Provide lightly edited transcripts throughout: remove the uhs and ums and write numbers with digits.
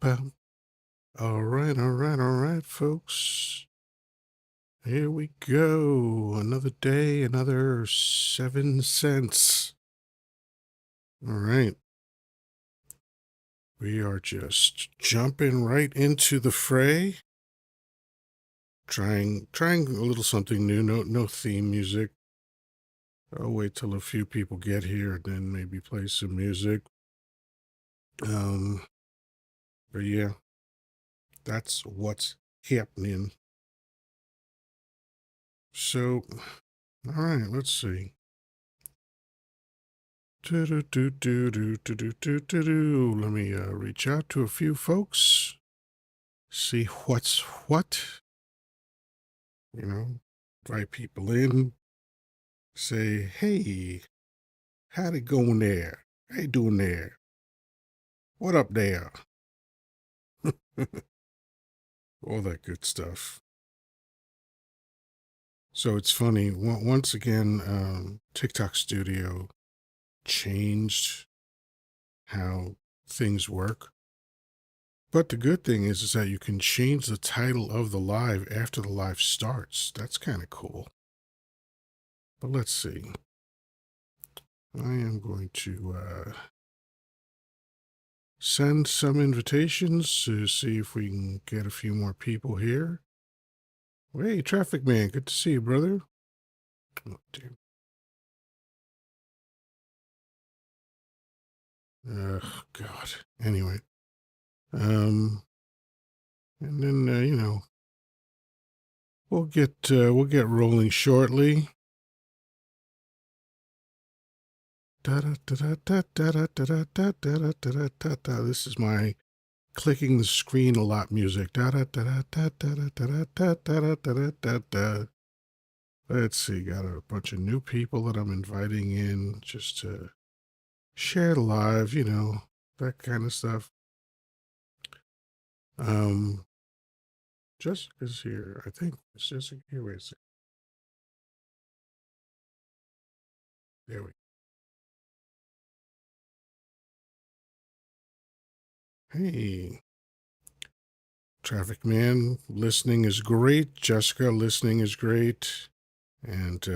pam. All right, folks. Here we go. Another day, another 7 cents. All right. We are just jumping right into the fray. Trying a little something new. No theme music. I'll wait till a few people get here and then maybe play some music. But yeah, that's what's happening. So, all right, let's see. Let me reach out to a few folks, see what's what. Invite people in. Say, hey, how'd it going there? How you doing there? What up there? All that good stuff. So it's funny. Once again, TikTok Studio changed how things work. But the good thing is that you can change the title of the live after the live starts. That's kind of cool. But let's see. I am going to send some invitations to see if we can get a few more people here. Hey, Traffic Man, good to see you, brother. Oh, dear. Ugh, God. Anyway. And then, we'll get rolling shortly. This is my clicking the screen a lot music. Let's see, got a bunch of new people that I'm inviting in just to share the live, that kind of stuff. Jessica's here. I think it's Jessica here. Wait a second. There we go. Hey, Traffic Man, listening is great. Jessica, listening is great. And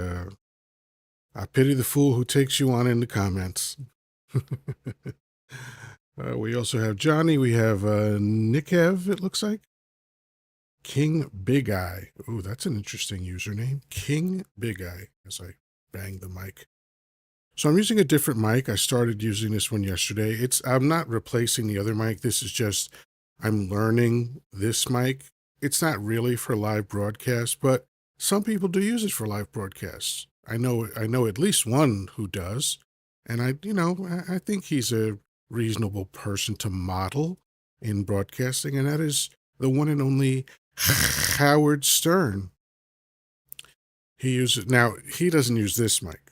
I pity the fool who takes you on in the comments. We also have Johnny. We have Nikev, it looks like. King Big Eye. Ooh, that's an interesting username. King Big Eye, as I bang the mic. So I'm using a different mic. I started using this one yesterday. I'm not replacing the other mic. This is just, I'm learning this mic. It's not really for live broadcast, but some people do use it for live broadcasts. I know at least one who does. And I think he's a reasonable person to model in broadcasting, and that is the one and only Howard Stern. He doesn't use this mic.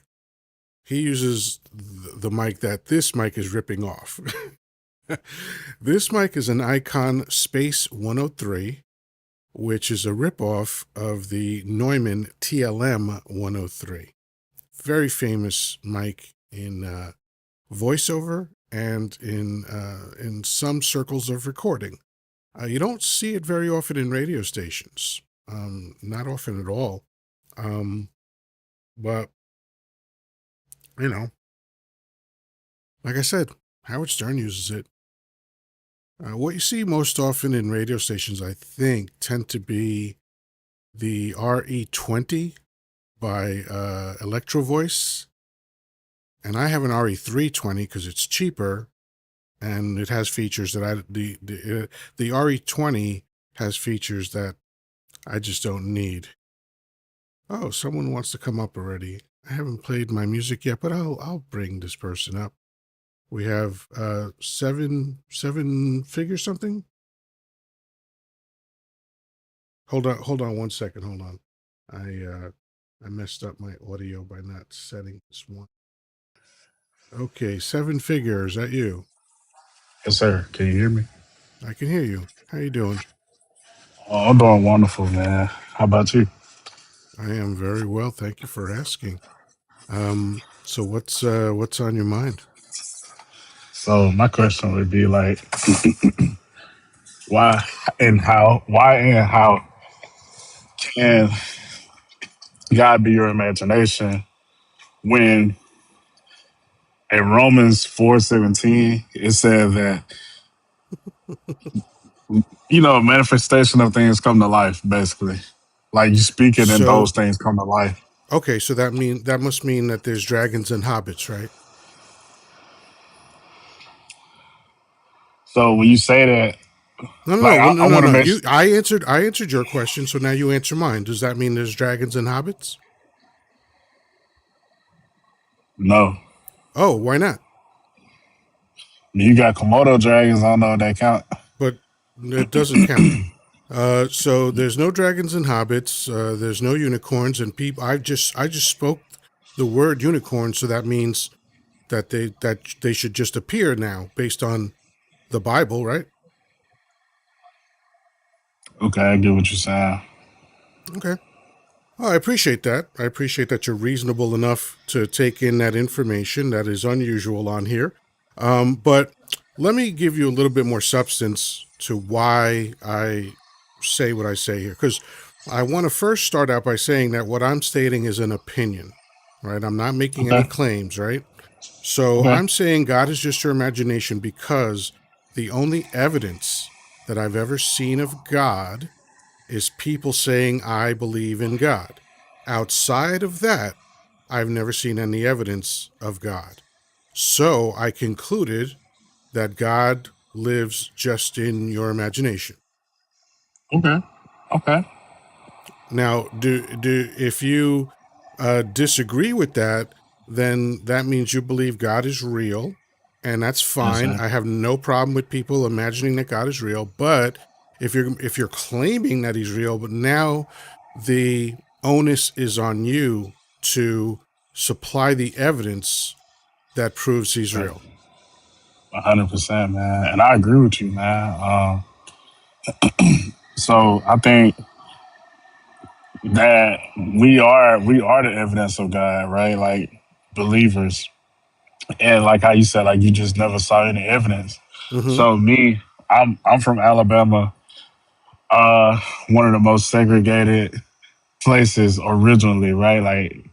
He uses the mic that this mic is ripping off. This mic is an Icon Space 103, which is a ripoff of the Neumann TLM 103. Very famous mic in voiceover and in some circles of recording. You don't see it very often in radio stations, not often at all. But, like I said, Howard Stern uses it. What you see most often in radio stations, I think, tend to be the RE20 by Electro Voice. And I have an RE320 because it's cheaper and it has features that the RE20 has features that I just don't need. Oh, someone wants to come up already. I haven't played my music yet, but I'll bring this person up. We have seven figure something. Hold on 1 second. Hold on. I messed up my audio by not setting this one. Okay, 7 figure. Is that you? Yes, sir. Can you hear me? I can hear you. How you doing? Oh, I'm doing wonderful, man. How about you? I am very well. Thank you for asking. So what's on your mind? So my question would be like, Why and how? Why and how can God be your imagination when in Romans 4:17 it says that manifestation of things come to life, basically. Like you speak it and those So things come to life. okay, so that must mean that there's dragons and hobbits, right? So when you say that, No, no, like no, I no, no, want to no. make I answered your question, so now you answer mine. Does that mean there's dragons and hobbits? no. Oh, why not? You got Komodo dragons. I don't know if they count. But it doesn't count. So there's no dragons and hobbits. There's no unicorns and people. I just spoke the word unicorn, so that means that they should just appear now based on the Bible, right? Okay, I get what you're saying. Okay. Well, I appreciate that. I appreciate that you're reasonable enough to take in that information that is unusual on here. But let me give you a little bit more substance to why I say what I say here. Because I want to first start out by saying that what I'm stating is an opinion, right? I'm not making any Okay, claims, right? So okay, I'm saying God is just your imagination because the only evidence that I've ever seen of God is people saying, I believe in God. Outside of that, I've never seen any evidence of God. So I concluded that God lives just in your imagination. okay, okay. Now, if you disagree with that, then that means you believe God is real, and that's Yes, fine. sir. I have no problem with people imagining that God is real. But if you're claiming that He's real, but now the onus is on you to supply the evidence that proves He's Right. real. 100%, man. And I agree with you, man. So I think that we are the evidence of God, right? Like believers, and like how you said, like you just never saw any evidence. Mm-hmm. So me, I'm from Alabama, one of the most segregated places originally, right? Like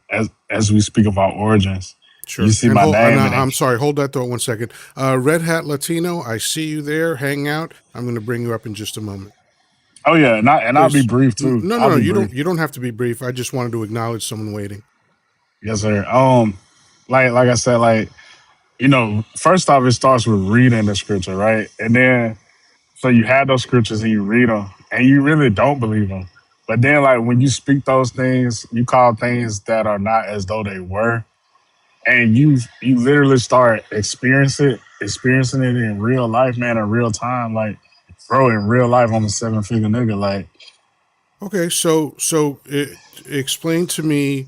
as we speak of our origins, you Sure. see my And name and I'm sorry, hold that thought 1 second. Red Hat Latino, I see you there. Hang out. I'm going to bring you up in just a moment. oh yeah, and I'll be Please. brief too. No, no, I'll no. be You brief. don't. You don't have to be brief. I just wanted to acknowledge someone waiting. Yes, sir. Like I said, like first off, it starts with reading the scripture, right? And then so you have those scriptures and you read them, and you really don't believe them. But then, like when you speak those things, you call things that are not as though they were, and you literally start experiencing it in real life, man, in real time. Like, bro, in real life, I'm a 7-figure nigga. Like, Okay, explain to me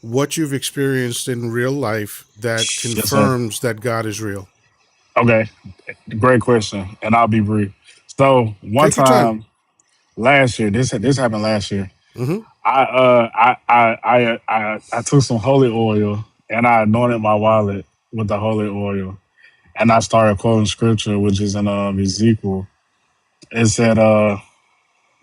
what you've experienced in real life that yes, sir. confirms that God is real. Okay, great question, and I'll be brief. So one Take your time. time last year, this happened last year. Mm-hmm. I took some holy oil and I anointed my wallet with the holy oil, and I started quoting scripture, which is in Ezekiel. It said,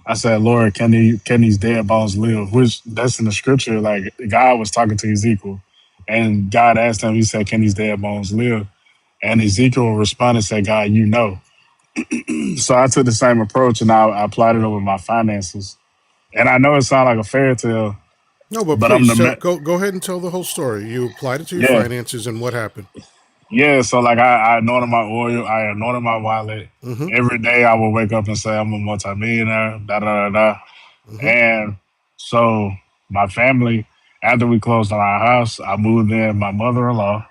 I said, Lord, can these dead bones live? Which that's in the scripture. Like God was talking to Ezekiel, and God asked him. He said, "Can these dead bones live?" And Ezekiel responded, and said, "God, you know." So I took the same approach, and I applied it over my finances. And I know it sounds like a fairy tale, No, but but I'm please the go ahead and tell the whole story. You applied it to your yeah. finances, and what happened? Yeah, so like I anointed my oil, I anointed my wallet. Mm-hmm. Every day I would wake up and say I'm a multimillionaire, da da da da. Mm-hmm. And so my family, after we closed on our house, I moved in my mother-in-law.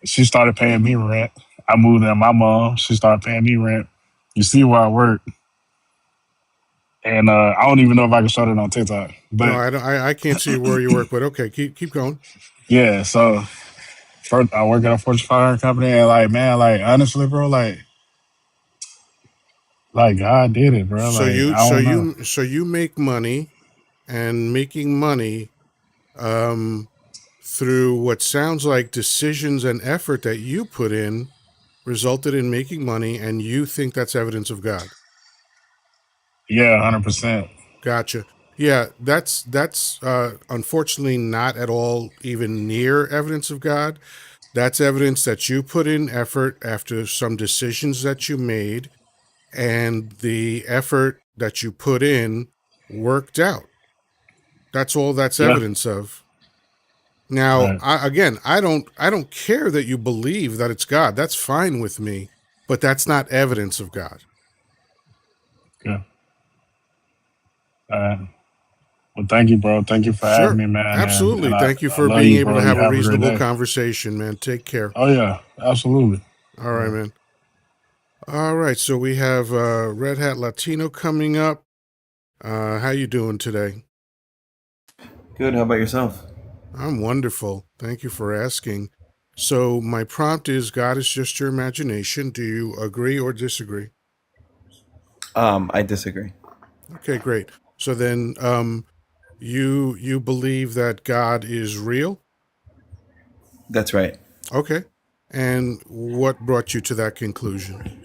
She started paying me rent. I moved in my mom. She started paying me rent. You see where I work, and I don't even know if I can show it on TikTok. No, But I don't. I can't see where you work, but okay, keep going. yeah, so first I work at a Fortune 500 company, and like man, like honestly, bro, like God did it, bro. Like I don't know. So you make money, and making money um, through what sounds like decisions and effort that you put in resulted in making money, and you think that's evidence of God. Yeah, 100%. Gotcha. Yeah, that's unfortunately not at all even near evidence of God. That's evidence that you put in effort after some decisions that you made, and the effort that you put in worked out. That's all that's Yeah. evidence of. Now, Right. again, I don't care that you believe that it's God. That's fine with me, but that's not evidence of God. Yeah. Well, thank you, bro. Thank you for having Sure. me, man. And Absolutely. Thank you I for love being you, able to bro. You have a have a great reasonable day. conversation, man. Take care. Oh yeah, absolutely. All right, man. All right, so we have Red Hat Latino coming up. How you doing today? Good. How about yourself? I'm wonderful. Thank you for asking. So my prompt is God is just your imagination. Do you agree or disagree? I disagree. Okay, great. So then you believe that God is real? That's right. Okay. And what brought you to that conclusion?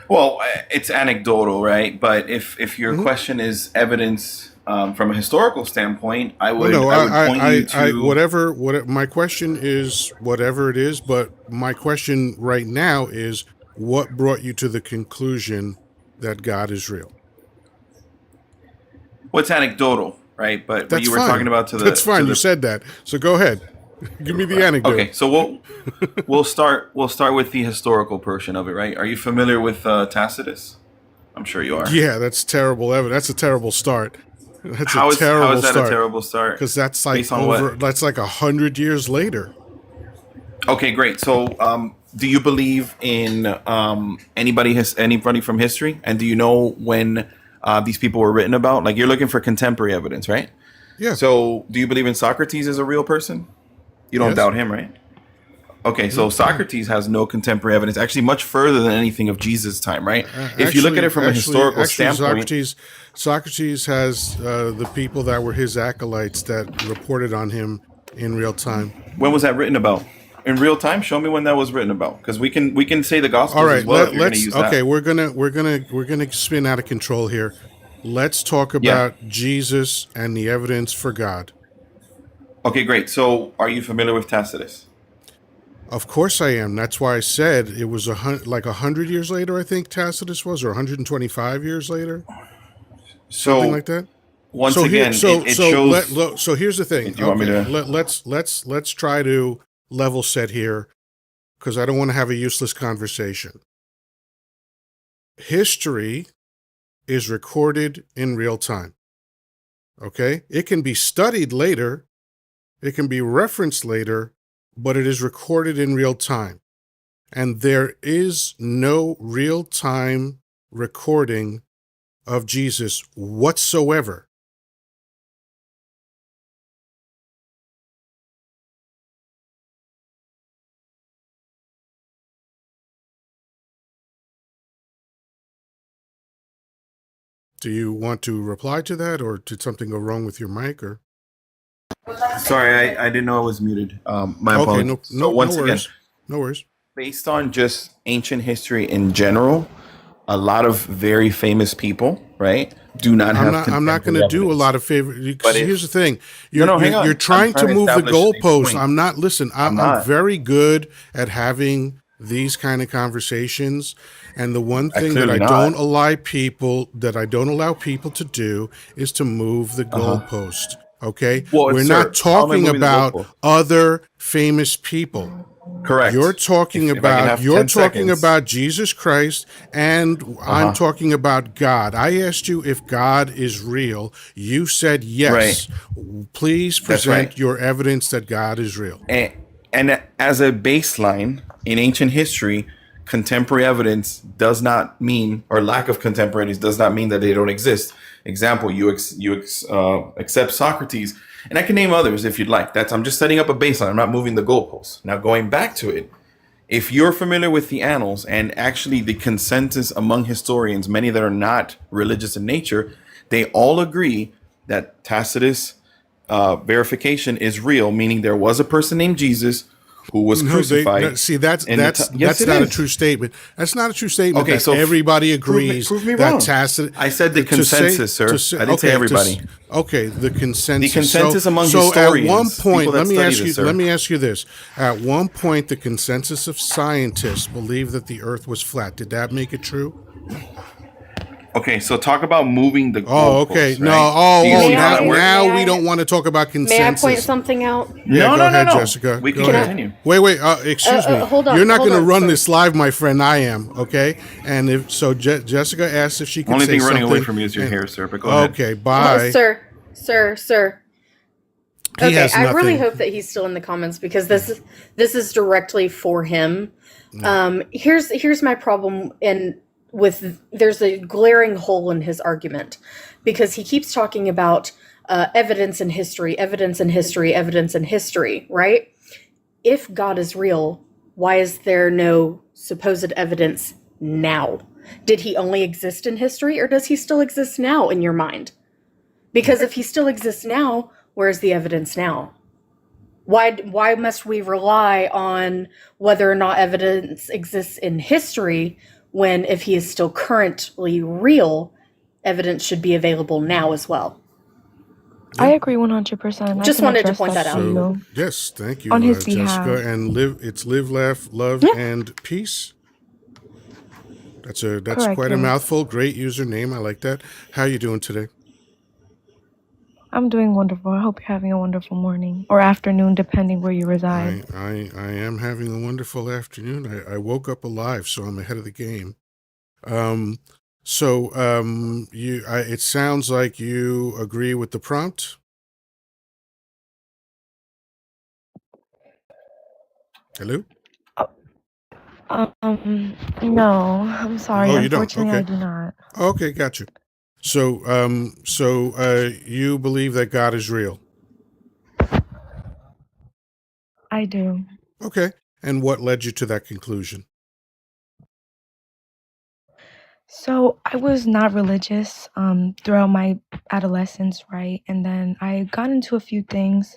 Well, it's anecdotal, right? But if your Hmm. question is evidence from a historical standpoint, I Well, would no, I would point you to whatever, my question is whatever it is, but my question right now is what brought you to the conclusion that God is real? what's anecdotal, right? But what That's you were talking fine. about That's to fine. You the said that. So go ahead. Give me the right. anecdote. Okay, so we'll start with the historical portion of it, right? Are you familiar with Tacitus? I'm sure you are. Yeah, that's terrible evidence. That's a terrible start. That's a How is terrible that a start terrible start? because Based on what? that's like 100 years later. Okay, great. So, do you believe in anybody from history, and do you know when these people were written about? Like, you're looking for contemporary evidence, right? Yeah. So, do you believe in Socrates as a real person? You don't Yes. doubt him, right? Okay, Hmm. so Socrates has no contemporary evidence, actually much further than anything of Jesus' time, right? If you look at it from a historical standpoint, Socrates has the people that were his acolytes that reported on him in real time. when was that written about? In real time, show me when that was written about, because we can say the All Gospels as right, well if you're going to let's use okay. that. We're gonna spin out of control here. Let's talk Yeah. about Jesus and the evidence for God. Okay, great. So, are you familiar with Tacitus? Of course I am. That's why I said it was like 100 years later. I think Tacitus was, or 125 years later, something So like that. once So here, again, it shows. so here's the Do thing. you want me Okay, to? let's try to level set here because I don't want to have a useless conversation. History is recorded in real time. Okay, it can be studied later, it can be referenced later, but it is recorded in real time. And there is no real time recording of Jesus whatsoever. Do you want to reply to that, or did something go wrong with your mic? Or Sorry, I didn't know I was muted. My okay, apologies. no, So no, no once again, worries, no worries. based on just ancient history in general, a lot of very famous people, right, do not I'm have not. I'm not going to contemporary do a evidence. lot of favor But because here's the if thing: no, you're no, you're hang you're on. I'm trying to trying to move the establish a goalpost. point. I'm not. Listen, I'm I'm not. very good at having these kind of conversations, and the one I thing that clearly I not. don't allow people to do is to move the Uh huh. goalpost. Okay, Well, we're not sir, how am I talking moving the about goalpost? other famous people. You're Correct. talking If I can about have you're 10 talking seconds. about Jesus Christ, and Uh I'm huh. talking about God. I asked you if God is real. You said Right. yes. Please That's right. present your evidence that God is real. And as a baseline in ancient history, contemporary evidence does not mean, or lack of contemporary evidence does not mean that they don't exist. Example, accept Socrates, and I can name others if you'd like. I'm just setting up a baseline. I'm not moving the goalposts. Now going back to it, if you're familiar with the annals and actually the consensus among historians, many that are not religious in nature, they all agree that Tacitus verification is real, meaning there was a person named Jesus who was crucified. See, that's Yes, that's it not a is. true statement. That's not a true statement. Okay, that so everybody agrees prove me that wrong. Tacit. I said the to say- consensus, sir. to say- I didn't say okay, everybody. Okay, the consensus. The consensus among so at one historians, point, people that let me study ask you. this, sir. Let me ask you this. At one point, the consensus of scientists believed that the Earth was flat. Did that make it true? Okay, so talk about moving the Oh, okay. goalposts, No. right? Do you see how that works? Now we don't want to talk about May I consensus. point something out? Yeah, No, go ahead, no. Jessica. We Go can ahead. continue. Wait. Excuse me. Hold on. You're not hold going to on, run sir. this live, my friend. I am. Okay. And if so, Jessica asked if she could Only say thing something. running away from you is your hair, sir. But go ahead. Okay. Bye. Sir. He Okay, has I really nothing. hope that he's still in the comments because this is directly for him. Here's my problem there's a glaring hole in his argument because he keeps talking about evidence in history, right? If God is real, why is there no supposed evidence now? Did he only exist in history or does he still exist now in your mind? Because if he still exists now, where's the evidence now? Why must we rely on whether or not evidence exists in history when if he is still currently real, evidence should be available now as well? I agree 100%. Just wanted to point that out. So yes, thank you, On his Jessica. behalf. And live, laugh, love, Yeah. and peace. That's Correct, quite a yes. mouthful. Great username. I like that. How you doing today? I'm doing wonderful. I hope you're having a wonderful morning or afternoon, depending where you reside. I am having a wonderful afternoon. I woke up alive, so I'm ahead of the game. It sounds like you agree with the prompt. Hello? No, I'm sorry. Oh, you don't? Unfortunately, I Okay. do not. Okay, got you. So, you believe that God is real? I do. Okay. And what led you to that conclusion? So I was not religious throughout my adolescence, right? And then I got into a few things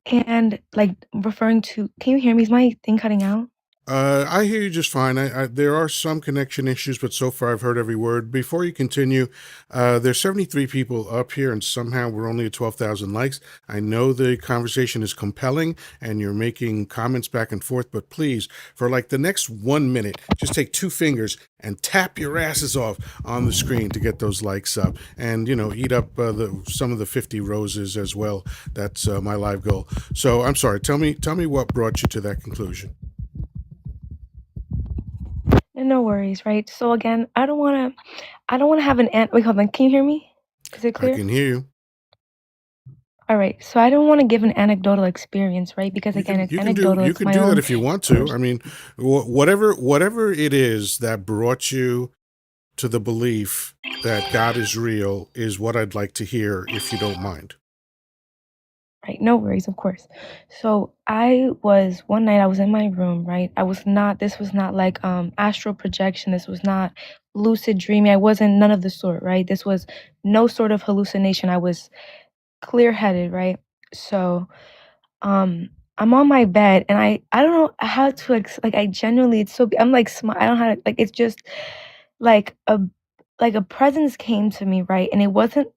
and like referring to, can you hear me? Is my thing cutting out? I hear you just fine. There are some connection issues, but so far I've heard every word. Before you continue, there's 73 people up here, and somehow we're only at 12,000 likes. I know the conversation is compelling, and you're making comments back and forth, but please, for like the next 1 minute, just take 2 fingers and tap your asses off on the screen to get those likes up, and eat up some of the 50 roses as well. That's my live goal. So I'm sorry. Tell me what brought you to that conclusion. No worries, right? So again, I don't want to have wait, hold on. Can you hear me? Is it clear? I can hear you. All right. So I don't want to give an anecdotal experience, right? Because again, it's anecdotal. You It's can my do own. that if you want to. I mean, whatever it is that brought you to the belief that God is real is what I'd like to hear, if you don't mind. Right, no worries, of course. So one night I was in my room, right? This was not like astral projection. This was not lucid dreaming. I wasn't none of the sort, right? This was no sort of hallucination. I was clear-headed, right? So I'm on my bed and I don't know how to I genuinely I'm like I don't know how to it's just like a presence came to me, right? And it wasn't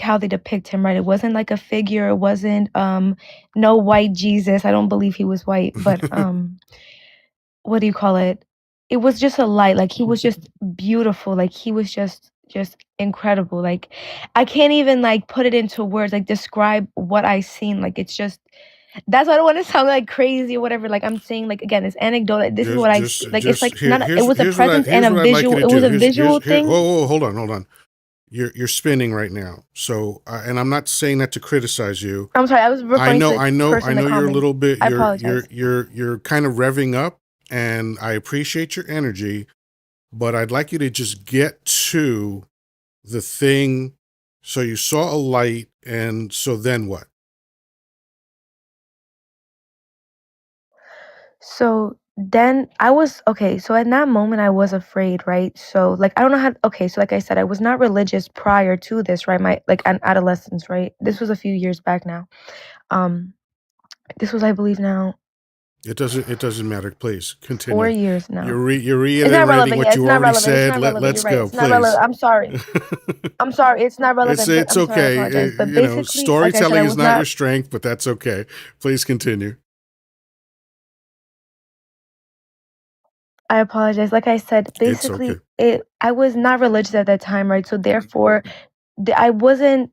how they depict him, right? It wasn't like a figure. It wasn't no white Jesus. I don't believe he was white, but what do you call it? It was just a light. Like he was just beautiful. Like he was just incredible. Like I can't even put it into words, describe what I seen. It's just that's why I don't want to sound crazy or whatever. I'm saying again, it's anecdotal. This is what I see. It's not. It was a presence and a visual. It was a visual thing. Whoa, hold on. You're spinning right now. So, and I'm not saying that to criticize you. I'm sorry. I was referring to I know. You're a little bit. I apologize. You're kind of revving up, and I appreciate your energy, but I'd like you to just get to the thing. So you saw a light, and so then what? So then I was okay. So in that moment, I was afraid, right? So I don't know how. Okay, so like I said, I was not religious prior to this, right? My an adolescence, right? This was a few years back now. This was, I believe, now It doesn't matter. Please 4 continue. years now. You're It's not reiterating relevant. Yeah, what it's you not already relevant. It's said. not relevant. Let's You're right. go, It's not please. relevant. I'm sorry. I'm sorry. It's not relevant, but I'm sorry. I Okay. apologize. But You know, basically, like I said, storytelling I is was not your not. strength, but that's okay. Please continue. I apologize. Like I said, It's okay. basically, I was not religious at that time, right? So therefore, I wasn't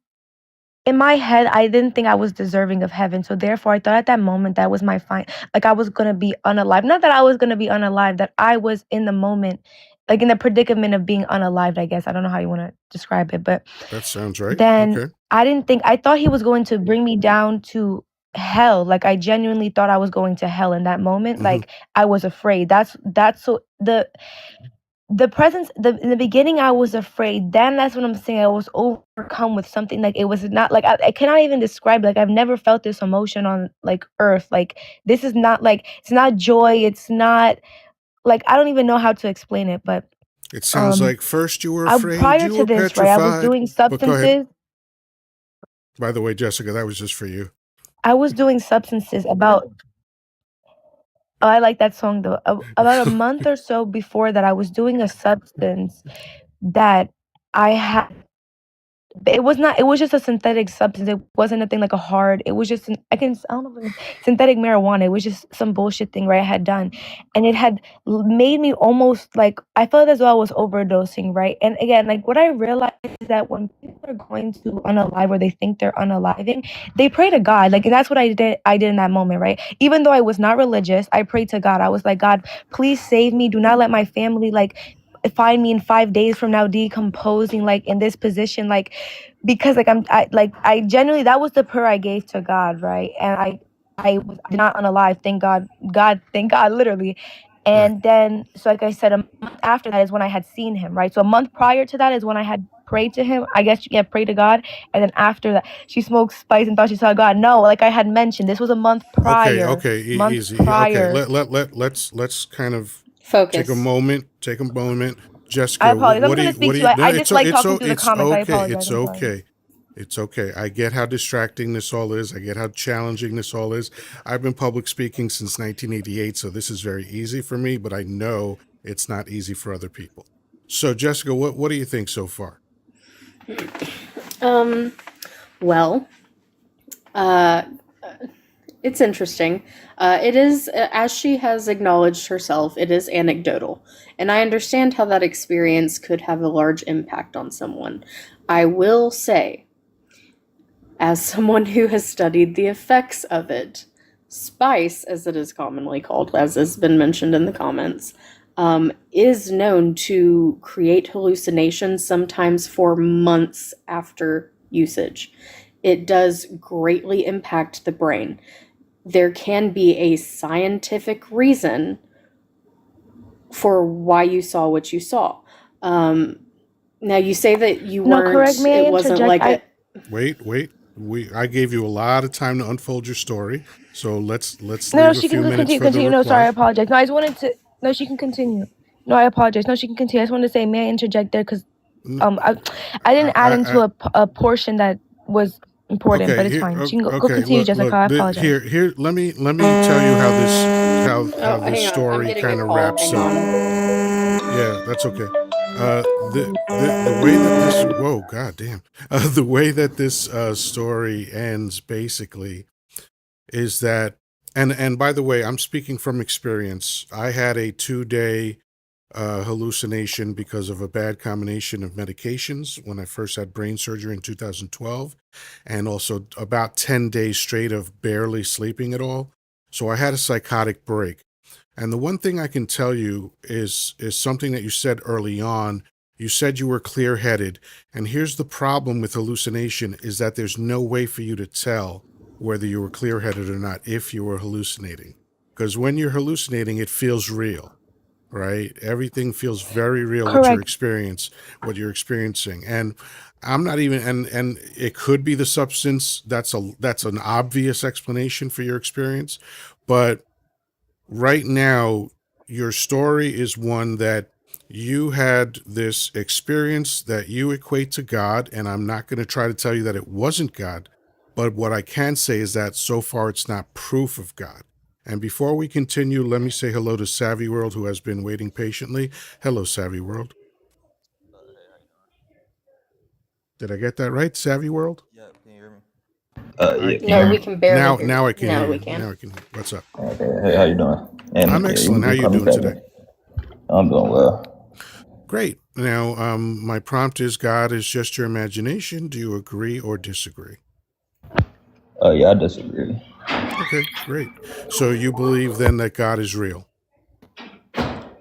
in my head. I didn't think I was deserving of heaven. So therefore, I thought at that moment that was my fine. Like I was gonna be unalive. Not that I was gonna be unalive. That I was in the moment, like in the predicament of being unalived. I guess I don't know how you want to describe it, but That sounds right. then Okay. I didn't think. I thought he was going to bring me down to hell. Like I genuinely thought I was going to hell in that moment. Hmm. Like I was afraid. That's so the presence in the beginning I was afraid. Then that's what I'm saying. I was overcome with something. Like it was not like I cannot even describe. Like I've never felt this emotion on like earth. Like this is not like it's not joy. It's not like I don't even know how to explain it. But It sounds um like first you were I afraid, prior you to were this, right, I was petrified. doing But go ahead. substances. By the way, Jessica, that was just for you. I was doing substances about oh, I like that song though. About a month or so before that I was doing a substance that I had. It was not. It was just a synthetic substance. It wasn't a thing like a hard. It was just. I don't know. If it was synthetic marijuana. It was just some bullshit thing, right? I had done, and it had made me almost like I felt as though I was overdosing, right? And again, like what I realized is that when people are going to unalive or they think they're unaliving, they pray to God. Like and that's what I did. I did in that moment, right? Even though I was not religious, I prayed to God. I was like, God, please save me. Do not let my family like find me in 5 days from now decomposing like in this position like because like I genuinely that was the prayer I gave to God, right? And I was not unalive, thank God, literally. Right. And then so like I said, a month after that is when I had seen him, right? So a month prior to that is when I had prayed to him. I guess you can pray to God, and then after that, she smoked spice and thought she saw God. No, like I had mentioned, this was a month prior, Okay. month Easy. Okay. prior. Let's kind of take a Focus. moment. Take a moment. I Jessica, apologize. I'm gonna what speak do to you? you. No, I just like talking through the it's comments. I okay. apologize. It's I'm sorry. okay. It's okay. I get how distracting this all is. I get how challenging this all is. I've been public speaking since 1988, so this is very easy for me, but I know it's not easy for other people. So, Jessica, what do you think so far? Well, uh, it's interesting. It is, as she has acknowledged herself, it is anecdotal. And I understand how that experience could have a large impact on someone. I will say, as someone who has studied the effects of it, spice, as it is commonly called, as has been mentioned in the comments, is known to create hallucinations sometimes for months after usage. It does greatly impact the brain. There can be a scientific reason for why you saw what you saw. Now you say that you No, correct. weren't, May I it wasn't interject? like a, Wait. I gave you a lot of time to unfold your story, so let's No, leave a she can few minutes continue. for the Continue. No, sorry, I reply. apologize. No, I just wanted to. No, she can continue. No, I apologize. No, she can continue. I just wanted to say, may I interject there? Because N- I didn't add into I, a portion that was important, but Okay, it's here. fine. She can go Okay, continue, look. Jessica. I apologize. Here. Let me tell you how how oh, this hang on, I'm story getting a kind of call. wraps Hang up. on. Yeah, that's okay. The way that this whoa, god damn, the way that this story ends basically is that, and by the way, I'm speaking from experience. I had a 2 day hallucination because of a bad combination of medications when I first had brain surgery in 2012, and also about 10 days straight of barely sleeping at all. So I had a psychotic break. And the one thing I can tell you is something that you said early on. You said you were clear-headed, and here's the problem with hallucination is that there's no way for you to tell whether you were clear-headed or not if you were hallucinating. Because when you're hallucinating, it feels real, right? Everything feels very real Correct. what you're experiencing. And I'm not even and it could be the substance. That's an obvious explanation for your experience, but right now, your story is one that you had this experience that you equate to God, and I'm not going to try to tell you that it wasn't God, but what I can say is that so far it's not proof of God. And before we continue, let me say hello to Savvy World, who has been waiting patiently. Hello, Savvy World. Did I get that right, Savvy World? Yeah, can you hear me? Yeah, No, can we you can barely hear Now you. I can No, hear we you. can. Now I can hear you. What's up? hear me? Okay, hey, how you doing? I'm And yeah, you can excellent. How just you call me doing Savvy. today? I'm doing well. Great. Now, my prompt is God is just your imagination. Do you agree or disagree? Yeah, I disagree. Okay, great. So you believe then that God is real?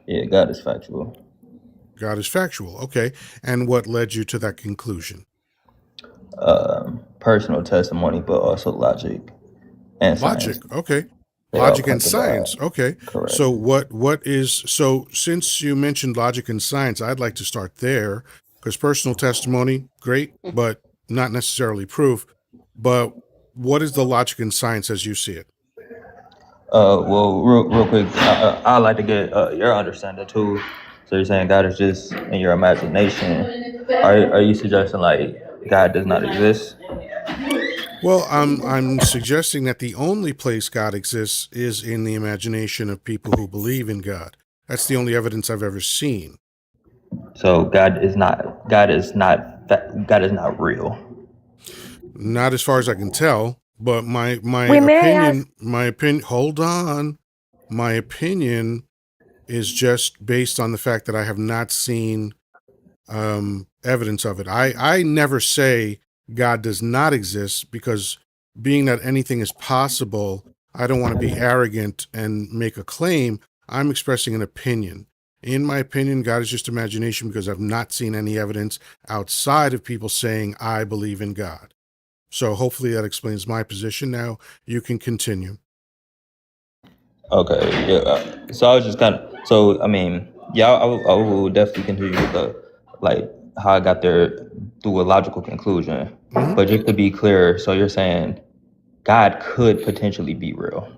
Yeah, God is factual. God is factual. Okay. And what led you to that conclusion? Personal testimony, but also logic and Logic. science. Okay. They all Logic come and to science. mind. Okay. Correct. So so since you mentioned logic and science, I'd like to start there because personal testimony, great, but not necessarily proof. But what is the logic and science as you see it? Well, real quick, I'd like to get your understanding too. So you're saying God is just in your imagination. Are you suggesting like God does not exist? Well, I'm suggesting that the only place God exists is in the imagination of people who believe in God. That's the only evidence I've ever seen. So God is not real. Not as far as I can tell, but my Wait, may I ask? opinion, hold on. My opinion is just based on the fact that I have not seen evidence of it. I never say God does not exist because being that anything is possible, I don't want to be arrogant and make a claim. I'm expressing an opinion. In my opinion, God is just imagination because I've not seen any evidence outside of people saying, I believe in God. So hopefully that explains my position. Now you can continue. Okay, yeah. So I was just kind of so I mean, yeah, I will definitely continue with the like how I got there through a logical conclusion. Hmm. But just to be clear, so you're saying God could potentially be real.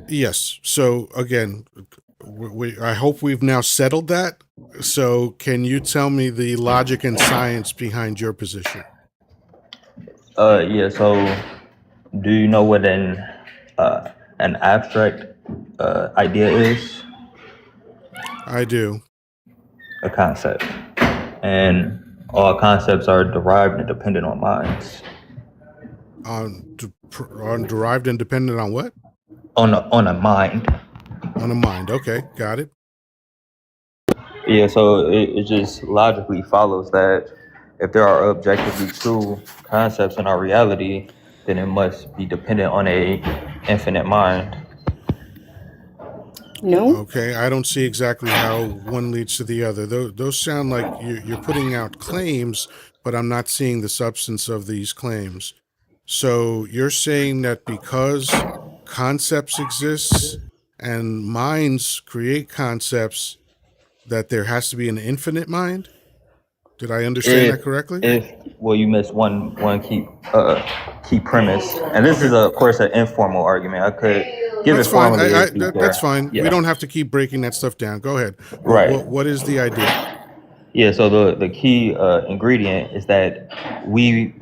Yes. So again, I hope we've now settled that. So can you tell me the logic and science behind your position? Yeah. So do you know what an abstract idea is? I do. A concept, and all concepts are derived and dependent on minds. On derived and dependent on what? On a mind. On a mind. Okay, got it. Yeah, so it just logically follows that if there are objectively true concepts in our reality, then it must be dependent on a infinite mind. No? Okay, I don't see exactly how one leads to the other. Those sound like you're putting out claims, but I'm not seeing the substance of these claims. So you're saying that because concepts exist and minds create concepts, that there has to be an infinite mind? Did I understand If that correctly? if well, you missed one key premise, and this is Okay, of course an informal argument. I could give that's it fine. formally if you That's care. fine. We Yeah, don't have to keep breaking that stuff down. Go ahead. right. What is the idea? Yeah, so the key ingredient is that we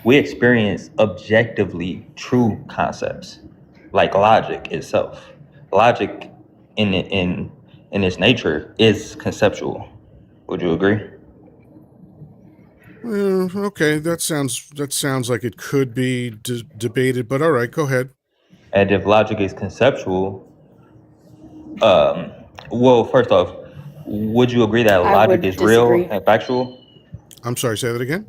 experience objectively true concepts like logic itself. Logic in its nature is conceptual. Would you agree? Okay, that sounds like it could be debated, but all right, go ahead. And if logic is conceptual, well, first off, would you agree that I logic would is real disagree. and factual? I'm sorry, say that again.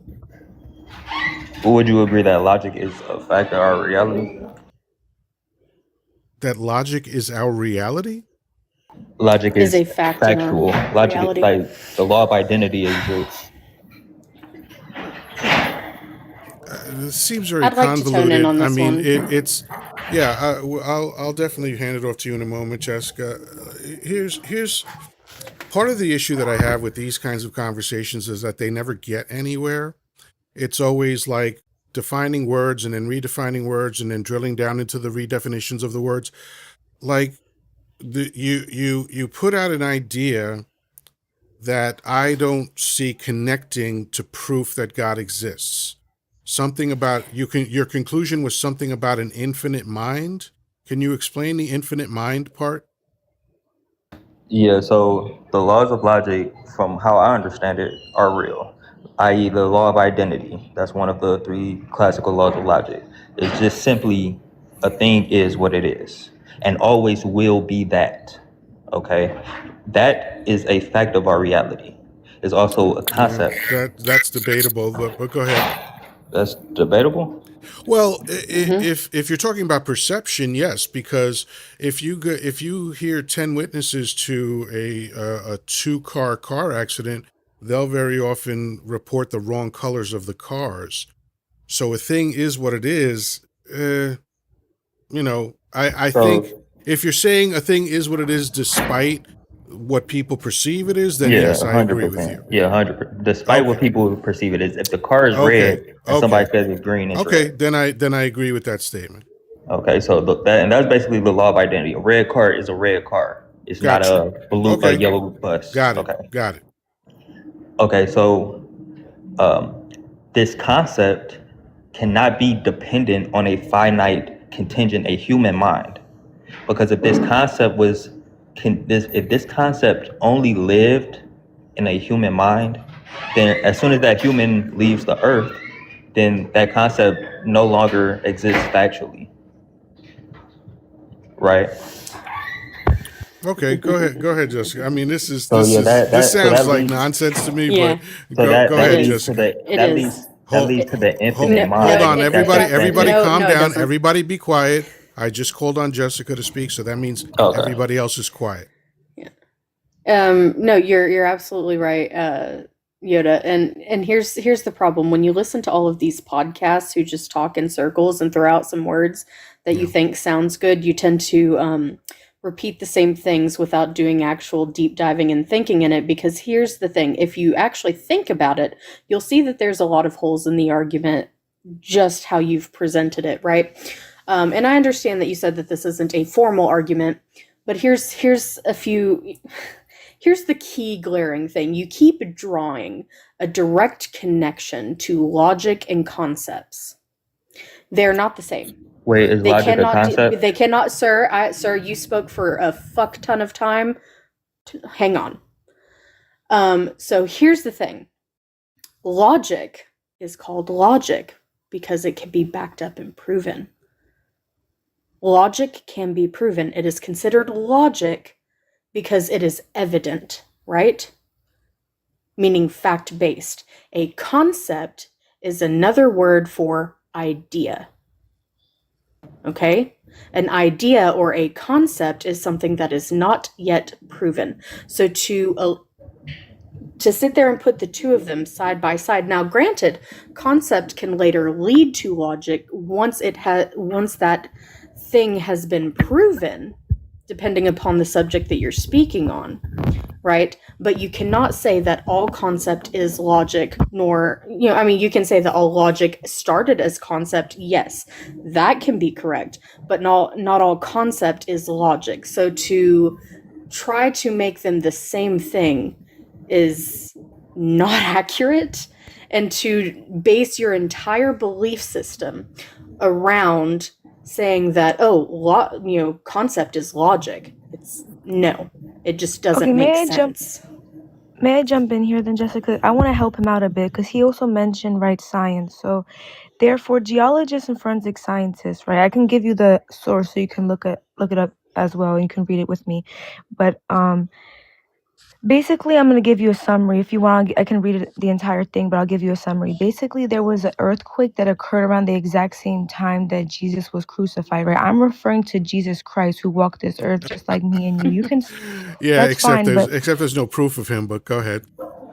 Or would you agree that logic is a fact of our reality? That logic is our reality? Logic Is is a fact in our factual. Logic is reality. like the law of identity exists. It seems very I'd like to tone in convoluted. on I this mean, one. yeah. I'll definitely hand it off to you in a moment, Jessica. Here's part of the issue that I have with these kinds of conversations is that they never get anywhere. It's always like defining words and then redefining words and then drilling down into the redefinitions of the words. Like you put out an idea that I don't see connecting to proof that God exists. something about your conclusion was something about an infinite mind. Can you explain the infinite mind part? Yeah, so the laws of logic, from how I understand it, are real, i.e., the law of identity. That's one of the three classical laws of logic. It's just simply a thing is what it is and always will be that. Okay? That is a fact of our reality. It's also a concept. That's debatable, but go ahead. That's debatable. Well, Mm-hmm. if you're talking about perception, yes, because if you hear 10 witnesses to a 2-car accident, they'll very often report the wrong colors of the cars. So a thing is what it is. I think So, if you're saying a thing is what it is despite what people perceive it is, then yeah, yes, I agree with you. 100%. Yeah, 100%. Despite what Okay. people perceive it as, if the car is Okay. red and somebody Okay. says it's green, it's Okay. red. Then I agree with that statement. Okay, so that's basically the law of identity. A red car is a red car. It's not Got you. a Okay. yellow bus. Got it. Okay. Got it. Okay, so this concept cannot be dependent on a finite contingent, a human mind, because if this concept if this concept only lived in a human mind, then as soon as that human leaves the earth, then that concept no longer exists factually, right? Okay, go ahead, Jessica. I mean, this So yeah, this sounds that like leads nonsense to me, Yeah, but go it ahead, is. Jessica. It is. that Hold, leads to the infinite hold, No, hold mind. on, it That's everybody. doesn't. Everybody, extended. No, calm no, it down. doesn't. Everybody, be quiet. I just called on Jessica to speak, so that means Okay. everybody else is quiet. No, you're absolutely right, Yoda. And here's the problem. When you listen to all of these podcasts who just talk in circles and throw out some words that you Yeah. think sounds good, you tend to repeat the same things without doing actual deep diving and thinking in it. Because here's the thing: if you actually think about it, you'll see that there's a lot of holes in the argument, just how you've presented it, right? And I understand that you said that this isn't a formal argument, but here's a few. Here's the key glaring thing. You keep drawing a direct connection to logic and concepts. They're not the same. Wait, is They logic a cannot concept? they cannot, sir. Sir, you spoke for a fuck ton of time. Hang on. So here's the thing. Logic is called logic because it can be backed up and proven. Logic can be proven. It is considered logic because it is evident, right? Meaning fact-based. A concept is another word for idea. Okay? An idea or a concept is something that is not yet proven. So to sit there and put the two of them side by side. Now, granted, concept can later lead to logic once that thing has been proven, depending upon the subject that you're speaking on, right? But you cannot say that all concept is logic, nor, you can say that all logic started as concept. Yes, that can be correct, but not all concept is logic. So to try to make them the same thing is not accurate, and to base your entire belief system around saying that concept is logic, it just doesn't make sense. May I jump in here then, Jessica? I want to help him out a bit because he also mentioned, right, science. So therefore, geologists and forensic scientists, right? I can give you the source so you can look it up as well. And you can read it with me. But basically, I'm going to give you a summary. If you want, I can read the entire thing, but I'll give you a summary. Basically, there was an earthquake that occurred around the exact same time that Jesus was crucified, right? I'm referring to Jesus Christ, who walked this earth just like me and you. You can, Yeah, that's fine, but except there's no proof of him, but go ahead.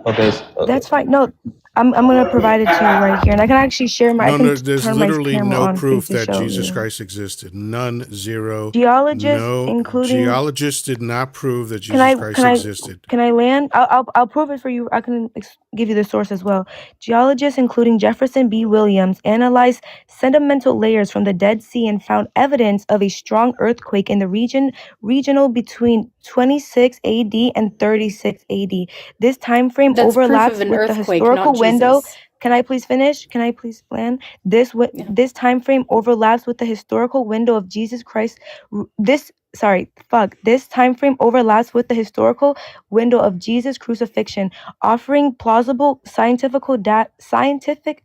Okay. that's fine. No, I'm going to provide it to you right here. And I can actually share I can There's turn my literally camera no on for you proof to that show Jesus you. Christ existed. None, zero. Geologists, No, including... geologists did not prove that Jesus Christ existed. Can I land? I'll prove it for you. I can give you the source as well. Geologists, including Jefferson B. Williams, analyzed sedimental layers from the Dead Sea and found evidence of a strong earthquake in the regional between 26 AD and 36 AD. This time frame That's proof overlaps of an with the earthquake, historical not window Jesus. Can I please finish? Can I please plan? This time frame overlaps with the historical window of Jesus Christ. This time frame overlaps with the historical window of Jesus' crucifixion, offering plausible scientific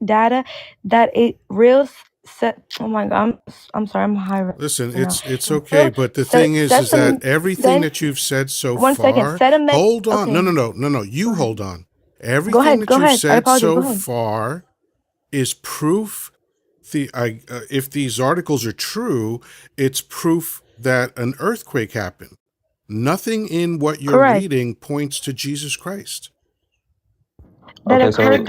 data that a real set. Oh my God, I'm sorry, I'm high right Listen, now. it's okay, but the thing is that everything that you've said so One second. far. Sediment. Hold on. Okay. No. You Go ahead. hold on. Everything that Go you've ahead. I said apologize. so Go ahead. far is proof. If these articles are true, it's proof that an earthquake happened. Nothing in what you're Correct. reading points to Jesus Christ. That Okay, occurred so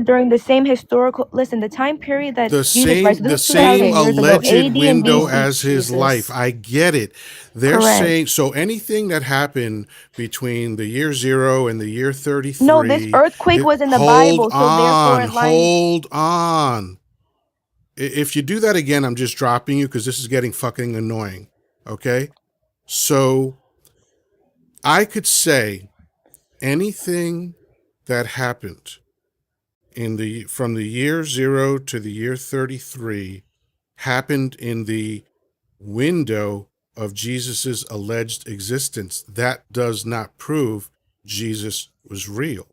during the same historical. Listen, the time period that The Jesus, right? So same, this the was 2,000 same years ago, alleged AD and window BC. as his Jesus. life. I get it. They're Correct. saying, so anything that happened between the year 0 and the year 33. No, this earthquake was in the Bible, so therefore it lines. Hold on. If you do that again, I'm just dropping you because this is getting fucking annoying. Okay? So I could say anything that happened from the year 0 to the year 33 happened in the window of Jesus's alleged existence. That does not prove Jesus was real.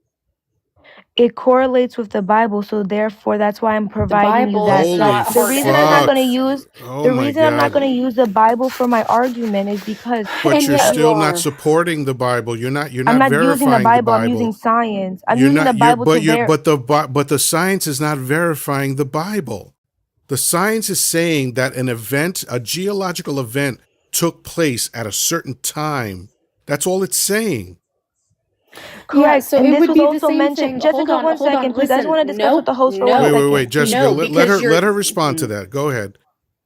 It correlates with the Bible, so therefore that's why I'm providing you Bible that. is Holy not The hard reason I'm not fuck. going to use Oh the my reason I'm not God. going to use the Bible for my argument is because But And you're yet you still not are. supporting the Bible. You're not I'm not using the verifying the Bible. I'm using Bible. science. I'm You're using the not you're Bible to verify. but the science is not verifying the Bible. The science is saying that an event, a geological event, took place at a certain time. That's all it's saying. Yeah, Correct. so And it this would was be the also same mentioned. thing. Jessica, Hold one second, on. please. I just Listen, want to discuss with the host for no. one second. Wait, Jessica. No, Let because her you're. respond to that. Go ahead.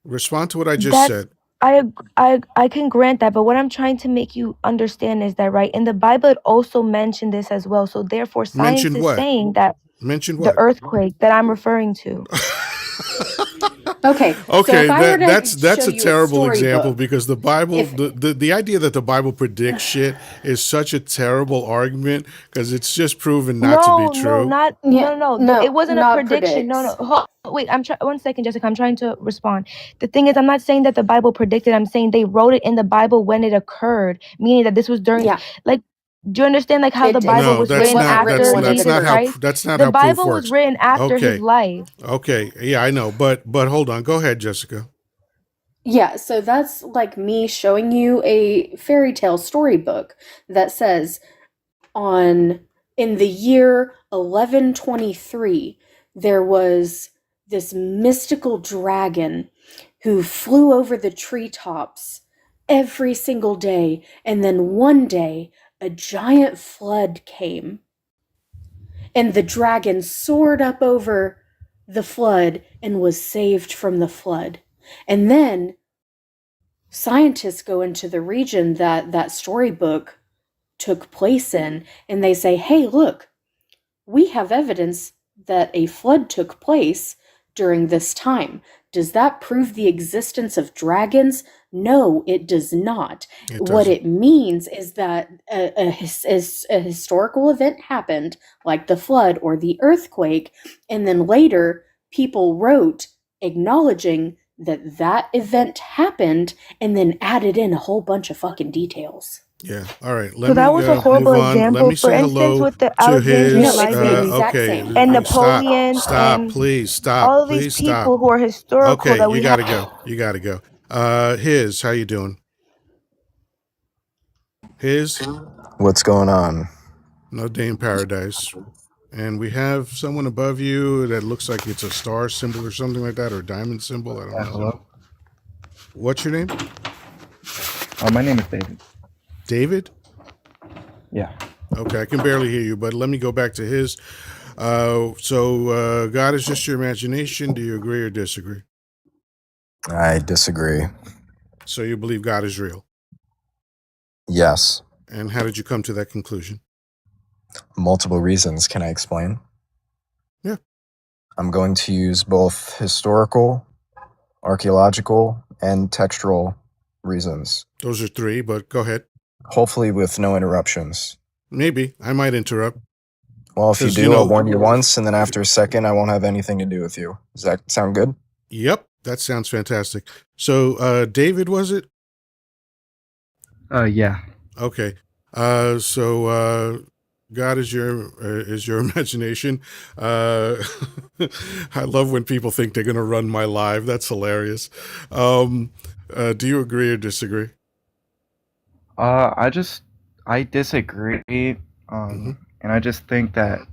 Respond to what I just That's said. I can grant that, but what I'm trying to make you understand is that, right, in the Bible it also mentioned this as well. So therefore science Mentioned is what? saying that Mentioned the what? earthquake that I'm referring to. Okay, so Okay, if I were to that's show a you a terrible example storybook, because the Bible, if the idea that the Bible predicts shit is such a terrible argument because it's just proven not to be true. yeah, It wasn't a not prediction. predicts. Wait, one second, Jessica. I'm trying to respond. The thing is, I'm not saying that the Bible predicted. I'm saying they wrote it in the Bible when it occurred, meaning that this was during. Yeah, Like, do you understand like how the it Bible No, was that's written not wasn't written after when it Jesus occurred. Christ? that's not The how proof Bible was works. written after his Okay. life. Okay. Yeah, I know, but hold on. Go ahead, Jessica. Yeah, so that's like me showing you a fairy tale storybook that says in the year 1123 there was this mystical dragon who flew over the treetops every single day, and then one day a giant flood came and the dragon soared up over the flood and was saved from the flood. And then scientists go into the region that storybook took place in, and they say, hey, look, we have evidence that a flood took place during this time. Does that prove the existence of dragons? No, it does not. What it means is that a historical event happened, like the flood or the earthquake, and then later people wrote acknowledging that event happened and then added in a whole bunch of fucking details. Yeah. All right. So that was a horrible move on. Let example. me For say instance, hello with the to Alexandrian his. No, it's the library exact Okay. same. and Napoleon Stop. and Please stop. all of these Please stop. people who are historical Okay. that You we gotta have. go. You gotta go. How you doing? What's going on? No day in paradise. And we have someone above you that looks like it's a star symbol or something like that, or a diamond symbol. I don't know. Hello. What's your name? My name is David. David? Yeah. Okay, I can barely hear you, but let me go back to his. So God is just your imagination. Do you agree or disagree? I disagree. So you believe God is real? Yes. And how did you come to that conclusion? Multiple reasons. Can I explain? Yeah. I'm going to use both historical, archaeological, and textual reasons. Those are three, but go ahead. Hopefully with no interruptions. Maybe. I might interrupt. Well, if you 'Cause, do, I'll warn you once, and then after a second, I won't have anything to do with you. Does that sound good? Yep, that sounds fantastic. So, David, was it? Yeah. Okay. God is your imagination. Uh, I love when people think they're going to run my live. That's hilarious. Do you agree or disagree? I disagree. Mhm. And I just think that,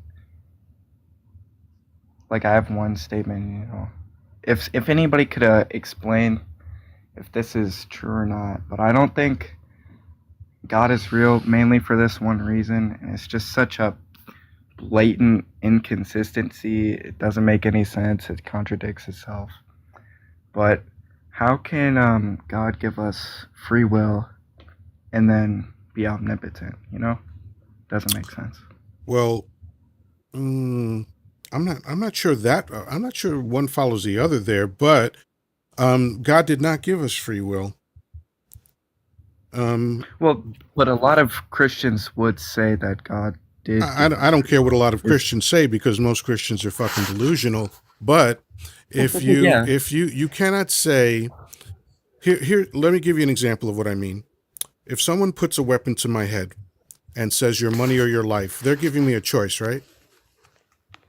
like, I have one statement. If anybody could explain if this is true or not, but I don't think God is real, mainly for this one reason, and it's just such a blatant inconsistency. It doesn't make any sense. It contradicts itself. But how can God give us free will and then be omnipotent? Doesn't make sense. Well, I'm not sure that I'm not sure one follows the other there, but God did not give us free will. Well, but a lot of Christians would say that God did. I don't care what a lot of Christians say, because most Christians are fucking delusional. But if you cannot say, here, let me give you an example of what I mean. If someone puts a weapon to my head and says your money or your life, they're giving me a choice, right?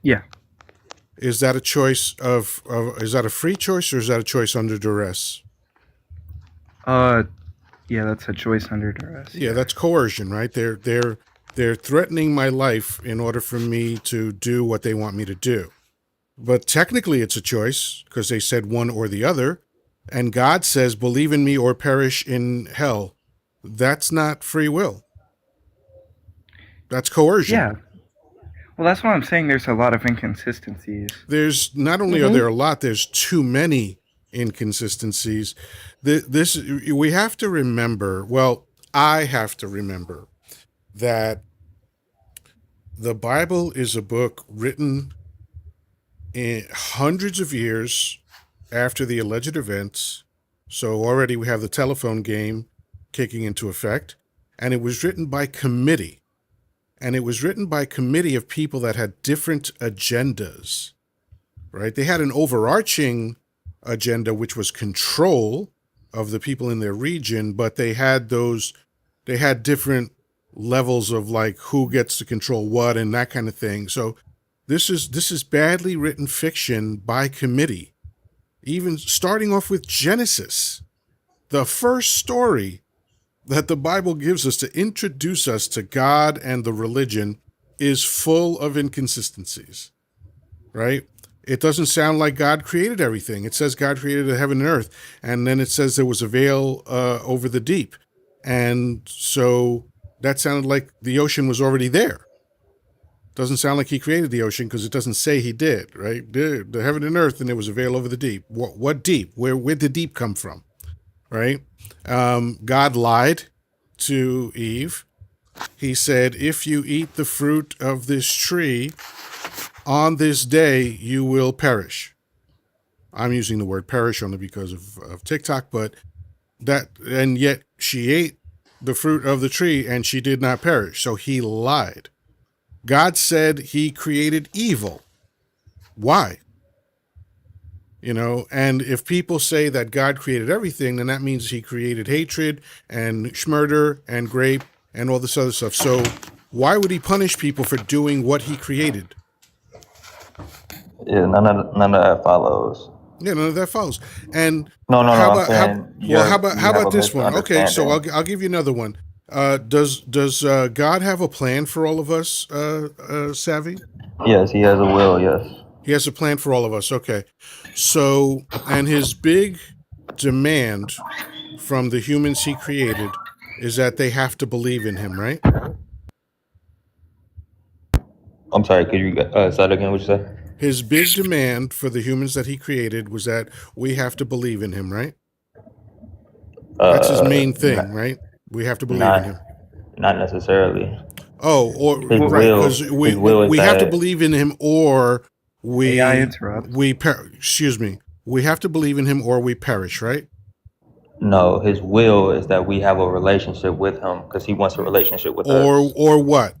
Yeah. Is that a choice is that a free choice, or is that a choice under duress? Yeah, that's a choice under duress. Yeah, that's coercion, right? They're threatening my life in order for me to do what they want me to do. But technically it's a choice, because they said one or the other. And God says, believe in me or perish in hell. That's not free will. That's coercion. Yeah. Well, that's what I'm saying. There's a lot of inconsistencies. There's not only are there a lot, there's too many inconsistencies. We have to remember, well, I have to remember that the Bible is a book written in hundreds of years after the alleged events. So already we have the telephone game kicking into effect. And it was written by committee. And it was written by a committee of people that had different agendas, right? They had an overarching agenda, which was control of the people in their region, but they had different levels of, like, who gets to control what and that kind of thing. So this is badly written fiction by committee. Even starting off with Genesis, the first story that the Bible gives us to introduce us to God and the religion, is full of inconsistencies, right? It doesn't sound like God created everything. It says God created the heaven and earth, and then it says there was a veil over the deep. And so that sounded like the ocean was already there. Doesn't sound like he created the ocean, because it doesn't say he did, right? The heaven and earth, and there was a veil over the deep. What deep? Where did deep come from, right? God lied to Eve. He said, if you eat the fruit of this tree, on this day you will perish. I'm using the word perish only because of TikTok, but and yet she ate the fruit of the tree and she did not perish. So he lied. God said he created evil. Why? And if people say that God created everything, then that means he created hatred and schmurder and grape and all this other stuff. So why would he punish people for doing what he created? Yeah, none of that follows. Yeah, none of that follows. And No, how I'm saying how about this one? Okay, so misunderstanding. I'll give you another one. Does God have a plan for all of us, Savvy? Yes, he has a will. Yes. He has a plan for all of us. Okay. So, and his big demand from the humans he created is that they have to believe in him, right? I'm sorry. Could you say that again? What you say? His big demand for the humans that he created was that we have to believe in him, right? That's his main thing, right? We have to believe in him. Not necessarily. Oh, or His right, will. because His will is we have to that- believe in him, or we May I interrupt? excuse me. We have to believe in him, or we perish, right? No, his will is that we have a relationship with him because he wants a relationship with us. Or what?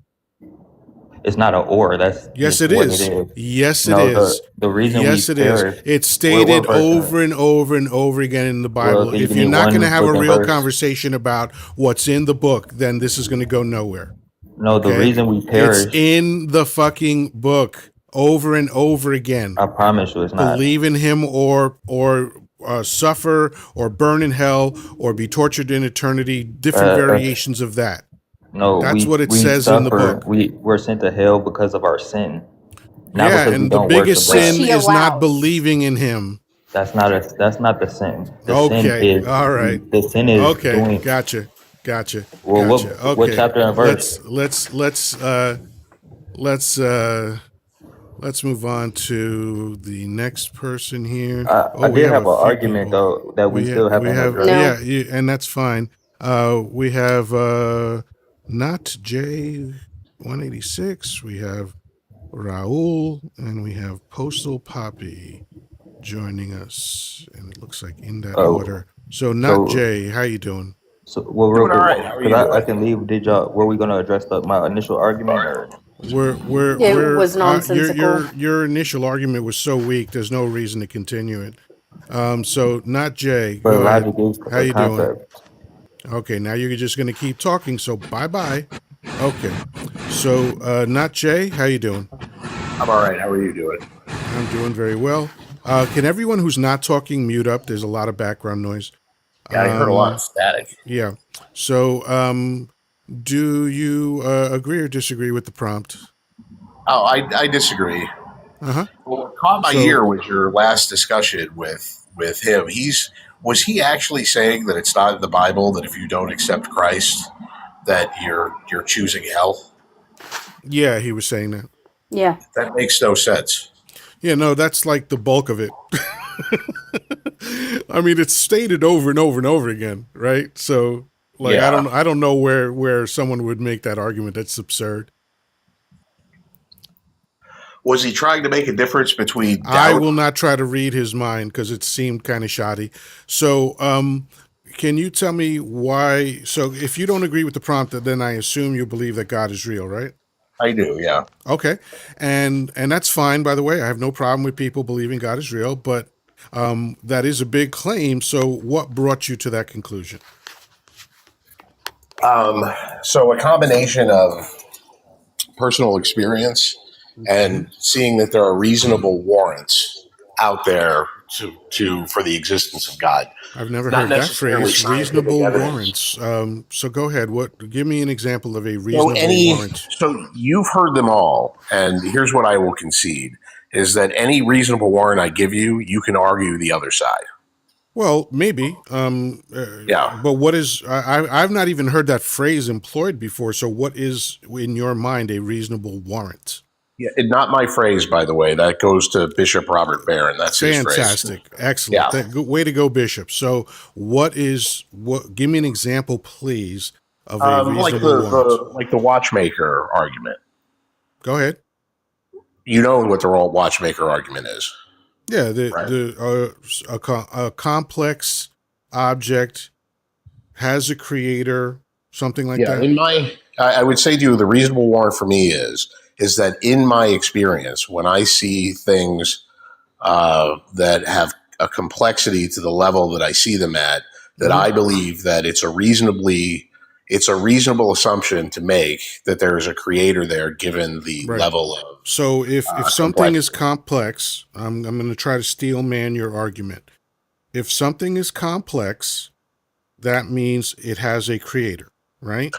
It's not an or. That's Yes, just it what it is. is. Yes, it No, is. the reason we Yes, it is. perish. It's What stated verse? over and over and over again in the Well, Bible. can you If give you're me not going to one have a book and real verse? conversation about what's in the book, then this is going to go nowhere. No, the Okay? reason we It's perish. in the fucking book over and over again. I promise you, it's not. Believe in him or suffer or burn in hell or be tortured in eternity. Different variations of that. No, That's what it we says in the suffer. book. We're sent to hell because of our sin, not Yeah, because we and the don't worship biggest God. Which sin he is not allows. believing in him. That's not the sin. The sin Okay, is all right. the sin is Okay, doing. gotcha. Well, Okay. what chapter and verse? Let's move on to the next person here. I We did have have a an few argument people. though that we still We haven't have addressed. No. and that's fine. We have not J 186. We have Raul and we have Postal Poppy joining us, and it looks like in that Oh, order. So not so Jay, how you doing? well, real Doing all quick, right. How are because you I doing? can leave. Did y'all? Were we gonna address my initial argument or? It was nonsensical. Your initial argument was so weak. There's no reason to continue it. So not Jay. But Go ahead. logic is How a you doing? concept. Okay, now you're just gonna keep talking. So bye. Okay. So not Jay. How you doing? I'm all right. How are you doing? I'm doing very well. Can everyone who's not talking mute up? There's a lot of background noise. Yeah, I heard a lot of static. Yeah. So do you agree or disagree with the prompt? Oh, I disagree. Uh-huh. What caught my So- ear was your last discussion with him. Was he actually saying that it's not in the Bible that if you don't accept Christ that you're choosing hell? Yeah, he was saying that. Yeah. That makes no sense. Yeah, no, that's like the bulk of it. I mean, it's stated over and over and over again, right? So, like, Yeah. I don't know where someone would make that argument. That's absurd. Was he trying to make a difference between doubt? I will not try to read his mind because it seemed kind of shoddy. So, can you tell me why? So, if you don't agree with the prompt, then I assume you believe that God is real, right? I do, yeah. Okay, and that's fine. By the way, I have no problem with people believing God is real, but that is a big claim. So, what brought you to that conclusion? So a combination of personal experience and seeing that there are reasonable warrants out there for the existence of God. I've never Not heard that necessarily phrase. scientific Reasonable evidence. warrants. So, go ahead. Give me an example of a reasonable warrant? So you've heard them all, and here's what I will concede is that any reasonable warrant I give you, you can argue the other side. Well, maybe. Yeah. But what is? I've not even heard that phrase employed before. So, what is in your mind a reasonable warrant? Yeah, not my phrase, by the way. That goes to Bishop Robert Barron. That's his phrase. Fantastic, excellent. Yeah. Way to go, Bishop. So, what? Give me an example, please, of a reasonable warrant. Like the watchmaker argument. Go ahead. You know what the watchmaker argument is. Yeah, Right. a complex object has a creator, something like that. I would say to you, the reasonable warrant for me is that in my experience, when I see things that have a complexity to the level that I see them at, that I believe that it's a reasonable assumption to make that there is a creator there, given the level of. So if something is complex, I'm going to try to steel man your argument. If something is complex, that means it has a creator, right?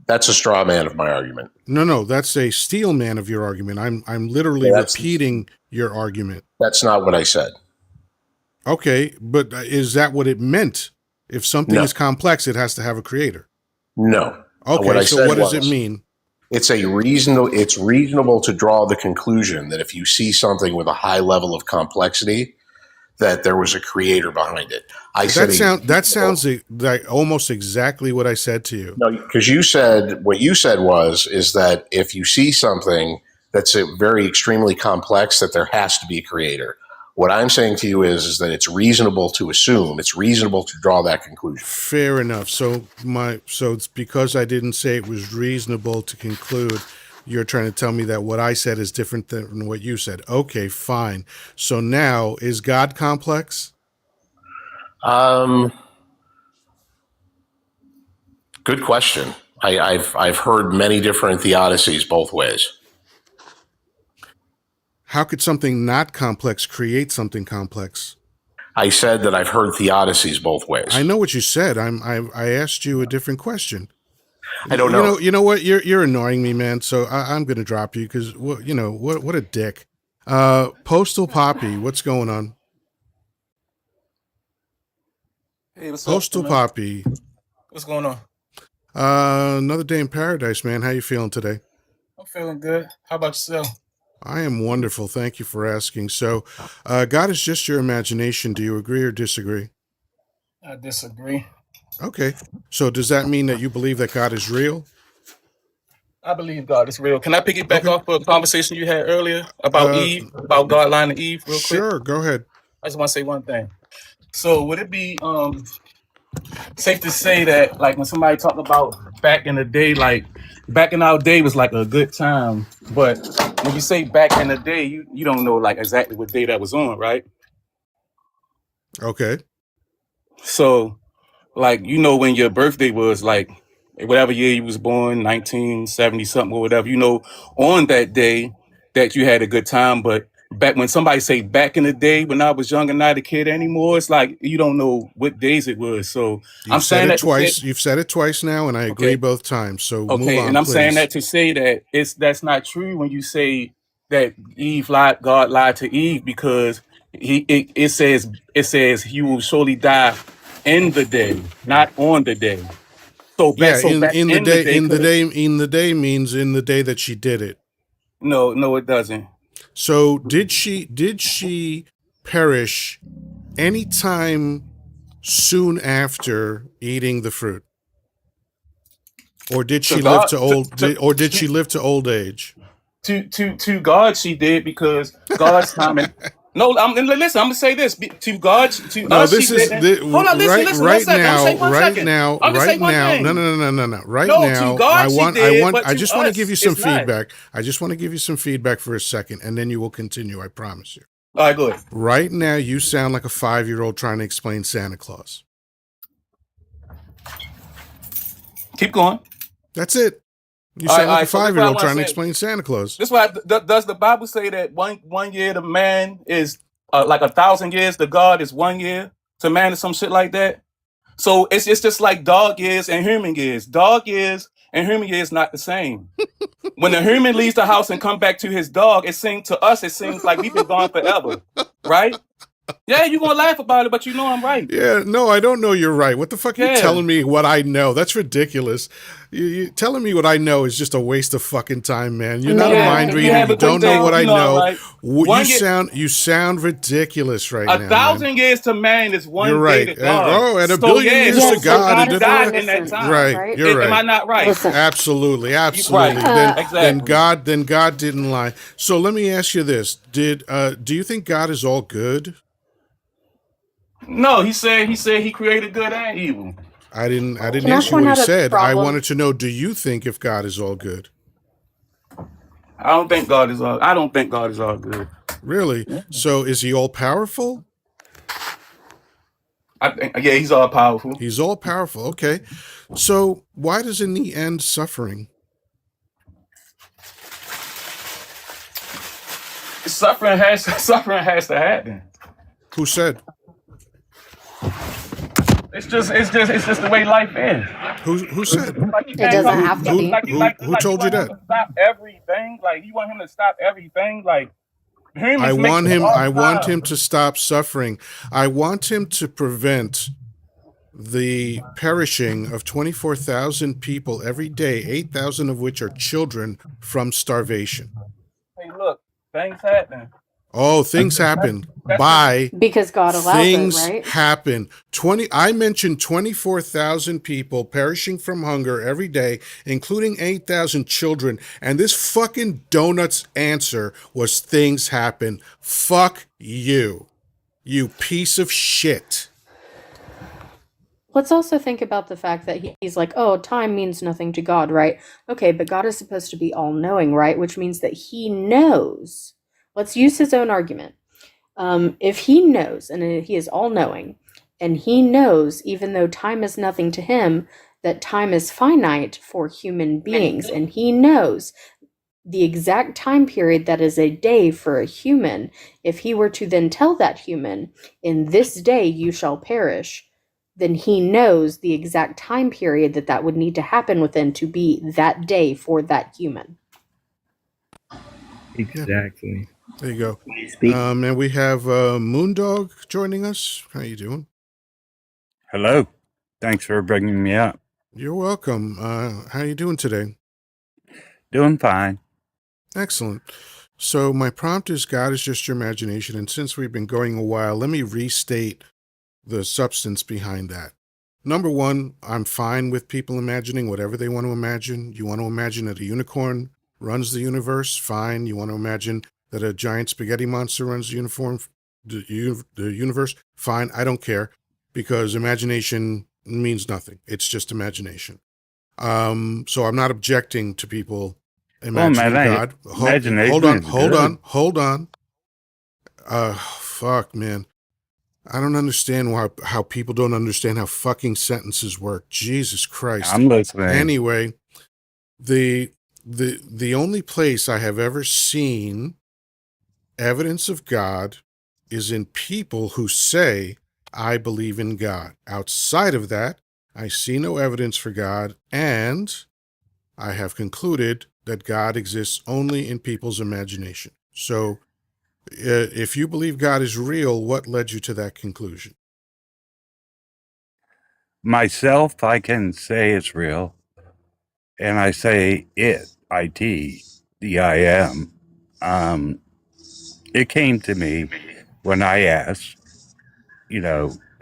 That's a straw man of my argument. No, that's a steel man of your argument. I'm literally repeating your argument. That's not what I said. Okay, but is that what it meant? If something is complex, it has to have a creator. No. Okay, so what does it mean? It's reasonable to draw the conclusion that if you see something with a high level of complexity, that there was a creator behind it. That sounds like almost exactly what I said to you. No, because what you said is that if you see something that's very extremely complex, that there has to be a creator. What I'm saying to you is that it's reasonable to assume, it's reasonable to draw that conclusion. Fair enough. So it's because I didn't say it was reasonable to conclude, You're trying to tell me that what I said is different than what you said. Okay, fine. So now, is God complex? Good question. I've heard many different theodicies both ways. How could something not complex create something complex? I said that I've heard theodicies both ways. I know what you said. I asked you a different question. I don't know. You know what? You're annoying me, man. So I'm going to drop you because what a dick. Postal Poppy, what's going on? Hey, what's Postal up, man? Poppy. What's going on? Another day in paradise, man. How you feeling today? I'm feeling good. How about yourself? I am wonderful. Thank you for asking. So, God is just your imagination. Do you agree or disagree? I disagree. Okay. So does that mean that you believe that God is real? I believe God is real. Can I piggyback Okay. off of a conversation you had earlier about Eve, about God lying to Eve, real quick? Sure. Go ahead. I just want to say one thing. So would it be safe to say that, like, when somebody talked about back in the day, like back in our day was like a good time, but when you say back in the day, you don't know like exactly what day that was on, right? Okay. So, like, you know, when your birthday was, like, whatever year you was born, 1970 something or whatever, you know, on that day that you had a good time. But back when somebody say back in the day when I was young and not a kid anymore, it's like you don't know what days it was. So I'm You've said saying it that to say, twice. You've said it twice now, and I agree okay, both times. So move okay, on, and I'm saying please. that to say that that's not true when you say that God lied to Eve, because it says he will surely die in the day, not on the day. So Yeah. back In the in the day. day In the could have, day. In the day means in the day that she did it. no, it doesn't. So did she perish anytime soon after eating the fruit, or did To she live God, to or did she live to old age? to God, she did, because God's timing. No, listen. I'm gonna say this. To God, to No, us, she this is didn't. Hold on, listen, one right second. I'm gonna say now, 1 second. I'm gonna say right one now. No, thing. no, no, no, no, no. Right No, to now, God she did, but I to just want to give us, you some it's not. feedback. I just want to give you some feedback for a second, and then you will continue. I promise you. All right, go ahead. Right now, you sound like a 5-year-old trying to explain Santa Claus. Keep going. That's it. You All right, sound all like a right. So this is what I 5-year-old want to trying to say. explain Santa Claus. This is why does the Bible say that one year to man is like 1,000 years to God is 1 year to man, or some shit like that. So it's just like dog years and human years. Dog years and human years not the same. When the human leaves the house and come back to his dog, it seems like we've been gone forever, right? Yeah, you gonna laugh about it, but you know I'm right. Yeah, no, I don't know you're right. What the fuck are you Yeah. telling me what I know? That's ridiculous. You telling me what I know is just a waste of fucking time, man. You're not a Yeah, mind you reader. have You a good don't know day. what I You know I'm know. right. You sound ridiculous right A now, man. 1,000 years to man is You're 1 day right. to God. And a So billion yeah, years so to Yes, so God. he God is died in that omniscient, time. Right. right? You're Am I right. not right? Listen, Absolutely, Right. absolutely. Exactly. Then God didn't lie. So let me ask you this: do you think God is all good? No, he said he created good and evil. I didn't can I ask you point what he out a said. I problem? wanted to know: do you think if God is all good? I don't think God is all good. Really? So is he all powerful? I think, yeah, he's all powerful. He's all powerful. Okay. So why doesn't he end suffering? Suffering has to happen. Who said? It's just the way life is. Who said? Like you It can't doesn't come have to be. Who like you told you want him that? to stop everything. Like you want him to stop everything. Like I humans make want shit him all I the want him time. to stop suffering. I want him to prevent the perishing of 24,000 people every day, 8,000 of which are children, from starvation. Hey, look, things happen. Oh, things happen. That's just Because God allows it, Things right? happen. I mentioned 24,000 people perishing from hunger every day, including 8,000 children. And this fucking donut's answer was things happen. Fuck you, you piece of shit. Let's also think about the fact that he's like, oh, time means nothing to God, right? Okay, but God is supposed to be all-knowing, right? Which means that he knows. Let's use his own argument. If he knows, and he is all-knowing, and he knows, even though time is nothing to him, that time is finite for human beings, and he knows the exact time period that is a day for a human, if he were to then tell that human, in this day you shall perish, then he knows the exact time period that that would need to happen within to be that day for that human. Exactly. There you go. Speak. And we have Moondog joining us. How you doing? Hello. Thanks for bringing me up. You're welcome. How you doing today? Doing fine. Excellent. So my prompt is God is just your imagination. And since we've been going a while, let me restate the substance behind that. Number one, I'm fine with people imagining whatever they want to imagine. You want to imagine that a unicorn runs the universe? Fine. You want to imagine that a giant spaghetti monster runs the universe? Fine. I don't care, because imagination means nothing. It's just imagination. So I'm not objecting to people imagining God. Hold on. Fuck, man. I don't understand how people don't understand how fucking sentences work. Jesus Christ. I'm listening. Anyway, the only place I have ever seen evidence of God is in people who say, I believe in God. Outside of that, I see no evidence for God, and I have concluded that God exists only in people's imagination. So, if you believe God is real, what led you to that conclusion? Myself, I can say it's real. And I say it, I-T, D-I-M. It came to me when I asked,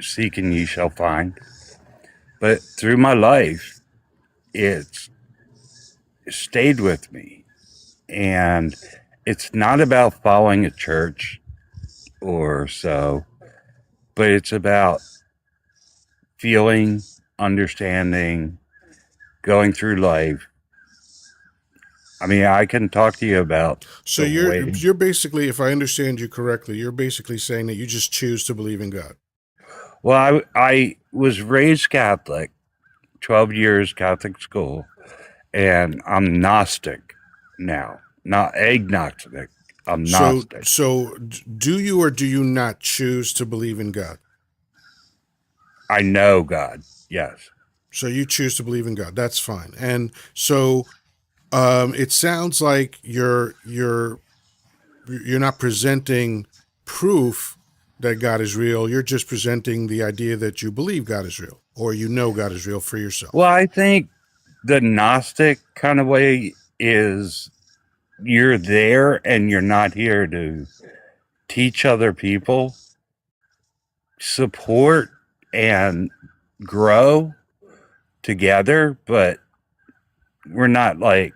seek and ye shall find. But through my life, it's stayed with me. And it's not about following a church or so, but it's about feeling, understanding, going through life. I mean, I can talk to you about. So you're basically, if I understand you correctly, you're basically saying that you just choose to believe in God. Well, I was raised Catholic, 12 years Catholic school, and I'm Gnostic now, not agnostic. I'm Gnostic. So do you or do you not choose to believe in God? I know God, yes. So you choose to believe in God. That's fine. And so it sounds like you're not presenting proof that God is real. You're just presenting the idea that you believe God is real, or you know God is real for yourself. Well, I think the Gnostic kind of way is you're there and you're not here to teach other people, support and grow together, but we're not like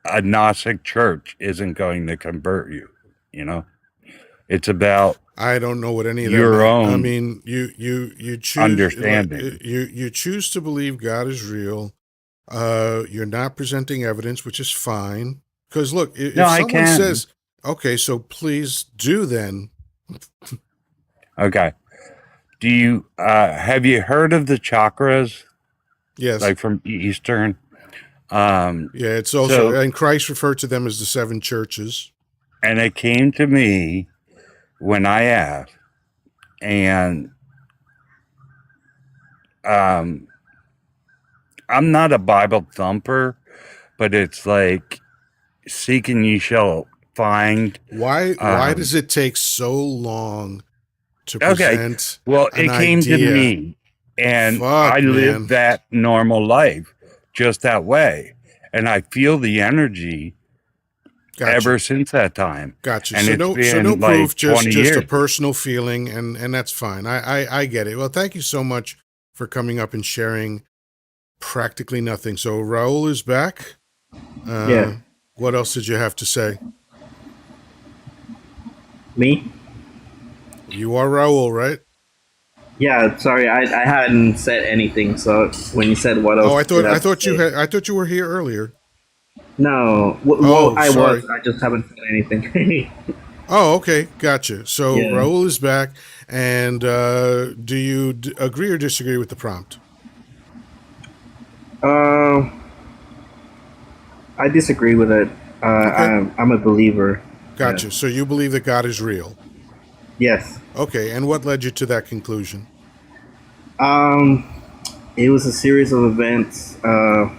a Gnostic church isn't going to convert you, It's about I don't know what any of your that meant. own. I mean, you choose understanding. You choose to believe God is real. You're not presenting evidence, which is fine. Because look, if someone says, "Okay, so please do," then. Okay. Do you have you heard of the chakras? Yes. Like from Eastern. Yeah, it's also, and Christ referred to them as the 7 churches. And it came to me when I asked, and I'm not a Bible thumper, but it's like seek and ye shall find. Why does it take so long to present? Well, it came to me, and I lived that normal life just that way, and I feel the energy ever since that time. Gotcha. And so no like proof, just years. a personal feeling, and that's fine. I get it. Well, thank you so much for coming up and sharing practically nothing. So Raul is back. Yeah. What else did you have to say? Me? You are Raul, right? Yeah, sorry, I hadn't said anything. So when you said what else Oh, did I I have to thought you say? had, I thought you were here earlier. No, well, Oh, I was. sorry. I just haven't said anything. Oh, okay, gotcha. So Yeah. Raul is back, and do you agree or disagree with the prompt? Um, I disagree with it. Okay, I'm a believer. Yeah. gotcha. So you believe that God is real. Yes. Okay, and what led you to that conclusion? Um, it was a series of events. I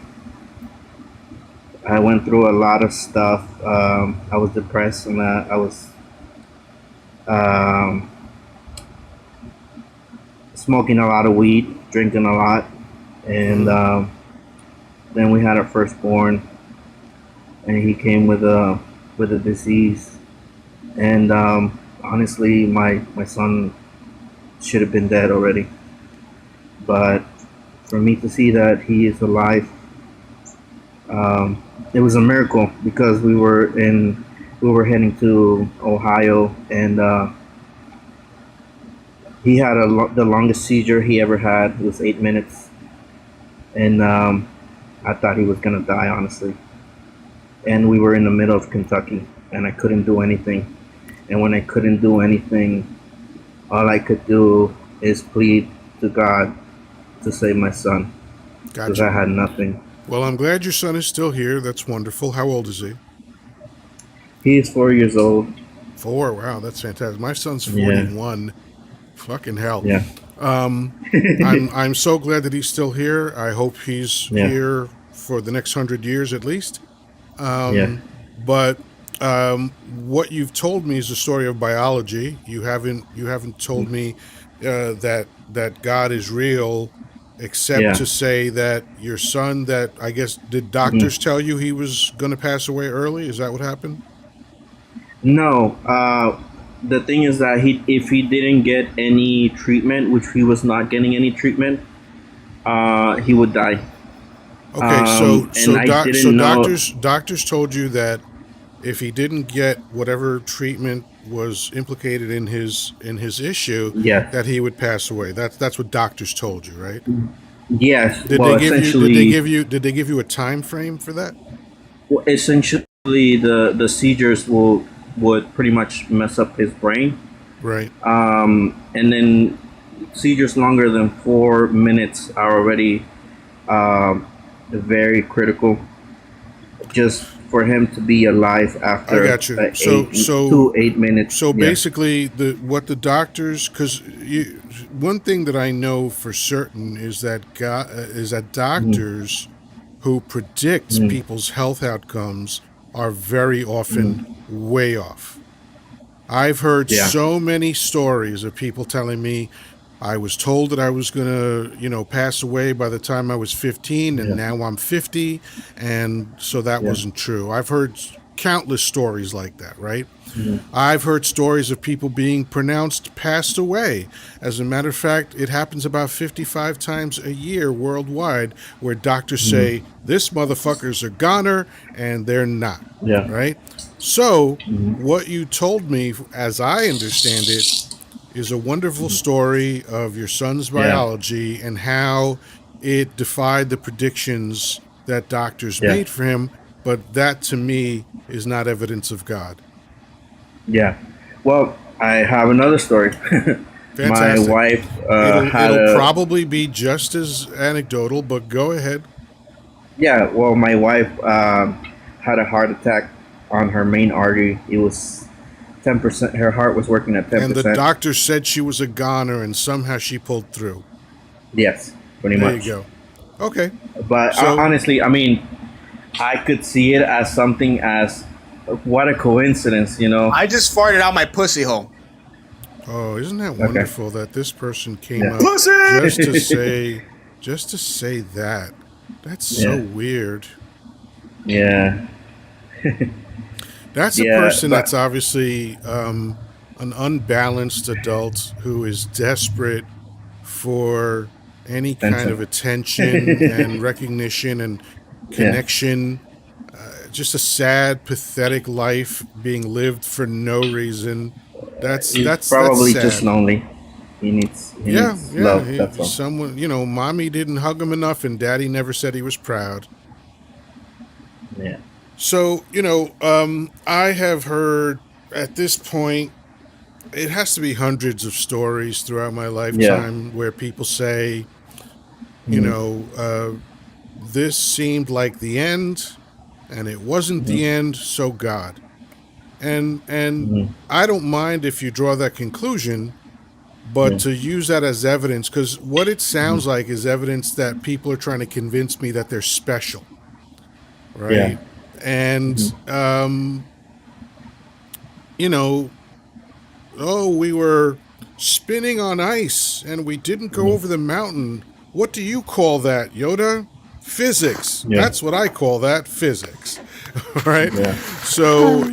went through a lot of stuff. I was depressed, and I was um, smoking a lot of weed, drinking a lot, and Mm-hmm. then we had our firstborn, and he came with a disease. And honestly, my son should have been dead already. But for me to see that he is alive, it was a miracle because we were heading to Ohio, and he had the longest seizure he ever had. It was 8 minutes, and I thought he was gonna die, honestly. And we were in the middle of Kentucky, and I couldn't do anything. And when I couldn't do anything, all I could do is plead to God to save my son because I Gotcha. had nothing. Well, I'm glad your son is still here. That's wonderful. How old is he? He is 4 years old. 4. Wow, that's fantastic. My son's Yeah, 41. Fucking hell. yeah, Um, I'm so glad that he's still here. I hope he's yeah, here for the next 100 years at least. yeah. But what you've told me is the story of biology. You haven't told me that God is real, except Yeah. to say that your son. That I guess did doctors Mhm. tell you he was going to pass away early? Is that what happened? No, the thing is that if he didn't get any treatment, which he was not getting any treatment, he would die. Okay, so And so I doc, so didn't know. doctors told you that if he didn't get whatever treatment was implicated in his issue, Yes, that he would pass away. That's what doctors told you, right? yes. Did Well, they give you did they essentially, give you did they give you a time frame for that? the seizures will would pretty much mess up his brain. Right. And then seizures longer than 4 minutes are already very critical. Just for him to be alive I after got you. So 8 minutes. so Yeah. basically the doctors, because one thing that I know for certain is that Mhm. doctors who predict Mhm. people's health outcomes are very often Mhm. way off. I've heard Yeah. so many stories of people telling me I was told that I was going to, pass away by the time I was 15 and Yeah. now I'm 50, and so that Yeah. wasn't true. I've heard countless stories like that, right? Mhm. I've heard stories of people being pronounced passed away. As a matter of fact, it happens about 55 times a year worldwide where doctors Mhm. say, this motherfucker's a goner, and they're not, Yeah. right? So, Mhm. what you told me, as I understand it, is a wonderful story of your son's Yeah. biology and how it defied the predictions that doctors Yeah. made for him. But that to me is not evidence of God. Yeah. Well, I have another story. My Fantastic. wife had It'll a probably be just as anecdotal, but go ahead. yeah. Well, my wife had a heart attack on her main artery. It was 10%. Her heart was working at ten And the percent. doctor said she was a goner, and somehow she pulled through. Yes, pretty There you much. go. Okay. But So, honestly, I mean, I could see it as something as what a coincidence, you know? I just farted out my pussy hole. oh, isn't that Okay. wonderful that this person came Yeah. up just to Pussy! say, that? That's so Yeah. weird. Yeah. That's a Yeah. person But that's obviously an unbalanced adult who is desperate for any kind of attention. attention and recognition and Yeah. connection. Just a sad, pathetic life being lived for no reason. That's He's that's that's probably just sad. lonely. He needs Yeah, yeah. love. That's all. Someone, mommy didn't hug him enough, and daddy never said he was proud. Yeah. So, I have heard at this point, it has to be hundreds of stories throughout my Yeah. lifetime where people say, you Mhm. know, uh, this seemed like the end, and it wasn't Mhm. the end, so God. And Mhm. I don't mind if you draw that conclusion, but Yeah. to use that as evidence, because what it Mhm. sounds like is evidence that people are trying to convince me that they're special, Yeah. right? And Mhm. you know, oh, we were spinning on ice and we didn't go Mhm. over the mountain. What do you call that, Yoda? Physics. Yeah. That's what I call that, physics. Right? Yeah. So,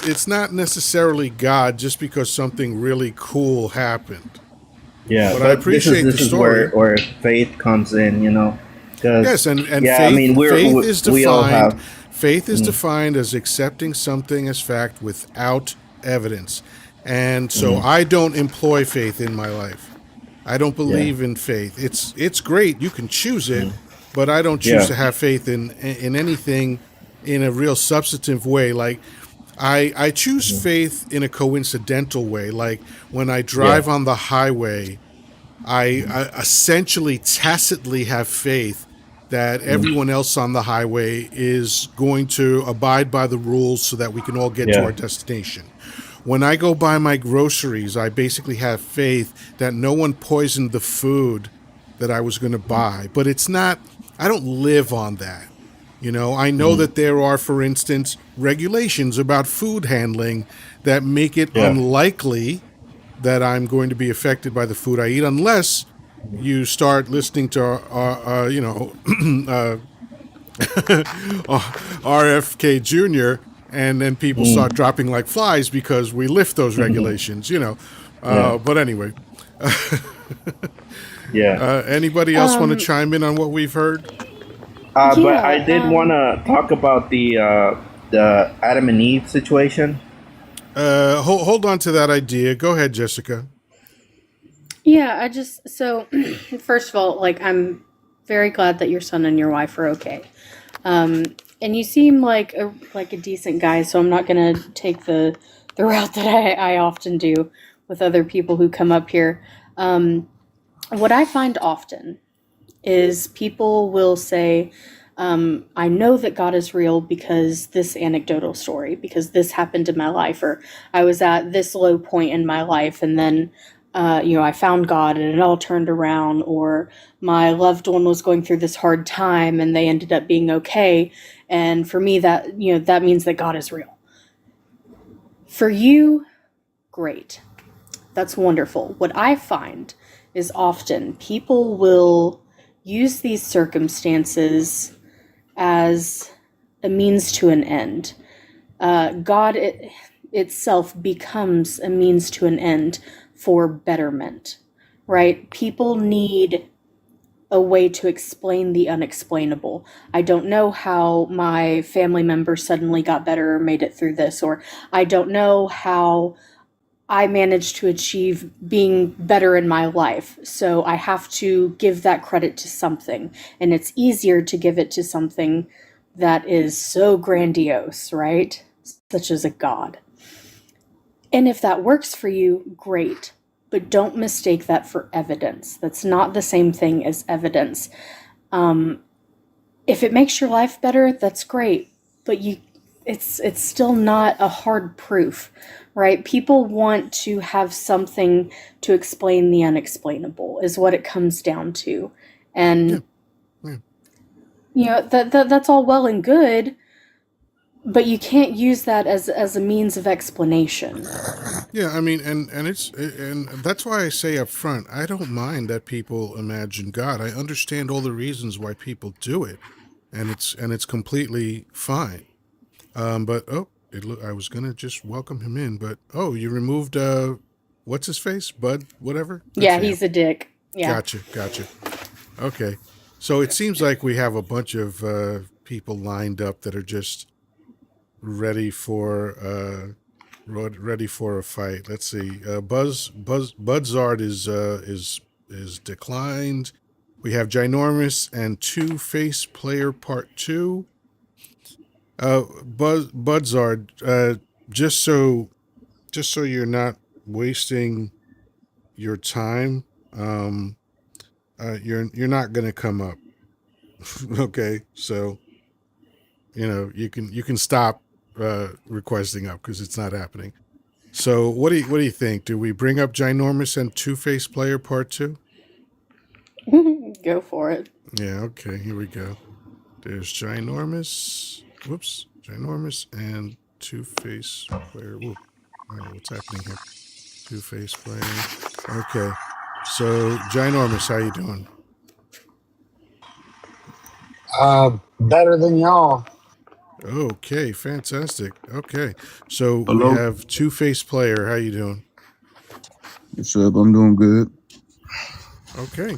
it's not necessarily God just because something really cool happened. Yeah, But I but appreciate the this is where story. faith comes in, because Yes, and yeah, I faith mean faith is we all defined have. faith is Mm, defined as accepting something as fact without evidence. And so mm, I don't employ faith in my life. I don't yeah, believe in faith. It's great. You can choose it, mm, but I don't choose yeah, to have faith in anything in a real substantive way. Like I choose mm, faith in a coincidental way. Like when I yeah, drive on the highway, I essentially tacitly have faith that mm, everyone else on the highway is going to abide by the rules so that we can all get to yeah, our destination. When I go buy my groceries, I basically have faith that no one poisoned the food that I was going to buy. But it's not, I don't live on that. I know mm, that there are, for instance, regulations about food handling that make it yeah, unlikely that I'm going to be affected by the food I eat unless you start listening to RFK Jr. and then people start mm, dropping like flies because we lift those regulations. yeah, But anyway, yeah. anybody else want to Um, chime in on what we've heard? But I yeah, did want to talk about the Adam and Eve situation. Hold on to that idea. Go ahead, Jessica. yeah, so first of all, like I'm very glad that your son and your wife are okay. Um, and you seem like a decent guy, so I'm not gonna take the route that I often do with other people who come up here. What I find often is people will say, I know that God is real because this anecdotal story, because this happened in my life, or I was at this low point in my life, and then, I found God and it all turned around, or my loved one was going through this hard time and they ended up being okay. And for me, that means that God is real. For you, great. That's wonderful. What I find is often people will use these circumstances as a means to an end. God itself becomes a means to an end for betterment, right? People need a way to explain the unexplainable. I don't know how my family member suddenly got better or made it through this, or I don't know how I managed to achieve being better in my life. So I have to give that credit to something. And it's easier to give it to something that is so grandiose, right? Such as a god. And if that works for you, great. But don't mistake that for evidence. That's not the same thing as evidence. Um, if it makes your life better, that's great. But it's still not a hard proof, right? People want to have something to explain the unexplainable is what it comes down to. Yeah, And yeah. that's all well and good, but you can't use that as a means of explanation. Yeah, I mean, and that's why I say up front, I don't mind that people imagine God. I understand all the reasons why people do it, and it's completely fine. But I was gonna just welcome him in, but you removed what's his face, Bud, whatever. Good Yeah, for you. he's a dick. Yeah. Gotcha. Okay, so it seems like we have a bunch of people lined up that are just ready for ready for a fight. Let's see. Budzard is declined. We have Ginormous and Two-Face Player Part 2. Budzard, just so you're not wasting your time, you're not gonna come up. Okay, so you can stop requesting up because it's not happening. So what do you think? Do we bring up Ginormous and Two-Face Player Part 2? Go for it. Yeah, okay, here we go. There's Ginormous. Whoops. Ginormous and Two-Face Player. Whoop. All right, what's happening here? Two-Face Player. Okay. So, Ginormous, how you doing? Better than y'all. Okay, fantastic. Okay. So, Hello? we have Two-Face Player. How you doing? What's up? I'm doing good. Okay.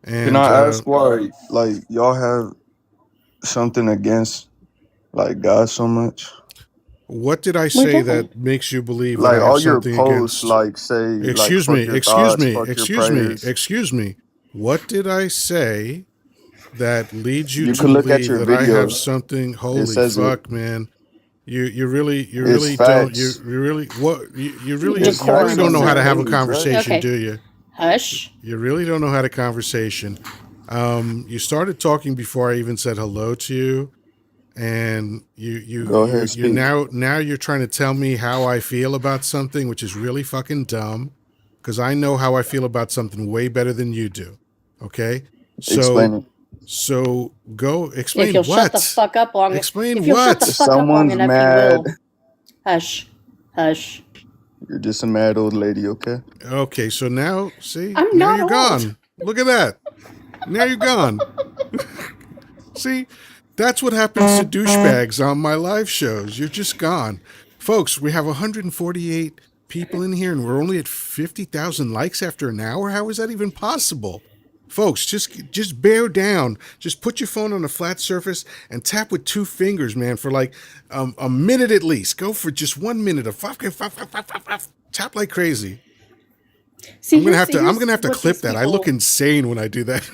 Can And I ask why, like, y'all have something against, like, God so much? what did I say that makes you believe that Like, I have all your something posts, against? like, say, like, Excuse fuck me, your excuse thoughts, me, fuck your excuse me, prayers. excuse me. What did I say that leads you You to can look at believe your that I have videos. something? It Holy says it. fuck, man! You really It's don't you facts. really what you really It's you really facts don't on know how your to have a page, right? conversation, Okay. do you? Hush. You really don't know how to conversation. You started talking before I even said hello to you, and Go ahead, you speak. now you're trying to tell me how I feel about something, which is really fucking dumb, because I know how I feel about something way better than you do. Okay, Explain it. so go If explain you'll shut the what? fuck up long Explain if you'll shut the what? fuck up long Someone's enough, you mad. will. Hush. Hush. You're just a mad old lady, okay? Okay, so now see, I'm now not you're old. gone. Look at that. Now you're gone. See, that's what happens to douchebags on my live shows. You're just gone. Folks, we have 148 people in here and we're only at 50,000 likes after an hour. How is that even possible? Folks, just bear down. Just put your phone on a flat surface and tap with two fingers, man, for like a minute at least. Go for just 1 minute of tap like crazy. See, I'm gonna have to what clip these that. I look people- insane when I do that.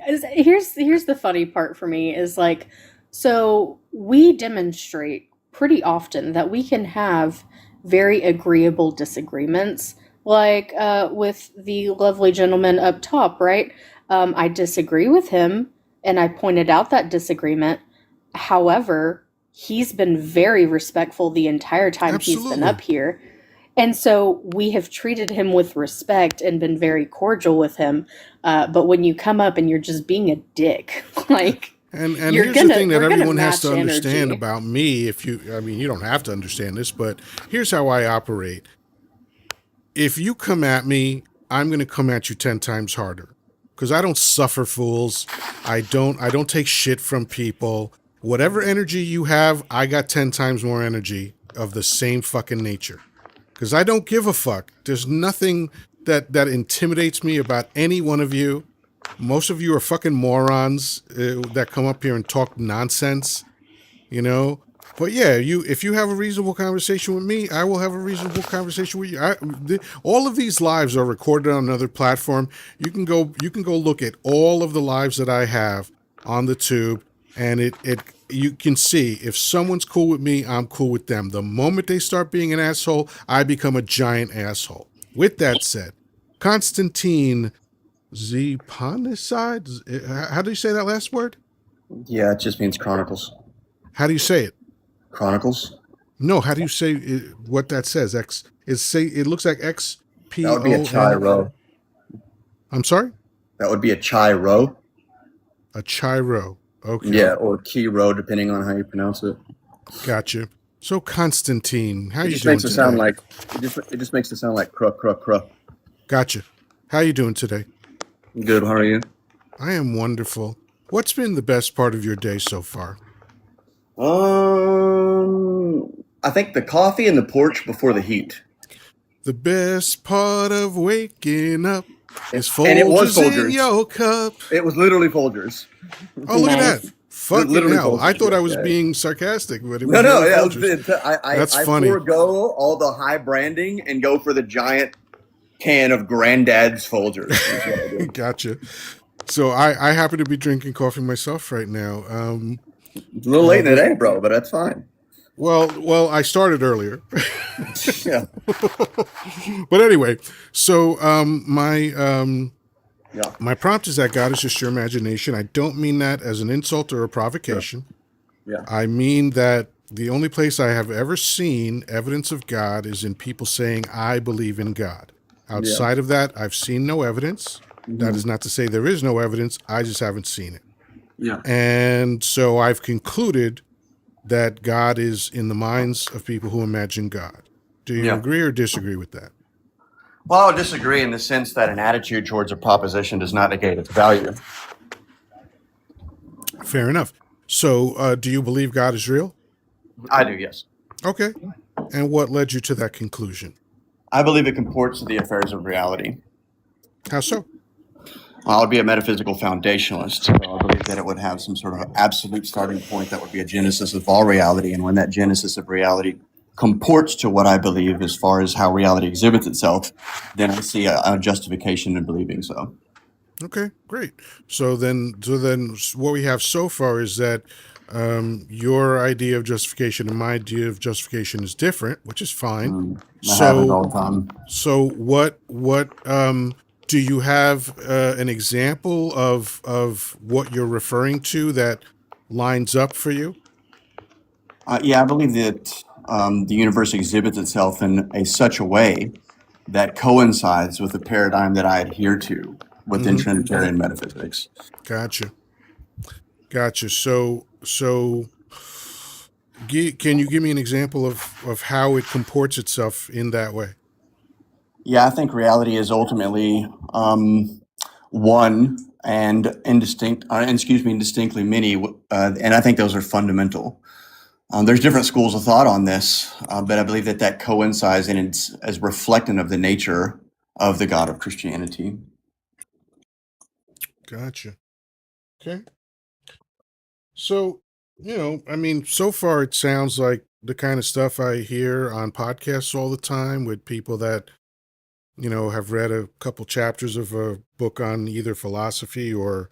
here's the funny part for me is like, so we demonstrate pretty often that we can have very agreeable disagreements, like with the lovely gentleman up top, right? I disagree with him, and I pointed out that disagreement. However, he's been very respectful the entire time he's been Absolutely. up here. And so we have treated him with respect and been very cordial with him. But when you come up and you're just being a dick, like, And you're here's gonna, the thing that we're gonna everyone has match to understand energy. about me. I mean, you don't have to understand this, but here's how I operate. If you come at me, I'm going to come at you 10 times harder because I don't suffer fools. I don't take shit from people. Whatever energy you have, I got 10 times more energy of the same fucking nature. Because I don't give a fuck. There's nothing that intimidates me about any one of you. Most of you are fucking morons that come up here and talk nonsense, you know. But yeah, if you have a reasonable conversation with me, I will have a reasonable conversation with you. All of these lives are recorded on another platform. You can go look at all of the lives that I have on the tube, and you can see if someone's cool with me, I'm cool with them. The moment they start being an asshole, I become a giant asshole. With that said, Constantine Zipanicide, how do you say that last word? Yeah, it just means Chronicles. How do you say it? Chronicles? No, how do you say what that says? It looks like XPON. That would be a chai row. I'm sorry? That would be a chai row. A chiro. Okay. Yeah, or key row, depending on how you pronounce it. Gotcha. So Constantine, how It you just doing makes it today? sound like it just makes it sound like cruh cruh cruh. Gotcha. How you doing today? Good. How are you? I am wonderful. What's been the best part of your day so far? I think the coffee and the porch before the heat. The best part of waking up is And it was Folgers in Folgers. your cup. It was literally Folgers. Oh, look at Nice. that. Fucking Literally hell! told I the thought I truth. was Yeah. being sarcastic, but it No, was no, really yeah. Folgers. That's I funny. forego all the high branding and go for the giant can of Granddad's Folgers. Is what I do. Gotcha. So I happen to be drinking coffee myself right now. It's a little late in the but day, bro, but that's fine. well, I started earlier. Yeah. But anyway, so Yeah. my prompt is that God is just your imagination. I don't mean that as an insult or a provocation. Yeah. I mean that the only place I have ever seen evidence of God is in people saying, I believe in God. Outside of that, I've seen no evidence. That is not to say there is no evidence. I just haven't seen it. Yeah. And so I've concluded that God is in the minds of people who imagine God. Do you Yeah. agree or disagree with that? Well, I would disagree in the sense that an attitude towards a proposition does not negate its value. Fair enough. So do you believe God is real? I do, yes. Okay. And what led you to that conclusion? I believe it comports to the affairs of reality. How so? I would be a metaphysical foundationalist. So I believe that it would have some sort of absolute starting point that would be a genesis of all reality. And when that genesis of reality comports to what I believe as far as how reality exhibits itself, then I see a justification in believing so. Okay, great. So then what we have so far is that your idea of justification and my idea of justification is different, which is fine. That happens all the time. So what do you have an example of what you're referring to that lines up for you? Yeah, I believe that the universe exhibits itself in such a way that coincides with the paradigm that I adhere to within Trinitarian metaphysics. Gotcha. So can you give me an example of how it comports itself in that way? Yeah, I think reality is ultimately one and distinctly many, and I think those are fundamental. There's different schools of thought on this, but I believe that coincides and it's as reflectant of the nature of the God of Christianity. Gotcha. Okay. So, I mean, so far it sounds like the kind of stuff I hear on podcasts all the time with people that, have read a couple chapters of a book on either philosophy or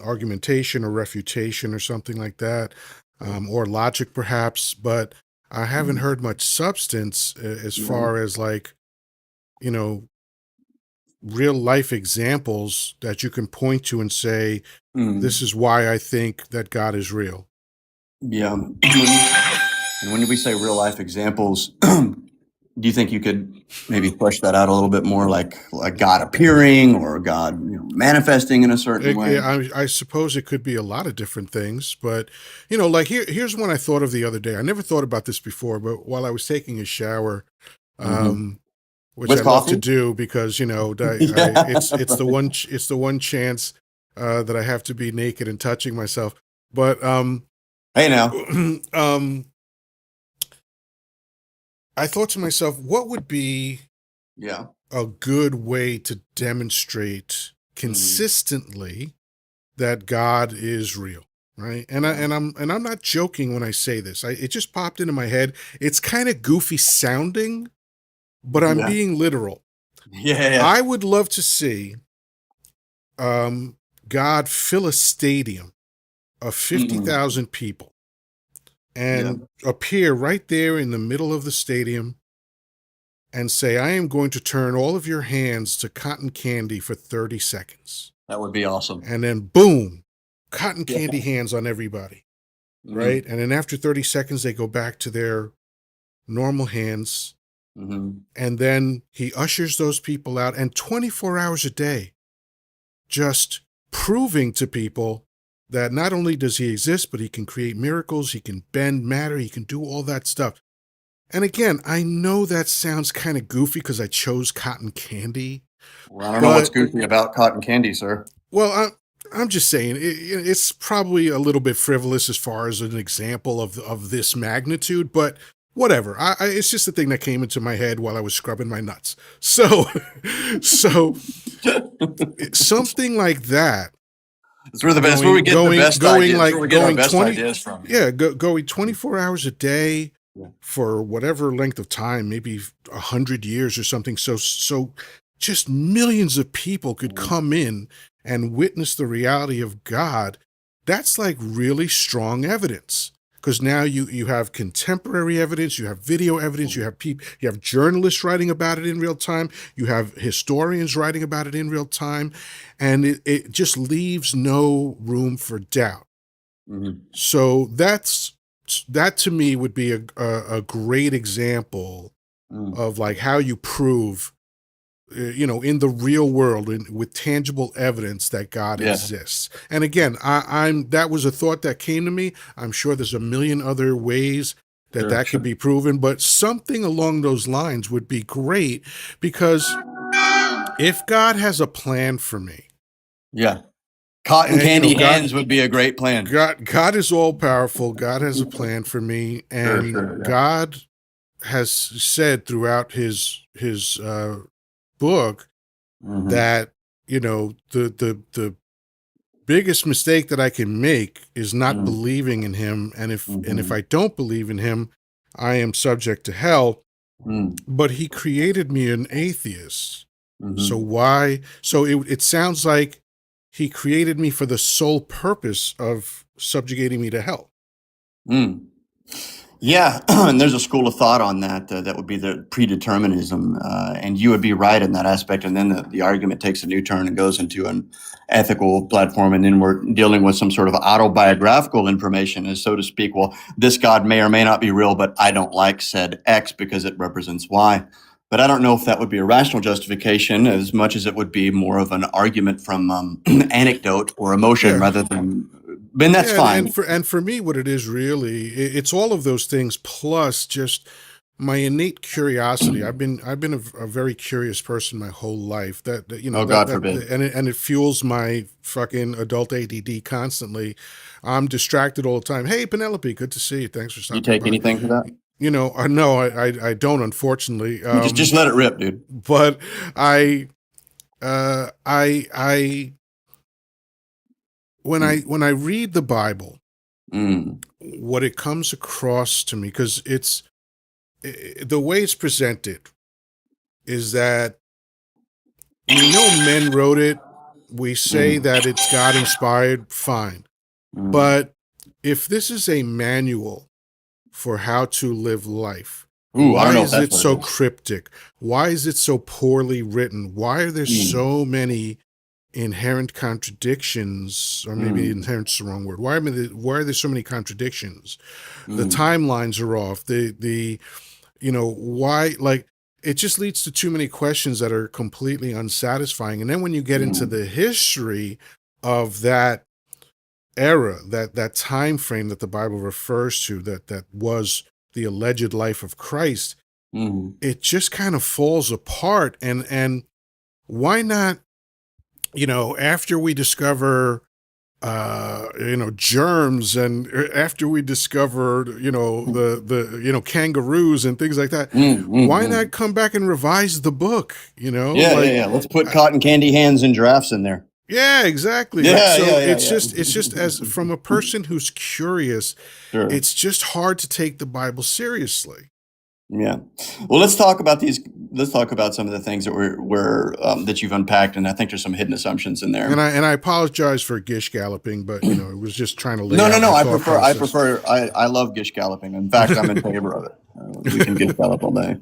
argumentation or refutation or something like that, or logic perhaps, but I haven't heard much substance as far as like, real life examples that you can point to and say, this is why I think that God is real. Yeah. And when we say real life examples, do you think you could maybe flesh that out a little bit more, like God appearing or God manifesting in a certain way? I suppose it could be a lot of different things, but like here's one I thought of the other day. I never thought about this before, but while I was taking a shower, which With I love to coffee? do because it's the one chance that I have to be naked and touching myself. But hey now, I thought to myself, what would be a good way to demonstrate consistently that God is real, right? And I'm not joking when I say this. It just popped into my head. It's kind of goofy sounding, but I'm being literal. Yeah. I would love to see God fill a stadium of 50,000 people and appear right there in the middle of the stadium and say, I am going to turn all of your hands to cotton candy for 30 seconds. That would be awesome. And then boom, cotton candy hands on everybody, right? And then after 30 seconds, they go back to their normal hands. And then he ushers those people out, and 24 hours a day, just proving to people that not only does he exist, but he can create miracles, he can bend matter, he can do all that stuff. And again, I know that sounds kind of goofy because I chose cotton candy. Well, I don't know what's goofy about cotton candy, sir. Well, I'm just saying it's probably a little bit frivolous as far as an example of this magnitude, but whatever. It's just the thing that came into my head while I was scrubbing my nuts. So something like that It's where that's where we get the best ideas. Like where we get our going best 20 ideas from. Yeah, going 24 hours a day for whatever length of time, maybe 100 years or something. So just millions of people could come in and witness the reality of God. That's like really strong evidence. Because now you have contemporary evidence, you have video evidence, you have journalists writing about it in real time, you have historians writing about it in real time, and it just leaves no room for doubt. Mm-hmm. So that to me would be a great example of like how you prove, in the real world with tangible evidence that God exists. And again, that was a thought that came to me. I'm sure there's a million other ways that could be proven, but something along those lines would be great, because if God has a plan for me, cotton candy hands would be a great plan. God is all powerful. God has a plan for me, and God has said throughout his book that the biggest mistake that I can make is not believing in him, and if I don't believe in him, I am subject to hell. But he created me an atheist. So why? So it sounds like he created me for the sole purpose of subjugating me to hell. Yeah, and there's a school of thought on that that would be the predeterminism, and you would be right in that aspect. And then the argument takes a new turn and goes into an ethical platform, and then we're dealing with some sort of autobiographical information, as so to speak. Well, this God may or may not be real, but I don't like said X because it represents Y. But I don't know if that would be a rational justification as much as it would be more of an argument from anecdote or emotion rather than. Ben, that's fine. And for me, what it is really, it's all of those things plus just my innate curiosity. I've been a very curious person my whole life. God forbid. And it fuels my fucking adult ADD constantly. I'm distracted all the time. Hey, Penelope, good to see you. Thanks for stopping by. You take anything for that? No, I don't, unfortunately. Just let it rip, dude. But when I read the Bible, what it comes across to me, because the way it's presented is that we know men wrote it. We say that it's God inspired, fine. But if this is a manual for how to live life, why is it so cryptic? Why is it so poorly written? Why are there so many inherent contradictions, or maybe inherent's the wrong word? Why are there so many contradictions? The timelines are off. Why? Like, it just leads to too many questions that are completely unsatisfying. And then when you get into the history of that era, that time frame that the Bible refers to, that was the alleged life of Christ, it just kind of falls apart. And why not? After we discover, germs, and after we discover, the kangaroos and things like that, why not come back and revise the book? Yeah. Let's put cotton candy hands and giraffes in there. Yeah, exactly. It's just as from a person who's curious, it's just hard to take the Bible seriously. Yeah. Well, let's talk about these. Let's talk about some of the things that that you've unpacked, and I think there's some hidden assumptions in there. And I apologize for gish galloping, but it was just trying to lay No. I love gish galloping. In fact, I'm in favor of it. We can gish gallop all day.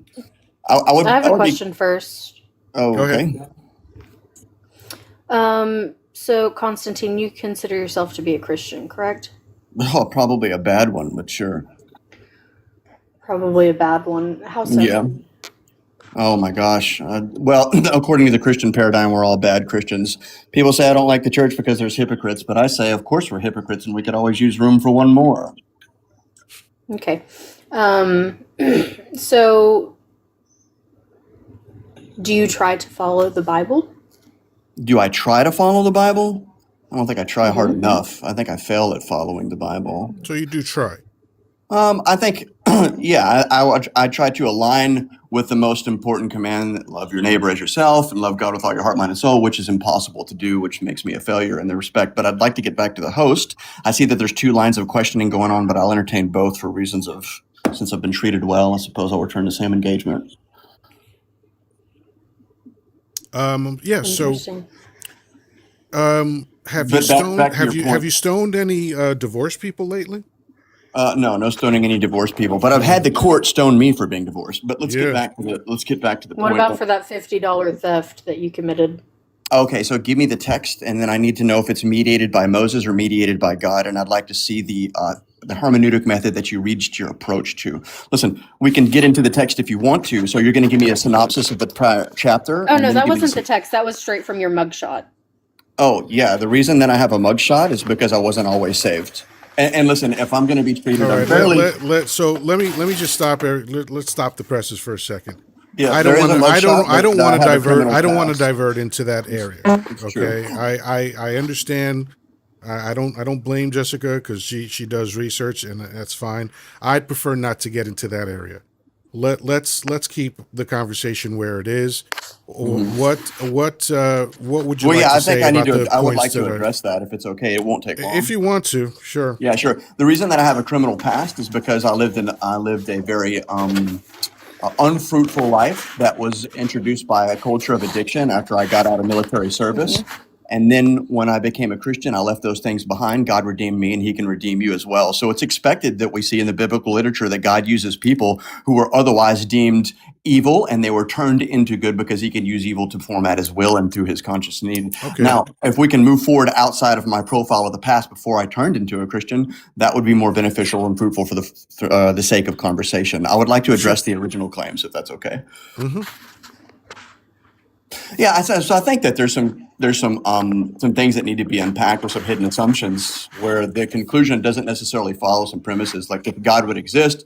I have a question first. Oh, go okay. Ahead. So Constantine, you consider yourself to be a Christian, correct? Oh, probably a bad one, but sure. Probably a bad one. How so? Yeah. Oh my gosh. Well, according to the Christian paradigm, we're all bad Christians. People say I don't like the church because there's hypocrites, but I say, of course, we're hypocrites, and we could always use room for one more. Okay. So, do you try to follow the Bible? Do I try to follow the Bible? I don't think I try hard enough. I think I fail at following the Bible. So you do try. I think Yeah, I try to align with the most important command: love your neighbor as yourself, and love God with all your heart, mind, and soul, which is impossible to do, which makes me a failure in the respect. But I'd like to get back to the host. I see that there's two lines of questioning going on, but I'll entertain both for reasons of, since I've been treated well, I suppose I'll return the same engagement. Yeah. So, Interesting. have you But back stoned? to your Have point. you stoned any divorced people lately? No stoning any divorced people, but I've had the court stone me for being divorced. But let's get Yeah. back to the What point. about for that $50 theft that you committed? Okay, so give me the text, and then I need to know if it's mediated by Moses or mediated by God, and I'd like to see the hermeneutic method that you reached your approach to. Listen, we can get into the text if you want to. So you're going to give me a synopsis of the prior chapter. Oh, and no, then that give me wasn't the text. That was straight from your mugshot. Oh, yeah. The reason that I have a mugshot is because I wasn't always saved. And listen, if I'm going to be treated All right. unfairly, So let me just stop. Let's stop the presses for a second. yeah, I there don't is want a to. mugshot, I don't but I want to have a divert. criminal I don't want to past. divert into that area. It's true. Okay. I understand. I don't blame Jessica because she does research and that's fine. I'd prefer not to get into that area. Let's keep the conversation where it is. Mhm. What would you Well, like yeah, to I think say I need about to. the I would points like to that address that if it's okay. It won't take long. if you want to, sure. Yeah, sure. The reason that I have a criminal past is because I lived a very unfruitful life that was introduced by a culture of addiction after I got out of military service. And then when I became a Christian, I left those things behind. God redeemed me, and He can redeem you as well. So it's expected that we see in the biblical literature that God uses people who were otherwise deemed evil, and they were turned into good because He can use evil to format His will and through His conscious need. Okay. Now, if we can move forward outside of my profile of the past before I turned into a Christian, that would be more beneficial and fruitful for the sake of conversation. I would like to address the original claims, if that's okay. Mm-hmm. Yeah, so I think that there's some things that need to be unpacked or some hidden assumptions where the conclusion doesn't necessarily follow some premises. Like if God would exist,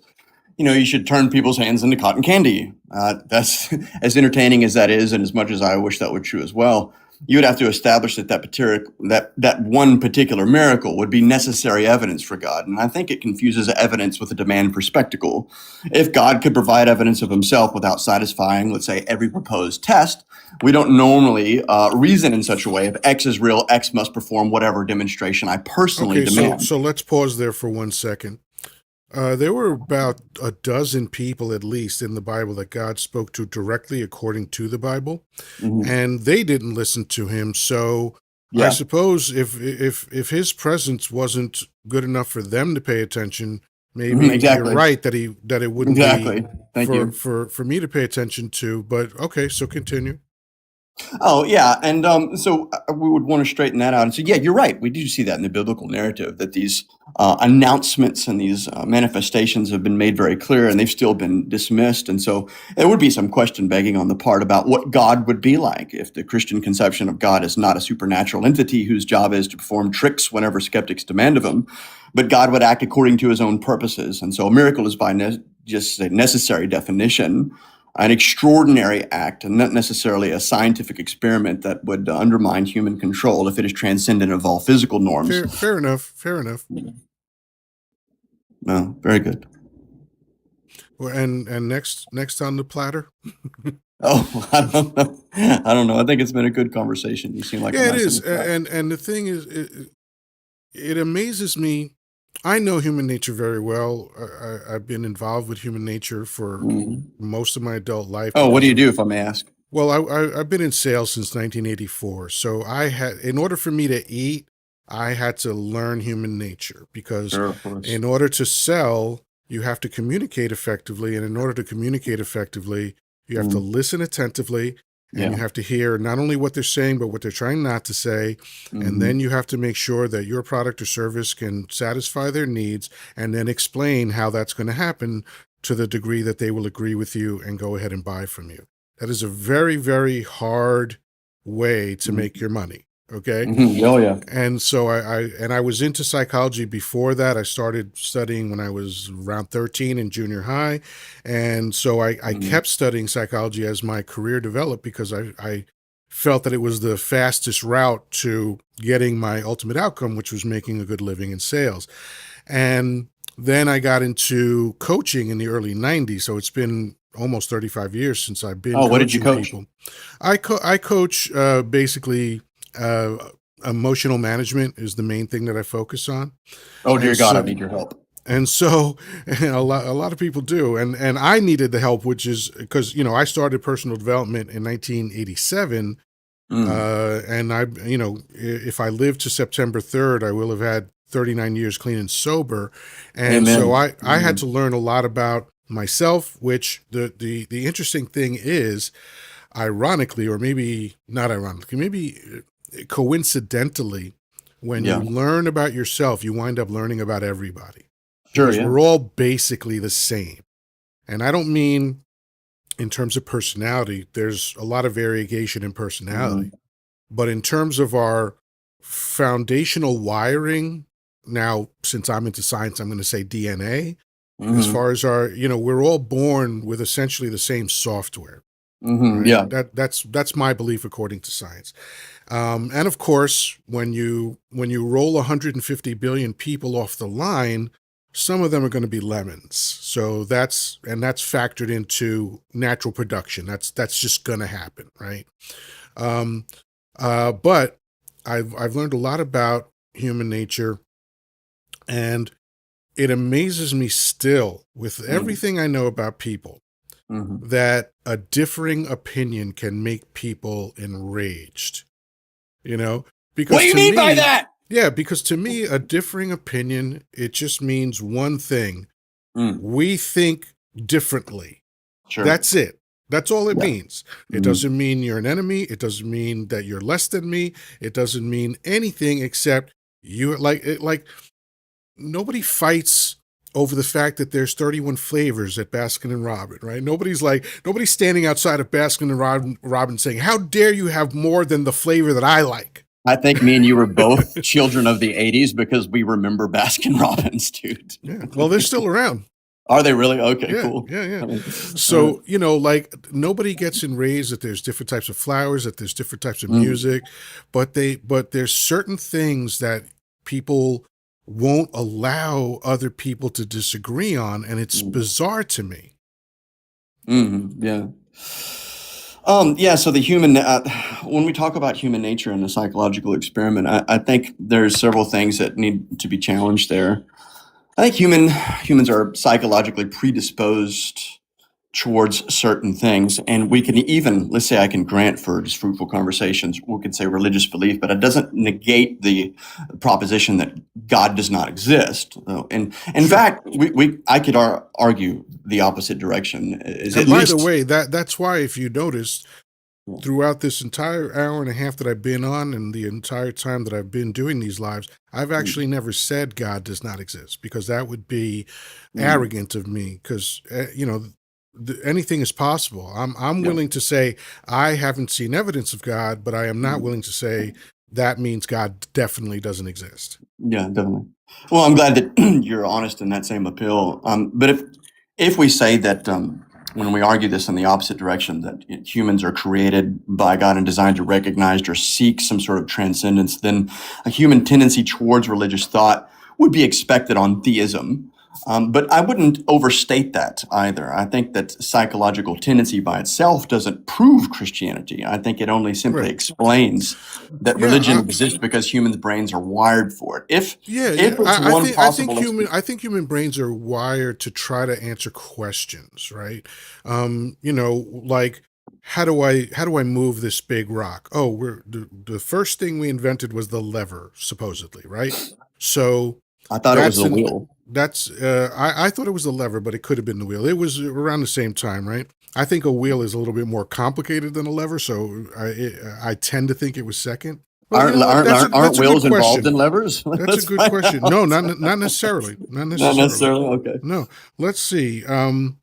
you should turn people's hands into cotton candy. That's as entertaining as that is, and as much as I wish that were true as well. You would have to establish that one particular miracle would be necessary evidence for God, and I think it confuses evidence with a demand for spectacle. If God could provide evidence of Himself without satisfying, let's say, every proposed test, we don't normally reason in such a way. If X is real, X must perform whatever demonstration I personally Okay, demand. so let's pause there for 1 second. There were about a dozen people at least in the Bible that God spoke to directly according to the Bible, and they didn't listen to Him. So I Yeah. suppose if His presence wasn't good enough for them to pay attention, maybe Exactly. you're right that it wouldn't Exactly. Thank be you. for me to pay attention to. But okay, so continue. Oh, yeah. And so we would want to straighten that out. And so, yeah, you're right. We do see that in the biblical narrative that these announcements and these manifestations have been made very clear and they've still been dismissed. And so there would be some question begging on the part about what God would be like if the Christian conception of God is not a supernatural entity whose job is to perform tricks whenever skeptics demand of him, but God would act according to His own purposes. And so a miracle is by just a necessary definition an extraordinary act and not necessarily a scientific experiment that would undermine human control if it is transcendent of all physical norms. Fair enough. Fair enough. No, very good. Well, and next on the platter. Oh, I don't know. I don't know. I think it's been a good conversation. You seem like Yeah, a it nice is. guy. And the thing is, it amazes me. I know human nature very well. I've been involved with human nature for most of my adult life. Oh, what do you do, if I may ask? Well, I've been in sales since 1984. So in order for me to eat, I had to learn human nature because Sure, of course. in order to sell, you have to communicate effectively. And in order to communicate effectively, you have to listen attentively. And you have to hear not only what they're saying, but what they're trying not to say. And then you have to make sure that your product or service can satisfy their needs and then explain how that's going to happen to the degree that they will agree with you and go ahead and buy from you. That is a very, very hard way to make your money. Okay. Oh, yeah. And so I was into psychology before that. I started studying when I was around 13 in junior high. And so I kept studying psychology as my career developed because I felt that it was the fastest route to getting my ultimate outcome, which was making a good living in sales. And Then I got into coaching in the early 90s. So it's been almost 35 years since I've been Oh, what coaching did you coach? people. I coach basically emotional management is the main thing that I focus on. Oh, dear And God, I so, need your help. and so a lot of people do. And I needed the help, which is because, I started personal development in 1987. And if I live to September 3rd, I will have had 39 years clean and sober. And so Amen. I had to learn a lot about myself, which the interesting thing is, ironically, or maybe not ironically, maybe coincidentally, when you Yeah. learn about yourself, you wind up learning about everybody. Sure, Because yeah. we're all basically the same. And I don't mean in terms of personality, there's a lot of variegation in personality. Mhm. But in terms of our foundational wiring, now, since I'm into science, I'm going to say DNA, as Mhm. far as we're all born with essentially the same software. Mhm. Right. Yeah. That's my belief according to science. And of course, when you roll 150 billion people off the line, some of them are going to be lemons. So that's factored into natural production. That's just going to happen, right? But I've learned a lot about human nature, and it amazes me still, with everything I know about people, Mhm. that a differing opinion can make people enraged. What Because do you to mean by me, that? yeah, because to me, a differing opinion, it just means one thing: we think differently. Sure. That's it. That's all it Yeah. means. It Mhm. doesn't mean you're an enemy. It doesn't mean that you're less than me. It doesn't mean anything except you like nobody fights over the fact that there's 31 flavors at Baskin and Robin, right? Nobody's standing outside of Baskin and Robin saying, "How dare you have more than the flavor that I like?" I think me and you were both children of the 80s because we remember Baskin Robbins, dude. Yeah. Well, they're still around. Are they really? Okay, Yeah, cool. yeah. I mean, So, nobody gets enraged that there's different types of flowers, that there's different types of Mhm. music, but there's certain things that people won't allow other people to disagree on, and it's bizarre to me. Yeah. Yeah, so the human, when we talk about human nature and the psychological experiment, I think there's several things that need to be challenged there. I think humans are psychologically predisposed towards certain things, and we can even, let's say, I can grant for just fruitful conversations, we could say religious belief, but it doesn't negate the proposition that God does not exist. And in fact, I could argue the opposite direction. Is And at by the least way, that's why, if you noticed, throughout this entire hour and a half that I've been on, and the entire time that I've been doing these lives, I've actually never said God does not exist, because that would be arrogant of me, because anything is possible. I'm Yeah. willing to say I haven't seen evidence of God, but I am not willing to say that means God definitely doesn't exist. Yeah, definitely. Well, I'm glad that you're honest in that same appeal. But if we say that when we argue this in the opposite direction, that humans are created by God and designed to recognize or seek some sort of transcendence, then a human tendency towards religious thought would be expected on theism. But I wouldn't overstate that either. I think that psychological tendency by itself doesn't prove Christianity. I think it only simply Right. explains that Yeah, religion exists because human brains are wired for it. If Yeah. it's one I possible think human brains are wired to try to answer questions, right? Like, how do I move this big rock? Oh, the first thing we invented was the lever, supposedly, right? So I thought it was that's the an wheel. that's I thought it was the lever, but it could have been the wheel. It was around the same time, right? I think a wheel is a little bit more complicated than a lever, so I tend to think it was second. But you know what? Aren't That's a good whales involved question. in levers? That's a Let's good find question. out. No, not necessarily. Not Not necessarily. necessarily. Okay. No. Let's see. I'm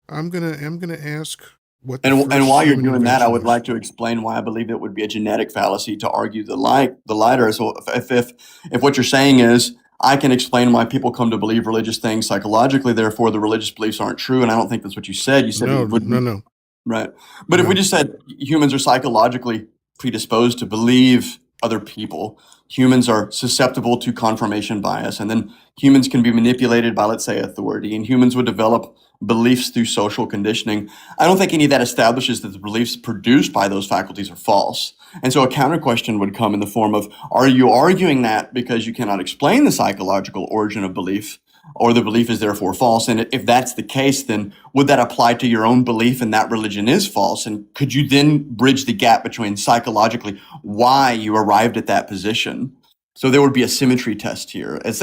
gonna ask what the And first while you're human doing that, I invention would was. like to explain why I believe it would be a genetic fallacy to argue the latter. So if what you're saying is I can explain why people come to believe religious things psychologically, therefore the religious beliefs aren't true, and I don't think that's what you said. You said No, it wouldn't. no. Right. But if we just said humans are psychologically predisposed to believe other people. Humans are susceptible to confirmation bias, and then humans can be manipulated by, let's say, authority, and humans would develop beliefs through social conditioning. I don't think any of that establishes that the beliefs produced by those faculties are false. And so a counter question would come in the form of, are you arguing that because you cannot explain the psychological origin of belief, or the belief is therefore false? And if that's the case, then would that apply to your own belief and that religion is false? And could you then bridge the gap between psychologically why you arrived at that position? So there would be a symmetry test here. As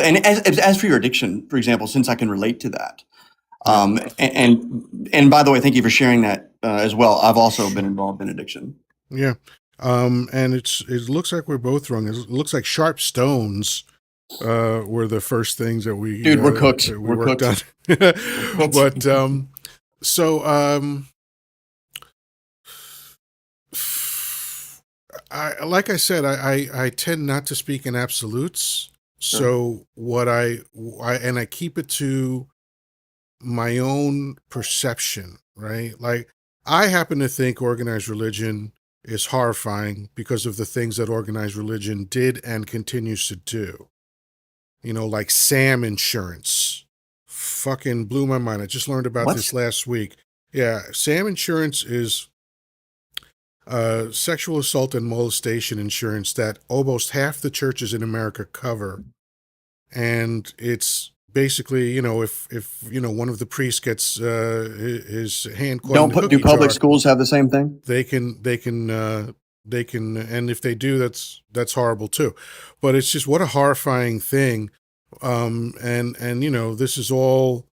for your addiction, for example, since I can relate to that. And by the way, thank you for sharing that as well. I've also been involved in addiction. Yeah. And it looks like we're both wrong. It looks like sharp stones were the first things that we we're cooked. That we We're worked cooked. on. But like I said, I tend not to speak in absolutes. Sure. So what I keep it to my own perception, right? Like, I happen to think organized religion is horrifying because of the things that organized religion did and continues to do. You know, like SAM insurance. Fucking blew my mind. I just learned about this last week. Yeah, SAM insurance is sexual assault and molestation insurance that almost half the churches in America cover. And it's basically, you know, if one of the priests gets his hand caught in the cookie Do public jar, schools have the same thing? they can, and if they do, that's horrible too. But it's just, what a horrifying thing. And you know, this is all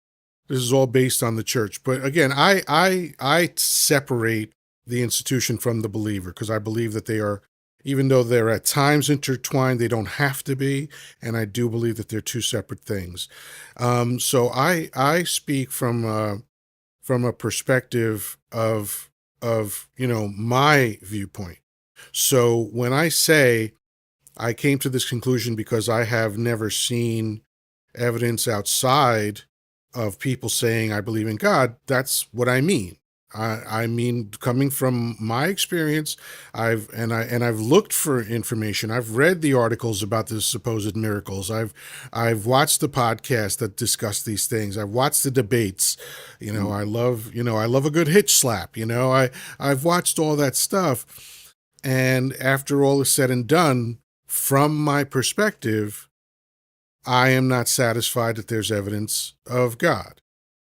based on the church. But again, I separate the institution from the believer, because I believe that they are, even though they're at times intertwined, they don't have to be. And I do believe that they're two separate things. So I speak from a perspective of, you know, my viewpoint. So when I say I came to this conclusion because I have never seen evidence outside of people saying I believe in God, that's what I mean. I mean, coming from my experience, I've looked for information. I've read the articles about the supposed miracles. I've watched the podcasts that discuss these things. I've watched the debates. You know, I love a good hitch slap. You know, I've watched all that stuff. And after all is said and done, from my perspective, I am not satisfied that there's evidence of God.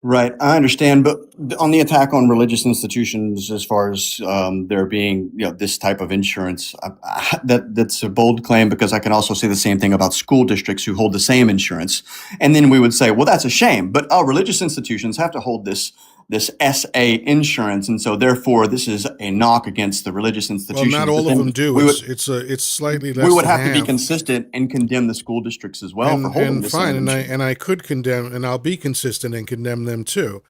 Right, I understand, but on the attack on religious institutions, as far as there being, you know, this type of insurance, that's a bold claim, because I can also say the same thing about school districts who hold the same insurance, and then we would say, well, that's a shame, but religious institutions have to hold this SA insurance, and so therefore this is a knock against the religious institutions. Well, not all of them do. It's slightly less. We would than have to be half. consistent and condemn the school districts as well for holding this fine, insurance. and I could condemn, and I'll be consistent and condemn them too.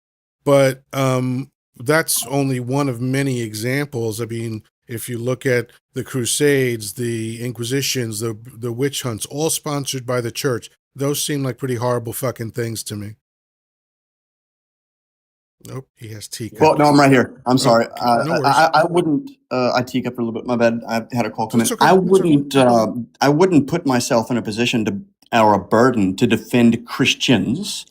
But that's only one of many examples. I mean, if you look at the Crusades, the Inquisitions, the witch hunts, all sponsored by the church, those seem like pretty horrible fucking things to me. Nope, he has teacups. Well, no, I'm right here. I'm sorry. No worries. I wouldn't. I teacup for a little bit. My bad. I had a call come in. Okay. I wouldn't put myself in a position to, or a burden to defend Christians,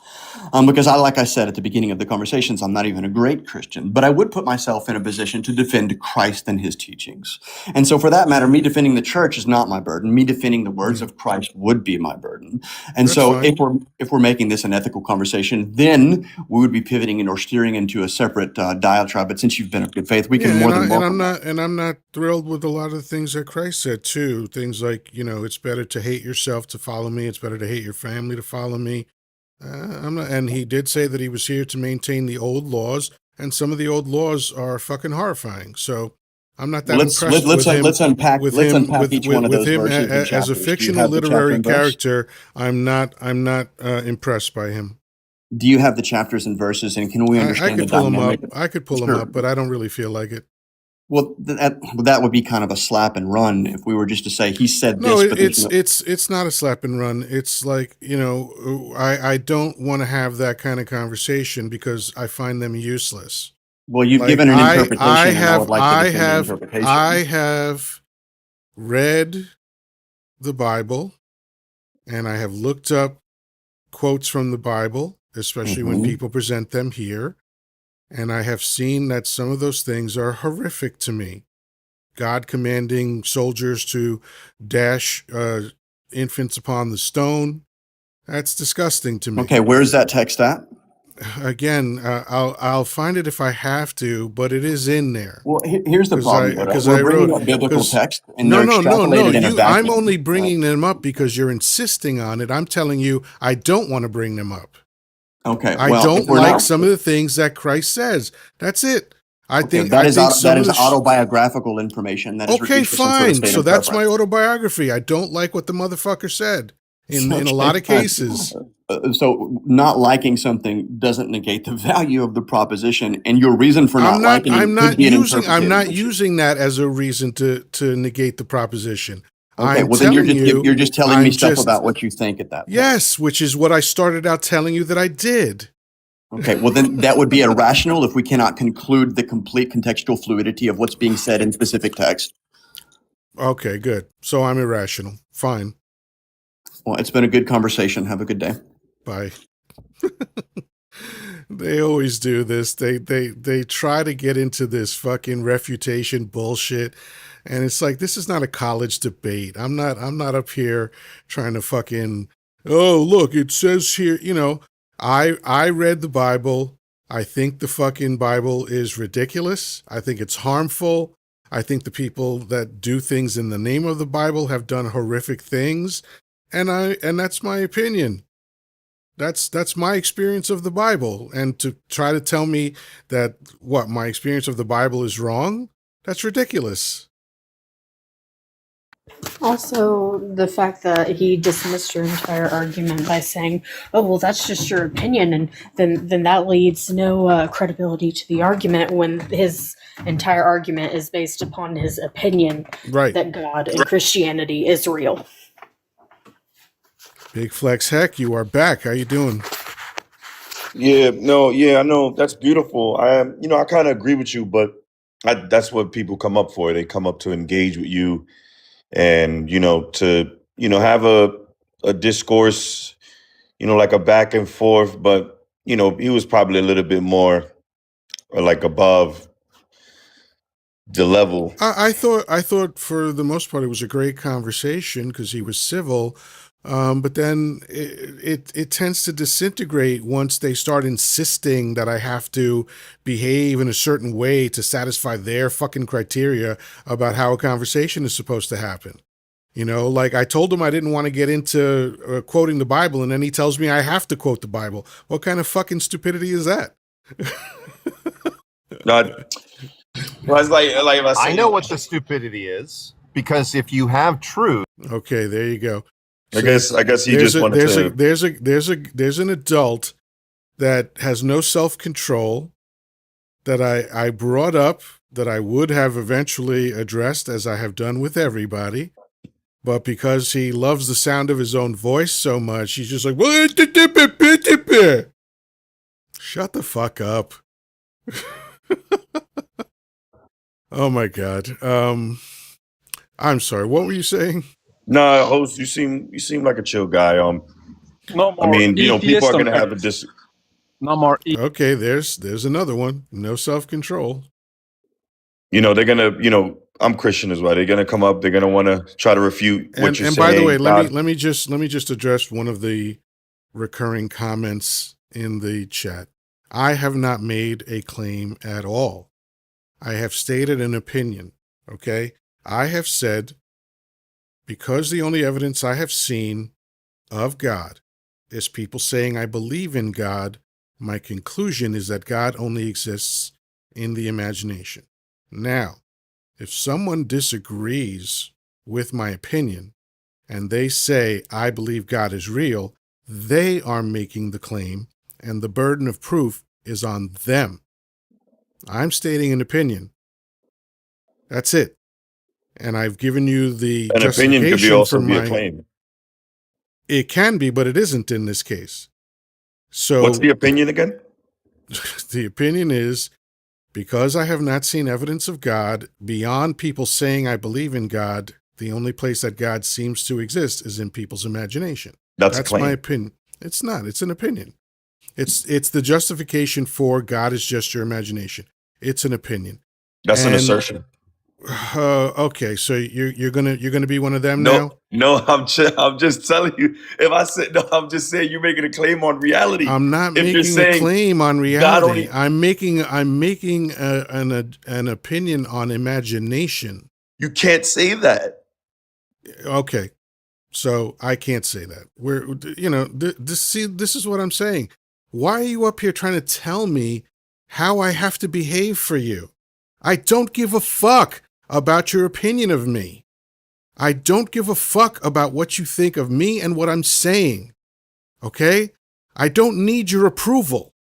because like I said at the beginning of the conversations, I'm not even a great Christian, but I would put myself in a position to defend Christ and his teachings. And so for that matter, me defending the church is not my burden. Me defending the words of Christ would be my burden. And That's so fine. if we're making this an ethical conversation, then we would be pivoting or steering into a separate diatribe. But since you've been of good faith, we can more than welcome. And I'm not thrilled with a lot of the things that Christ said too. Things like, you know, it's better to hate yourself to follow me. It's better to hate your family to follow me. I'm not, and he did say that he was here to maintain the old laws, and some of the old laws are fucking horrifying. So I'm not that impressed with him. Let's unpack each one of those verses and as a chapters. fictional literary character. I'm not impressed by him. Do you have the chapters and verses, and can we understand the dynamic? I could pull them up, but I don't really feel like it. Well, that would be kind of a slap and run if we were just to say he said this. No, but it's not a slap and run. It's like, you know, I don't want to have that kind of conversation because I find them useless. Well, you've given an interpretation. I would like to defend the interpretation. I have read the Bible and I have looked up quotes from the Bible, especially when people present them here, and I have seen that some of those things are horrific to me. God commanding soldiers to dash infants upon the stone. That's disgusting to me. Okay, where's that text at? Again, I'll find it if I have to, but it is in there. Well, here's the problem. We're bringing up biblical text, and no, they're extrapolated in a vacuum. I'm only bringing them up because you're insisting on it. I'm telling you, I don't want to bring them up. Okay, I don't like some of the things that Christ says. That's it. I think that is autobiographical information. That is okay, fine. So that's my autobiography. I don't like what the motherfucker said in a lot of cases. So not liking something doesn't negate the value of the proposition, and your reason for not liking it could be an interpretation. I'm not using that as a reason to negate the proposition. Okay, well then you're just telling me stuff about what you think at that point. Yes, which is what I started out telling you that I did. Okay, well then that would be irrational if we cannot conclude the complete contextual fluidity of what's being said in specific text. Okay, good. So I'm irrational. Fine. Well, it's been a good conversation. Have a good day. Bye. They always do this. They try to get into this fucking refutation bullshit. And it's like, this is not a college debate. I'm not up here trying to fucking, oh, look, it says here, I read the Bible. I think the fucking Bible is ridiculous. I think it's harmful. I think the people that do things in the name of the Bible have done horrific things. And that's my opinion. That's my experience of the Bible. And to try to tell me that my experience of the Bible is wrong, that's ridiculous. Also, the fact that he dismissed your entire argument by saying, "Oh, well, that's just your opinion," and then that leads no credibility to the argument when his entire argument is based upon his opinion that God and Christianity is real. Big Flex Heck, you are back. How you doing? I know that's beautiful. I kind of agree with you, but that's what people come up for. They come up to engage with you, and to have a discourse, like a back and forth. But he was probably a little bit more like above the level. I thought for the most part it was a great conversation because he was civil. But then it tends to disintegrate once they start insisting that I have to behave in a certain way to satisfy their fucking criteria about how a conversation is supposed to happen. Like I told him I didn't want to get into quoting the Bible, and then he tells me I have to quote the Bible. What kind of fucking stupidity is that? I know what the stupidity is, because if you have truth. Okay, there you go. I guess he just wanted to. There's an adult that has no self-control that I brought up that I would have eventually addressed, as I have done with everybody, but because he loves the sound of his own voice so much, he's just like, shut the fuck up. Oh my God. I'm sorry. What were you saying? No, host, you seem like a chill guy. People are gonna have a No more. Okay, there's another one. No self-control. They're gonna, I'm Christian as well. They're gonna come up. They're gonna want to try to refute what you're saying. And by the way, let me just address one of the recurring comments in the chat. I have not made a claim at all. I have stated an opinion. Okay, I have said, because the only evidence I have seen of God is people saying I believe in God, my conclusion is that God only exists in the imagination. Now, if someone disagrees with my opinion and they say I believe God is real, they are making the claim, and the burden of proof is on them. I'm stating an opinion. That's it. And I've given you the an opinion could be also be a claim. It can be, but it isn't in this case. So what's the opinion again? The opinion is, because I have not seen evidence of God beyond people saying I believe in God, The only place that God seems to exist is in people's imagination. That's a That's my claim. opinion. It's not. It's an opinion. It's the justification for God is just your imagination. It's an opinion. That's an And assertion. okay, so you're gonna be one of them now. No, I'm just telling you. If I said no, I'm just saying you're making a claim on reality. I'm not If you're making a saying claim on God reality. only, I'm making an opinion on imagination. you can't say that. Okay, so I can't say that. This is what I'm saying. Why are you up here trying to tell me how I have to behave for you? I don't give a fuck about your opinion of me. I don't give a fuck about what you think of me and what I'm saying. Okay? I don't need your approval.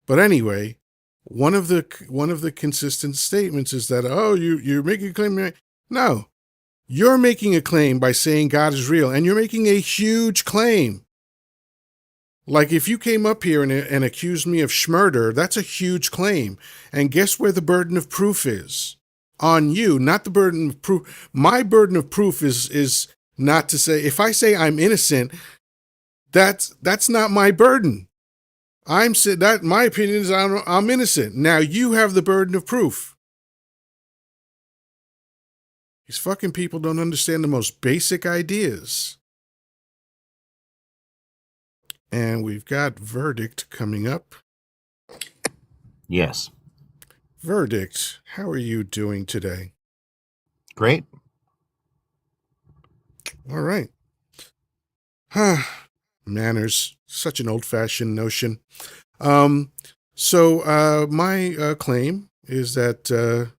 But anyway, one of the consistent statements is that, oh, you're making a claim. No. You're making a claim by saying God is real, and you're making a huge claim. Like if you came up here and accused me of schmurder, that's a huge claim. And guess where the burden of proof is? On you, not the burden of proof. My burden of proof is not to say, if I say I'm innocent, that's not my burden. My opinion is I'm innocent. Now you have the burden of proof. These fucking people don't understand the most basic ideas. And we've got Verdict coming up. Yes. Verdict, how are you doing today? Great. All right. Manners, such an old-fashioned notion. So my claim is that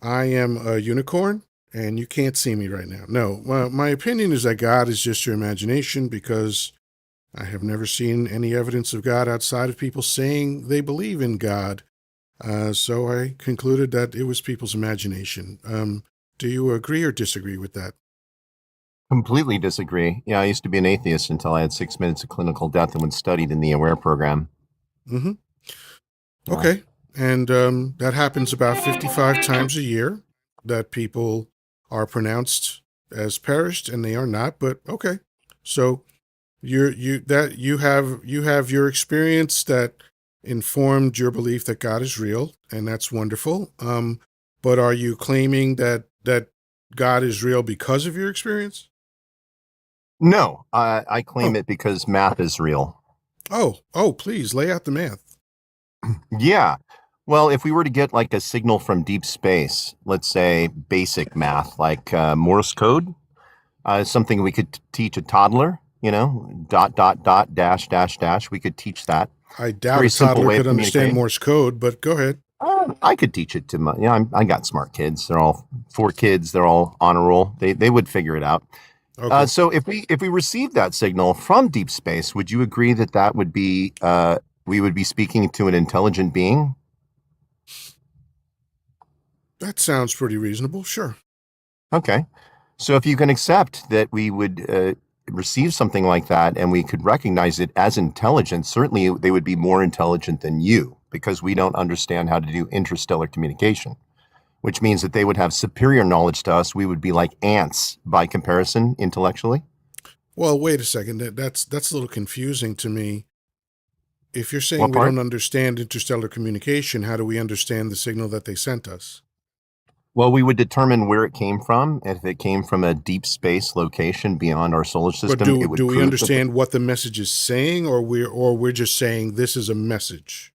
I am a unicorn, and you can't see me right now. No, my opinion is that God is just your imagination because I have never seen any evidence of God outside of people saying they believe in God. So I concluded that it was people's imagination. Do you agree or disagree with that? Completely disagree. Yeah, I used to be an atheist until I had 6 minutes of clinical death and was studied in the AWARE program. Mm-hmm. Okay. And that happens about 55 times a year that people are pronounced as perished, and they are not, but okay. So you have your experience that informed your belief that God is real, and that's wonderful. But are you claiming that God is real because of your experience? No, I claim it because math is real. Oh, please lay out the math. Yeah. Well, if we were to get like a signal from deep space, let's say basic math, like Morse code, something we could teach a toddler, dot, dot, dot, dash, dash, dash. We could teach that. I doubt Very a simple toddler way of could understand communicating. Morse code, but go ahead. I could teach it to my, I got smart kids. They're all 4 kids. They're all honor roll. They would figure it out. Okay. So if we received that signal from deep space, would you agree that would be, we would be speaking to an intelligent being? That sounds pretty reasonable. Sure. Okay. So if you can accept that we would receive something like that and we could recognize it as intelligent, certainly they would be more intelligent than you because we don't understand how to do interstellar communication, which means that they would have superior knowledge to us. We would be like ants by comparison intellectually. Well, wait a second. That's a little confusing to me. If you're saying What we part? don't understand interstellar communication, how do we understand the signal that they sent us? Well, we would determine where it came from. If it came from a deep space location beyond our solar system, But it would do we prove understand what the message is saying, or we're just saying this is a message?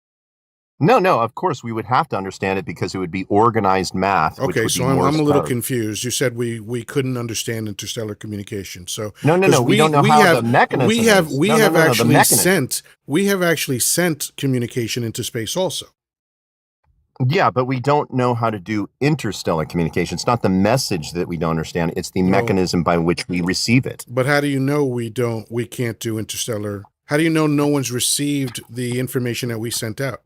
No, of course we would have to understand it because it would be organized math. Which Okay, would so be Morse I'm a little code. confused. You said we couldn't understand interstellar communication. So No. 'cause We don't know how the mechanism we have is. we No, have the actually mechanism. sent communication into space also. Yeah, but we don't know how to do interstellar communication. It's not the message that we don't understand. It's the Well- mechanism by which we receive it. But how do you know we can't do interstellar? How do you know no one's received the information that we sent out?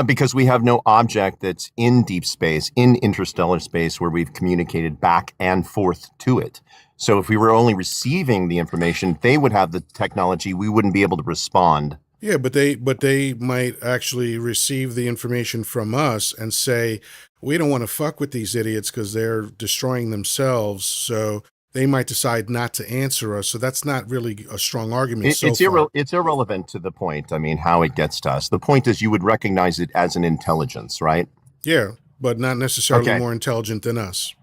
Because we have no object that's in deep space, in interstellar space, where we've communicated back and forth to it. So if we were only receiving the information, they would have the technology. We wouldn't be able to respond. Yeah, but they might actually receive the information from us and say, we don't want to fuck with these idiots because they're destroying themselves. So they might decide not to answer us. So that's not really a strong argument so far. It's irrelevant to the point. I mean, how it gets to us. The point is you would recognize it as an intelligence, right? Yeah, but not necessarily Okay. more intelligent than us.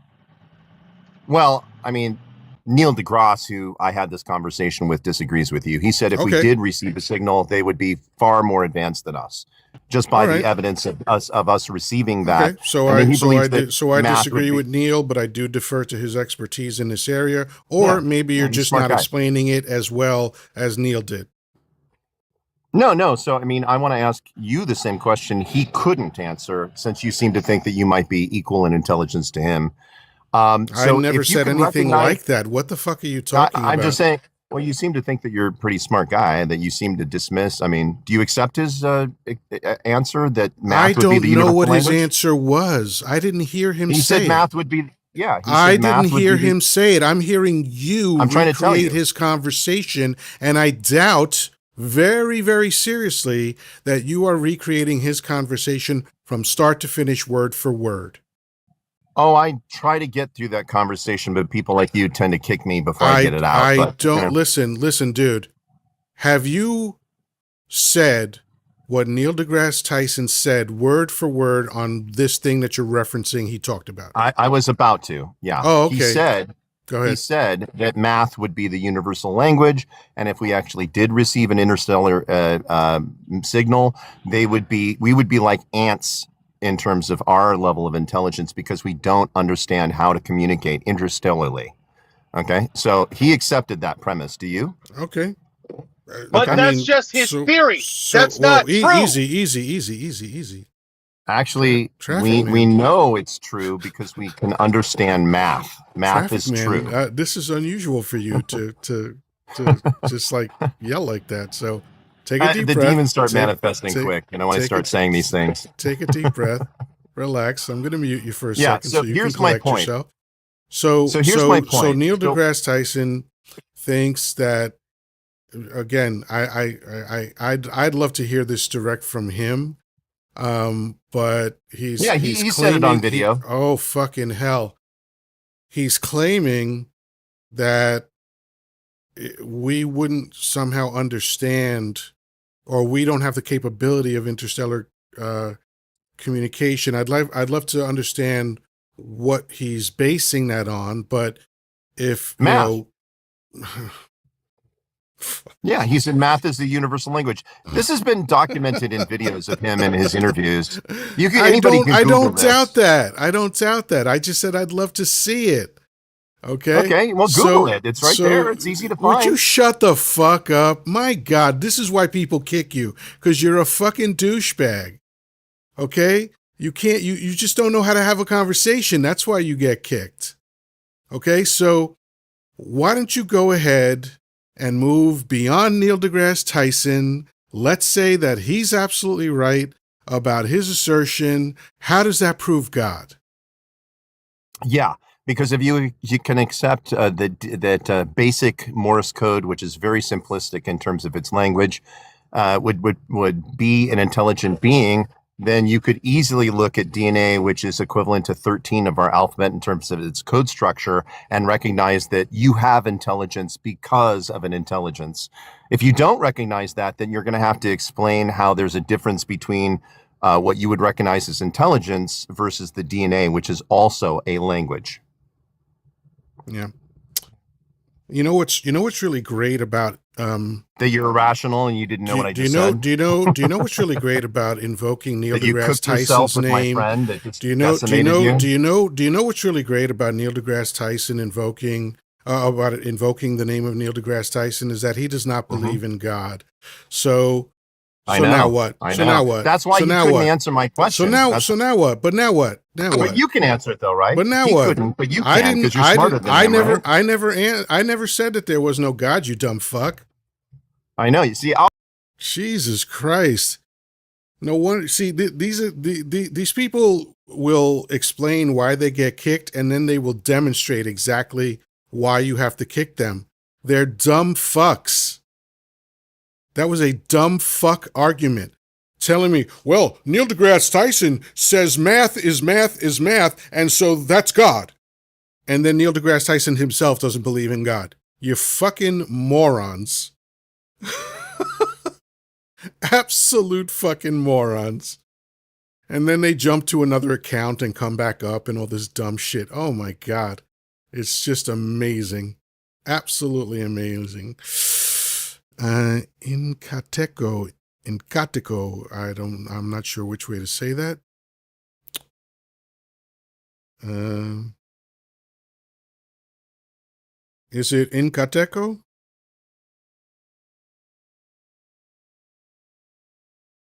Well, I mean, Neil deGrasse, who I had this conversation with, disagrees with you. He said if we Okay. did receive a signal, they would be far more advanced than us, just by All right. the evidence of us receiving that. Okay, so And then I he so believes I that di- so I math would disagree be- with Neil, but I do defer to his expertise in this area. Or Yeah, maybe you're he's a just smart not guy. explaining it as well as Neil did. No. So, I mean, I want to ask you the same question he couldn't answer, since you seem to think that you might be equal in intelligence to him. I So never if you said can anything recognize- like that. What the fuck are you talking about? I'm just saying, well, you seem to think that you're a pretty smart guy, that you seem to dismiss. I mean, do you accept his answer that math I would be don't the know universal what his language? answer was. I didn't hear him He say said it. math would be, yeah. He I said math didn't would hear be the- him say it. I'm hearing you I'm trying to tell recreate you. his conversation, and I doubt very, very seriously that you are recreating his conversation from start to finish, word for word. Oh, I try to get through that conversation, but people like you tend to kick me before I get it out. I But, don't you know. listen, dude. Have you said what Neil deGrasse Tyson said word for word on this thing that you're referencing he talked about? I was about to, yeah. Oh, okay. He said, Go ahead. He said that math would be the universal language, and if we actually did receive an interstellar signal, we would be like ants in terms of our level of intelligence, because we don't understand how to communicate interstellarly. Okay, so he accepted that premise. Do you? Okay. But that's just his theory. That's not true. Easy. Actually, Traffic we man. know it's true because we can understand math. Math Traffic is man, true. this is unusual for you to just like yell like that. So take a deep The breath. demons start manifesting quick, when I start saying these things. Take a deep breath. Relax. I'm going to mute you for a Yeah, second so so you here's can my collect point. yourself. So here's my point. So Neil So- deGrasse Tyson thinks that, again, I'd love to hear this direct from him. But he said it on video. Oh, fucking hell. He's claiming that we wouldn't somehow understand, or we don't have the capability of interstellar communication. I'd love to understand what he's basing that on, but if Math. you know, Yeah, he said math is the universal language. This has been documented in videos of him and his interviews. Anybody can I Google don't this. doubt that. I don't doubt that. I just said I'd love to see it. Okay. Okay, well, Google it. It's right there. It's easy to Would find. you shut the fuck up? My God, this is why people kick you, because you're a fucking douchebag. Okay? You can't, you just don't know how to have a conversation. That's why you get kicked. Okay? So why don't you go ahead and move beyond Neil deGrasse Tyson? Let's say that he's absolutely right about his assertion. How does that prove God? Yeah, because if you can accept that basic Morse code, which is very simplistic in terms of its language, would be an intelligent being, then you could easily look at DNA, which is equivalent to 13 of our alphabet in terms of its code structure, and recognize that you have intelligence because of an intelligence. If you don't recognize that, then you're going to have to explain how there's a difference between what you would recognize as intelligence versus the DNA, which is also a language. Yeah. You know what's really great about that you're irrational and you didn't know what I just said. Do you know what's really great about invoking Neil That you deGrasse cooked yourself Tyson's with my name? friend that just Do you know decimated you? what's really great about Neil deGrasse Tyson invoking the name of Neil deGrasse Tyson is that he does not believe in God. So now what? Now what? That's why you couldn't answer my question. So now what? But now what? But you can answer it though, right? But now he what? Couldn't, but you can because you're smarter than him, right? I never said that there was no God, you dumb fuck. I know. You see, Jesus Christ. No wonder. See, these people will explain why they get kicked, and then they will demonstrate exactly why you have to kick them. They're dumb fucks. That was a dumb fuck argument. Telling me, well, Neil deGrasse Tyson says math is math is math, and so that's God. And then Neil deGrasse Tyson himself doesn't believe in God. You fucking morons. Absolute fucking morons. And then they jump to another account and come back up and all this dumb shit. Oh my God. It's just amazing. Absolutely amazing. Incateco. I'm not sure which way to say that. Is it Incateco?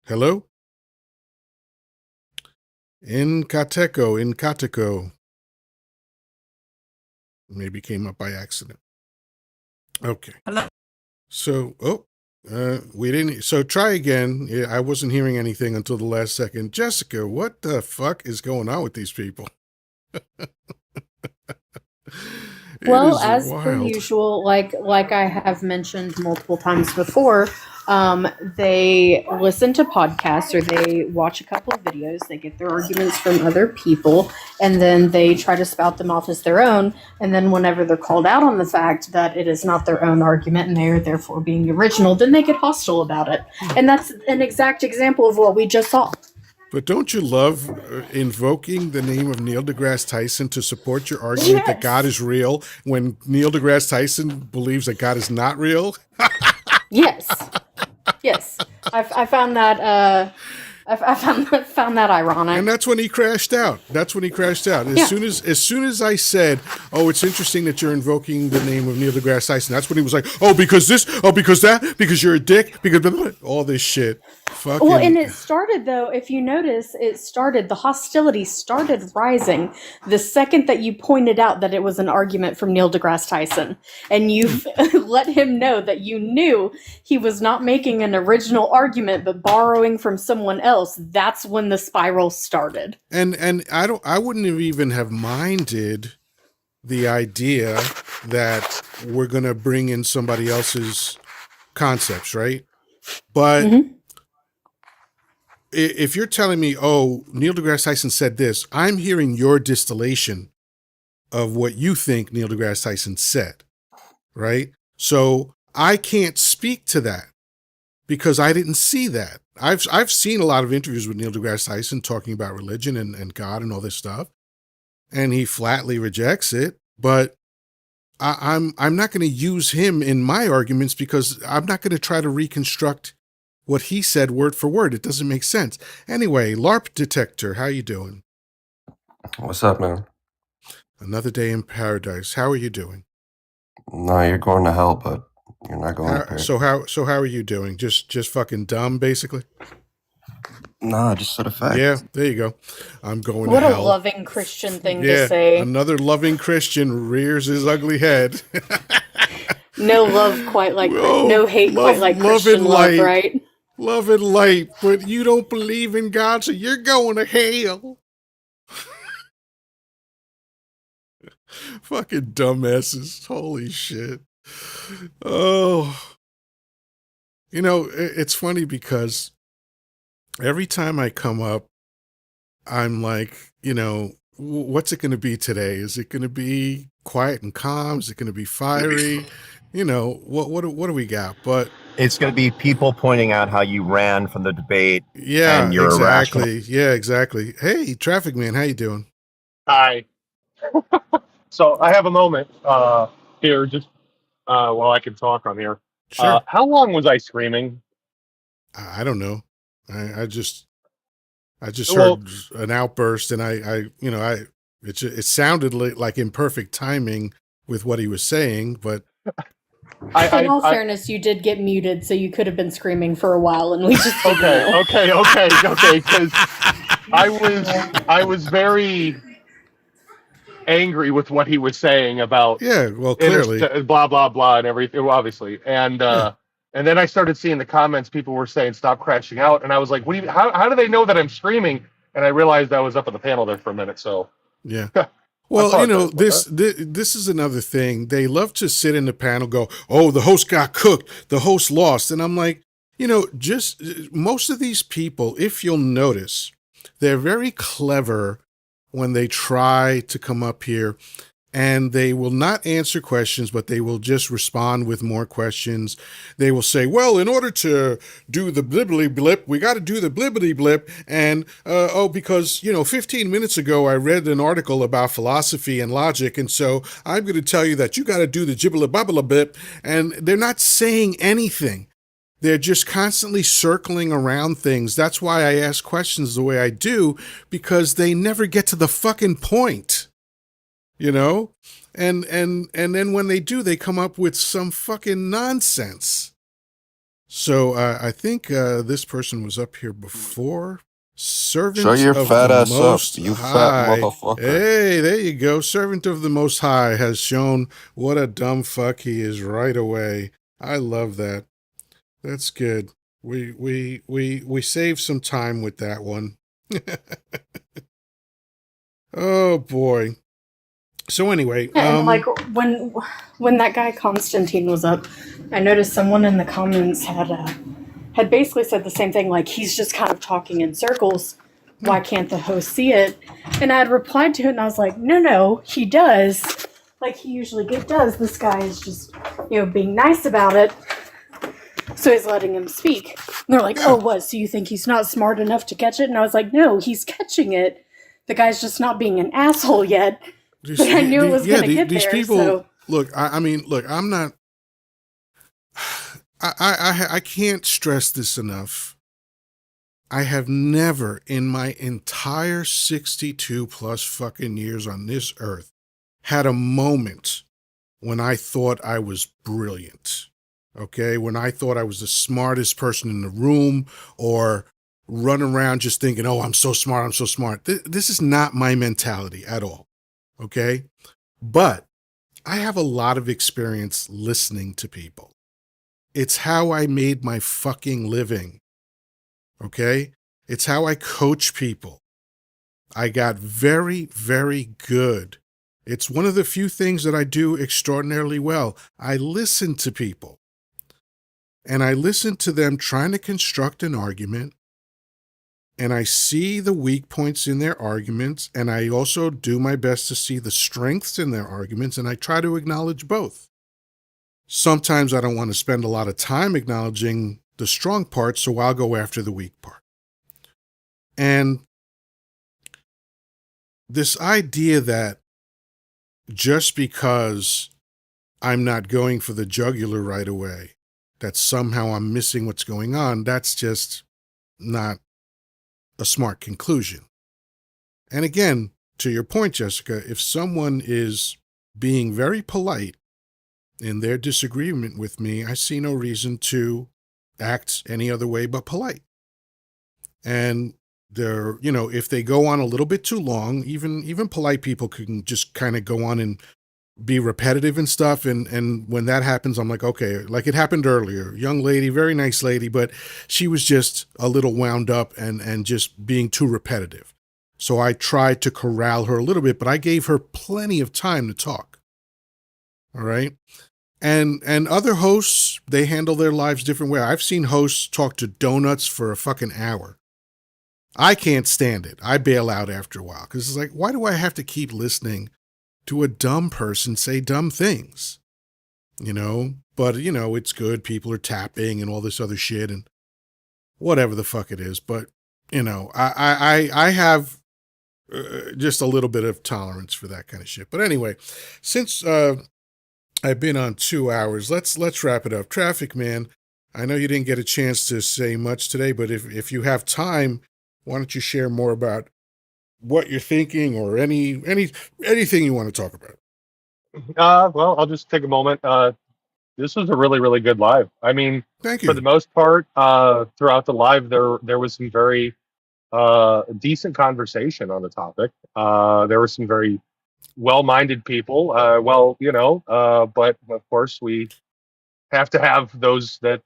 Hello? Incateco. Maybe came up by accident. Okay. Hello. So, we didn't. So try again. Yeah, I wasn't hearing anything until the last second. Jessica, what the fuck is going on with these people? Well, as per usual, like I have mentioned multiple times before, they listen to podcasts or they watch a couple of videos, they get their arguments from other people, and then they try to spout them off as their own, and then whenever they're called out on the fact that it is not their own argument and they are therefore being original, then they get hostile about it. And that's an exact example of what we just saw. But don't you love invoking the name of Neil deGrasse Tyson to support your argument that God is real when Neil deGrasse Tyson believes that God is not real? Yes. I found that I found that ironic. And that's when he crashed out. As soon as I said, "Oh, it's interesting that you're invoking the name of Neil deGrasse Tyson," that's when he was like, "Oh, because this, oh, because that, because you're a dick, because blah, blah, blah," all this shit." Fucking. Well, and it started, though, if you notice, the hostility started rising the second that you pointed out that it was an argument from Neil deGrasse Tyson. And you've let him know that you knew he was not making an original argument, but borrowing from someone else. That's when the spiral started. And I wouldn't have even have minded the idea that we're going to bring in somebody else's concepts, right? But if you're telling me, oh, Neil deGrasse Tyson said this, I'm hearing your distillation of what you think Neil deGrasse Tyson said, right? So I can't speak to that because I didn't see that. I've seen a lot of interviews with Neil deGrasse Tyson talking about religion and God and all this stuff, and he flatly rejects it. But I'm not going to use him in my arguments because I'm not going to try to reconstruct what he said word for word. It doesn't make sense. Anyway, LARP Detector, how you doing? What's up, man? Another day in paradise. How are you doing? No, you're going to hell, but you're not going to paradise. So how are you doing? Just fucking dumb, basically? Nah, just sort of fact. Yeah, there you go. I'm going What to a hell. loving Christian thing to say. Another loving Christian rears his ugly head. No love quite like, no hate quite like Christian love, right? Love and light, but you don't believe in God, so you're going to hell. Fucking dumbasses. Holy shit. Oh. You know, it's funny because every time I come up, I'm like, you know, what's it going to be today? Is it going to be quiet and calm? Is it going to be fiery? You know, what do we got? But it's going to be people pointing out how you ran from the debate. Yeah, and you're exactly. irrational. Yeah, exactly. Hey, Traffic Man, how you doing? Hi. So I have a moment here, just while I can talk on here. Sure. How long was I screaming? I don't know. I just Well, heard an outburst, and it sounded like imperfect timing with what he was saying, but In all fairness, you did get muted, so you could have been screaming for a while, and we just didn't know. okay, because I was very angry with what he was saying about clearly blah blah blah and everything, obviously, and then I started seeing the comments. People were saying stop crashing out, and I was like, what do you, how do they know that I'm screaming? And I realized I was up on the panel there for a minute, so yeah. Well, you know, this is another thing. They love to sit in the panel, go, "Oh, the host got cooked. The host lost," and I'm like, just most of these people, if you'll notice, they're very clever when they try to come up here, and they will not answer questions, but they will just respond with more questions. They will say, well, in order to do the blibbly blip, we got to do the blibbity blip. And, because, 15 minutes ago, I read an article about philosophy and logic. And so I'm going to tell you that you got to do the jibbly bobbly blip. And they're not saying anything. They're just constantly circling around things. That's why I ask questions the way I do, because they never get to the fucking point. And then when they do, they come up with some fucking nonsense. So I think this person was up here before. Shut Servant your of fat the ass up, Most you fat High. motherfucker. Hey, there you go. Servant of the Most High has shown what a dumb fuck he is right away. I love that. That's good. We saved some time with that one. Oh boy. So anyway, And like when that guy Constantine was up, I noticed someone in the comments had basically said the same thing, like he's just kind of talking in circles. Why can't the host see it? And I had replied to it, and I was like, no, he does. Like he usually does. This guy is just, being nice about it. So he's letting him speak. And they're like, oh, what? So you think he's not smart enough to catch it? And I was like, no, he's catching it. The guy's just not being an asshole yet. But I knew it was going to get these there. people. So. Look, I'm not. I can't stress this enough. I have never in my entire 62 plus fucking years on this earth had a moment when I thought I was brilliant. Okay, when I thought I was the smartest person in the room, or run around just thinking, oh, I'm so smart, I'm so smart. This is not my mentality at all. Okay, but I have a lot of experience listening to people. It's how I made my fucking living. Okay, it's how I coach people. I got very, very good. It's one of the few things that I do extraordinarily well. I listen to people. And I listen to them trying to construct an argument, and I see the weak points in their arguments, and I also do my best to see the strengths in their arguments, and I try to acknowledge both. Sometimes I don't want to spend a lot of time acknowledging the strong part, so I'll go after the weak part. And this idea that just because I'm not going for the jugular right away, that somehow I'm missing what's going on, that's just not a smart conclusion. And again, to your point, Jessica, if someone is being very polite in their disagreement with me, I see no reason to act any other way but polite. And if they go on a little bit too long, even polite people can just kind of go on and be repetitive and stuff. And when that happens, I'm like, okay, like it happened earlier. Young lady, very nice lady, but she was just a little wound up and just being too repetitive. So I tried to corral her a little bit, but I gave her plenty of time to talk. All right. And other hosts, they handle their lives different way. I've seen hosts talk to donuts for a fucking hour. I can't stand it. I bail out after a while because it's like, why do I have to keep listening to a dumb person say dumb things? But it's good. People are tapping and all this other shit and whatever the fuck it is. But, I have just a little bit of tolerance for that kind of shit. But anyway, since I've been on 2 hours, let's wrap it up. Traffic Man, I know you didn't get a chance to say much today, but if you have time, why don't you share more about what you're thinking or anything you want to talk about? Well, I'll just take a moment. This was a really, really good live. I mean, Thank for you. the most part, throughout the live, there was some very decent conversation on the topic. There were some very well-minded people. But of course, we have to have those that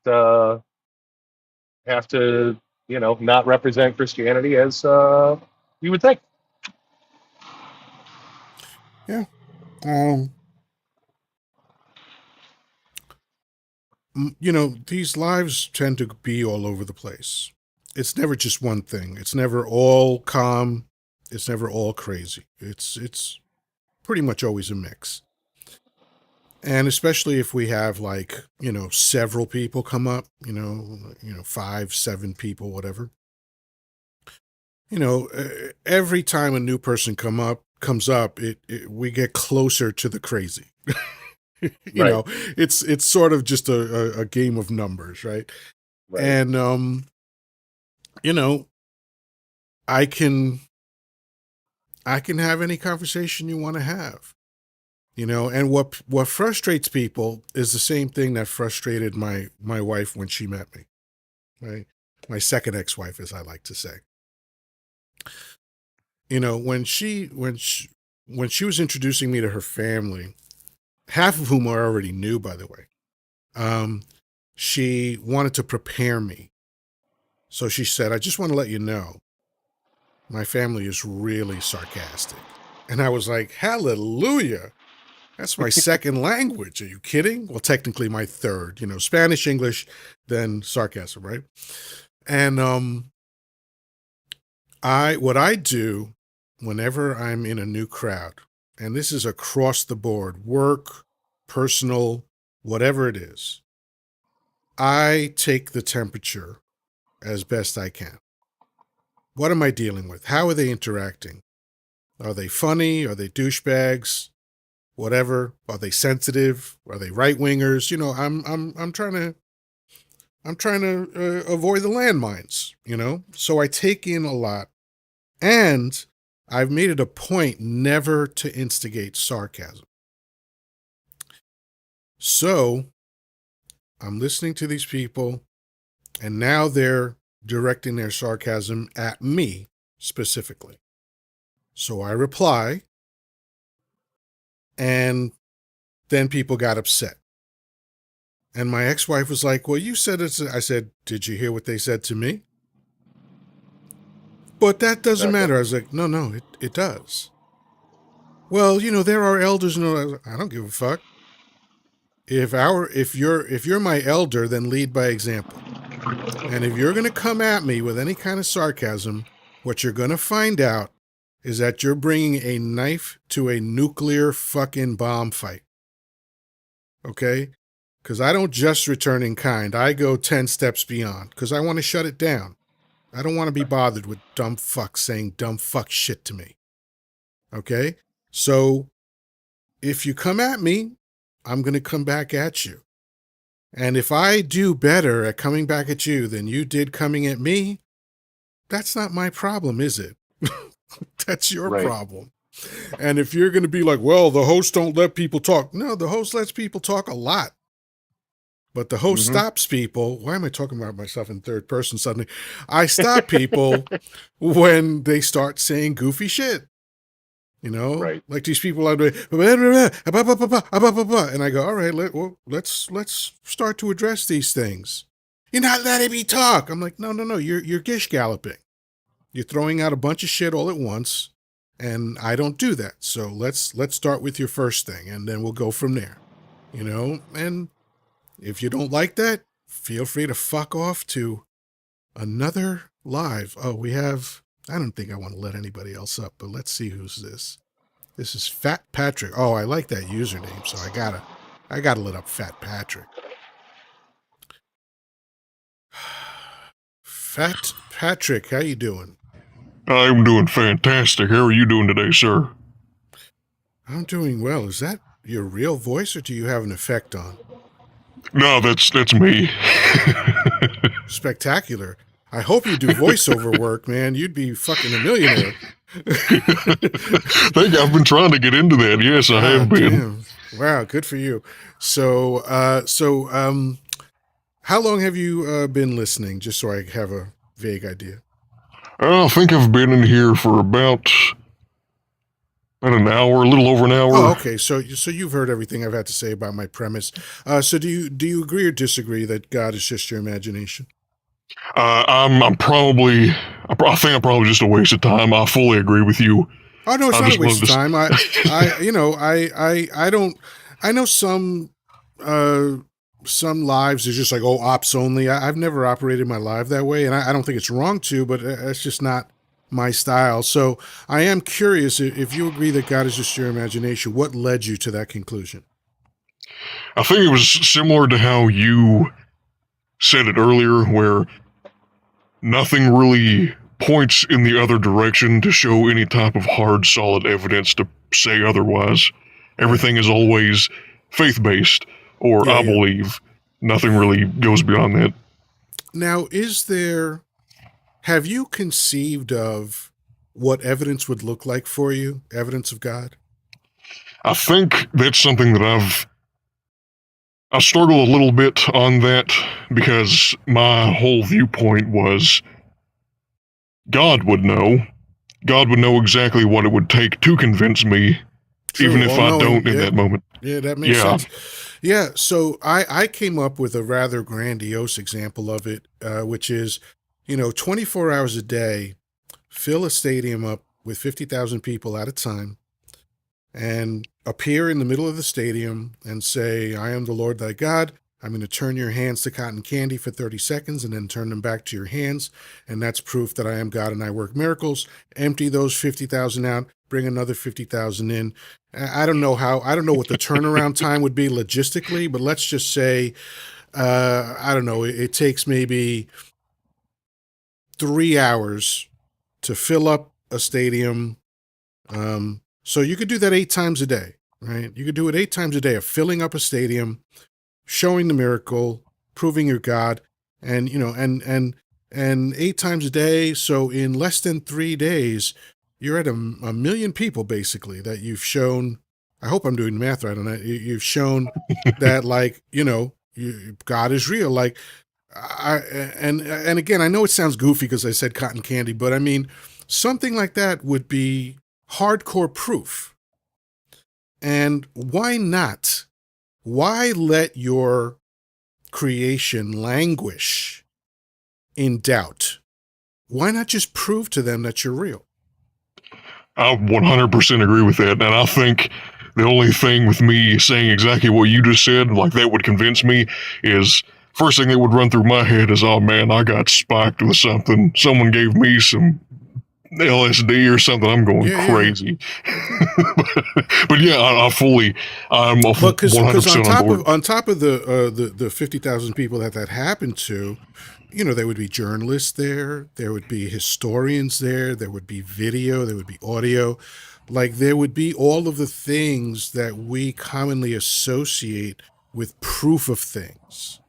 have to, not represent Christianity as you would think. Yeah. these lives tend to be all over the place. It's never just one thing. It's never all calm. It's never all crazy. It's pretty much always a mix. And especially if we have several people come up, 5, 7 people, whatever. Every time a new person comes up, we get closer to the crazy. It's sort of just a game of numbers, right? And I can have any conversation you want to have. And what frustrates people is the same thing that frustrated my wife when she met me, right? My second ex-wife, as I like to say. When she was introducing me to her family, half of whom I already knew, by the way, she wanted to prepare me. So she said, "I just want to let you know, my family is really sarcastic." And I was like, hallelujah. That's my second language. Are you kidding? Well, technically my third, Spanish, English, then sarcasm, right? And what I do whenever I'm in a new crowd, and this is across the board, work, personal, whatever it is, I take the temperature as best I can. What am I dealing with? How are they interacting? Are they funny? Are they douchebags? Whatever. Are they sensitive? Are they right wingers? I'm trying to avoid the landmines. So I take in a lot, and I've made it a point never to instigate sarcasm. So I'm listening to these people, and now they're directing their sarcasm at me specifically. So I reply, and then people got upset. And my ex-wife was like, "Well, you said it's..." I said, "Did you hear what they said to me?" "But that doesn't matter." I was like, No, it does. "Well, there are elders and all that." I don't give a fuck. If you're my elder, then lead by example. And if you're going to come at me with any kind of sarcasm, what you're going to find out is that you're bringing a knife to a nuclear fucking bomb fight. Okay? Because I don't just return in kind. I go 10 steps beyond because I want to shut it down. I don't want to be bothered with dumb fucks saying dumb fuck shit to me. Okay? So if you come at me, I'm going to come back at you. And if I do better at coming back at you than you did coming at me, that's not my problem, is it? That's your problem. And if you're going to be like, "Well, the host don't let people talk." No, the host lets people talk a lot. But the host stops people. Why am I talking about myself in third person suddenly? I stop people when they start saying goofy shit. Like these people out there, and I go, "All right, let's start to address these things." "You're not letting me talk." I'm like, no, you're gish galloping. You're throwing out a bunch of shit all at once, and I don't do that. So let's start with your first thing, and then we'll go from there. And if you don't like that, feel free to fuck off to another live. Oh, we have... I don't think I want to let anybody else up, but let's see who's this. This is Fat Patrick. Oh, I like that username, so I gotta let up Fat Patrick. Fat Patrick, how you doing? I'm doing fantastic. How are you doing today, sir? I'm doing well. Is that your real voice, or do you have an effect on? No, that's me. Spectacular. I hope you do voiceover work, man. You'd be fucking a millionaire. Think I've been trying to get into that. Yes, I have been. Damn. Wow, good for you. So, how long have you been listening? Just so I have a vague idea. I think I've been in here for about an hour, a little over an hour. Oh, okay. So you've heard everything I've had to say about my premise. So do you agree or disagree that God is just your imagination? I think I'm probably just a waste of time. I fully agree with you. Oh no, it's not a waste of time. I know some some lives is just like, oh, ops only. I've never operated my live that way, and I don't think it's wrong to, but it's just not my style. So I am curious if you agree that God is just your imagination. What led you to that conclusion? I think it was similar to how you said it earlier, where nothing really points in the other direction to show any type of hard, solid evidence to say otherwise. Everything is always faith-based, or I believe. Nothing really goes beyond that. Now, have you conceived of what evidence would look like for you? Evidence of God? I think that's something that I struggle a little bit on that, because my whole viewpoint was God would know. God would know exactly what it would take to convince me, True, even if I don't in that moment. Yeah, that makes sense. Yeah, so I came up with a rather grandiose example of it, which is, 24 hours a day, fill a stadium up with 50,000 people at a time, and appear in the middle of the stadium and say, I am the Lord thy God. I'm going to turn your hands to cotton candy for 30 seconds and then turn them back to your hands. And that's proof that I am God and I work miracles. Empty those 50,000 out, bring another 50,000 in. I don't know what the turnaround time would be logistically, but let's just say, I don't know, it takes maybe 3 hours to fill up a stadium. So you could do that 8 times a day, right? You could do it 8 times a day of filling up a stadium, showing the miracle, proving you're God, and and 8 times a day. So in less than 3 days, you're at a million people basically that you've shown. I hope I'm doing math right on that. You've shown that, like, God is real. Like, and again, I know it sounds goofy because I said cotton candy, but I mean, something like that would be hardcore proof. And why not? Why let your creation languish in doubt? Why not just prove to them that you're real? I 100% agree with that. And I think the only thing with me saying exactly what you just said, like that would convince me, is first thing that would run through my head is, oh man, I got spiked with something. Someone gave me some LSD or something. I'm going crazy. But yeah, I'm 100% on top of the 50,000 people that happened to, there would be journalists there would be historians there would be video, there would be audio, like there would be all of the things that we commonly associate with proof of things.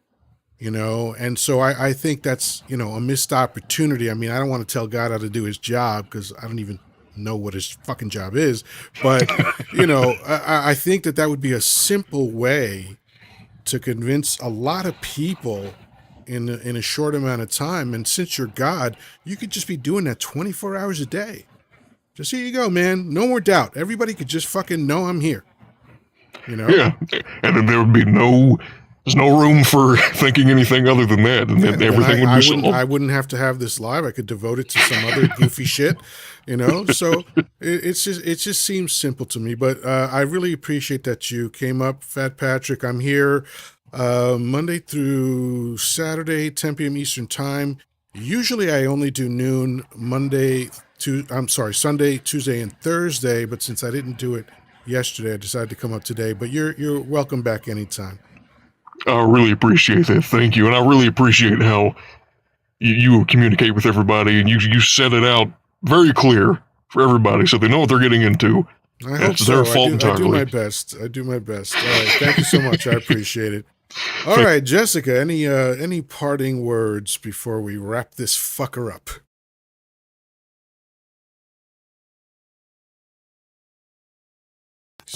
And so I think that's, a missed opportunity. I mean, I don't want to tell God how to do his job because I don't even know what his fucking job is. But, I think that would be a simple way to convince a lot of people in a short amount of time. And since you're God, you could just be doing that 24 hours a day. Just here you go, man. No more doubt. Everybody could just fucking know I'm here. Yeah. And then there would be there's no room for thinking anything other than that, and then everything would be solved. I wouldn't have to have this live. I could devote it to some other goofy shit, So it just seems simple to me. But I really appreciate that you came up, Fat Patrick. I'm here Monday through Saturday, 10 p.m. Eastern Time. Usually I only do noon Sunday, Tuesday, and Thursday. But since I didn't do it yesterday, I decided to come up today. But you're welcome back anytime. I really appreciate that. Thank you. And I really appreciate how you communicate with everybody, and you set it out very clear for everybody so they know what they're getting into. I hope so. I do my best. All right. Thank you so much. I appreciate it. All right, Jessica, any parting words before we wrap this fucker up?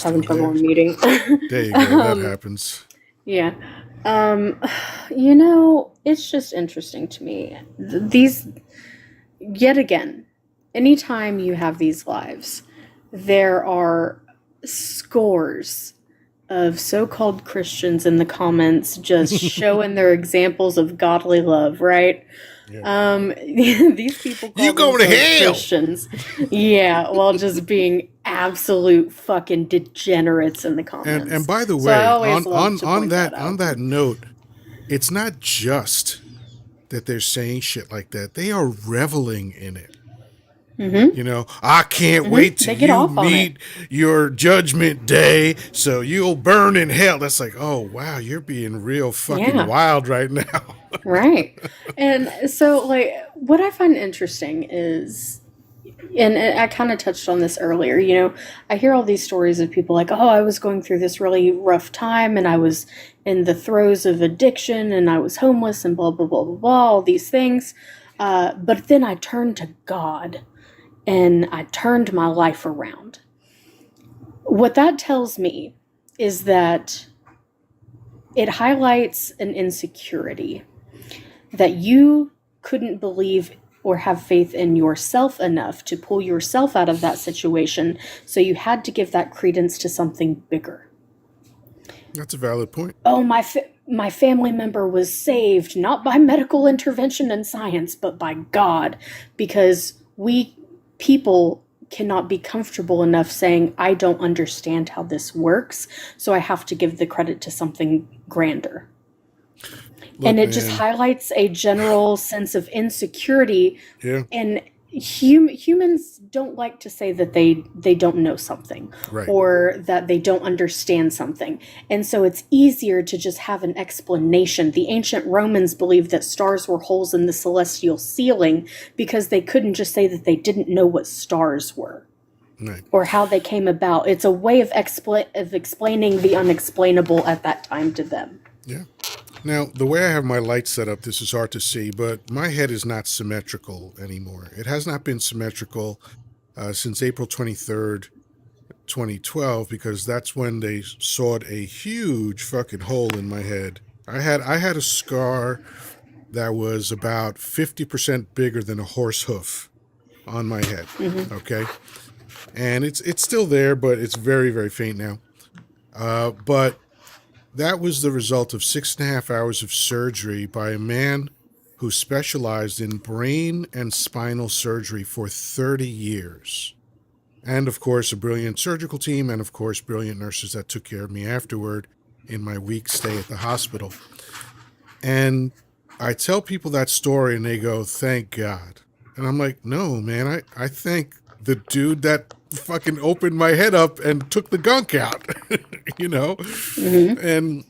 Having trouble unmuting. There you go. That happens. Yeah. It's just interesting to me. Yet again, anytime you have these lives, there are scores of so-called Christians in the comments just showing their examples of godly love, right? Yeah. These people call you go to hell, Christians. Yeah, while just being absolute fucking degenerates in the comments. And by the way, on that note, it's not just that they're saying shit like that. They are reveling in it. Mm-hmm. You know, I can't Mm-hmm. wait They till get you off on it. meet your judgment day so you'll burn in hell. That's like, oh, wow, you're being real fucking Yeah. wild right now. Right. And so, like, what I find interesting is, and I kind of touched on this earlier, you know, I hear all these stories of people like, oh, I was going through this really rough time and I was in the throes of addiction and I was homeless and blah, blah, blah, blah, blah, all these things. But then I turned to God and I turned my life around. What that tells me is that it highlights an insecurity that you couldn't believe or have faith in yourself enough to pull yourself out of that situation, so you had to give that credence to something bigger. That's a valid point. Oh, my family member was saved not by medical intervention and science, but by God, because we people cannot be comfortable enough saying, I don't understand how this works, so I have to give the credit to something grander. Look, and it just man. highlights a general sense of insecurity. Yeah. And humans don't like to say that they don't know something, Right. or that they don't understand something. And so it's easier to just have an explanation. The ancient Romans believed that stars were holes in the celestial ceiling because they couldn't just say that they didn't know what stars were. Right. Or how they came about. It's a way of explaining the unexplainable at that time to them. Yeah. Now, the way I have my lights set up, this is hard to see, but my head is not symmetrical anymore. It has not been symmetrical since April 23rd, 2012, because that's when they sawed a huge fucking hole in my head. I had a scar that was about 50% bigger than a horse hoof on my head. Mhm. Okay. And it's still there, but it's very, very faint now. But that was the result of 6.5 hours of surgery by a man who specialized in brain and spinal surgery for 30 years. And of course, a brilliant surgical team, and of course, brilliant nurses that took care of me afterward in my week stay at the hospital. And I tell people that story and they go, thank God. And I'm like, no, man, I thank the dude that fucking opened my head up and took the gunk out, you know? Mm-hmm.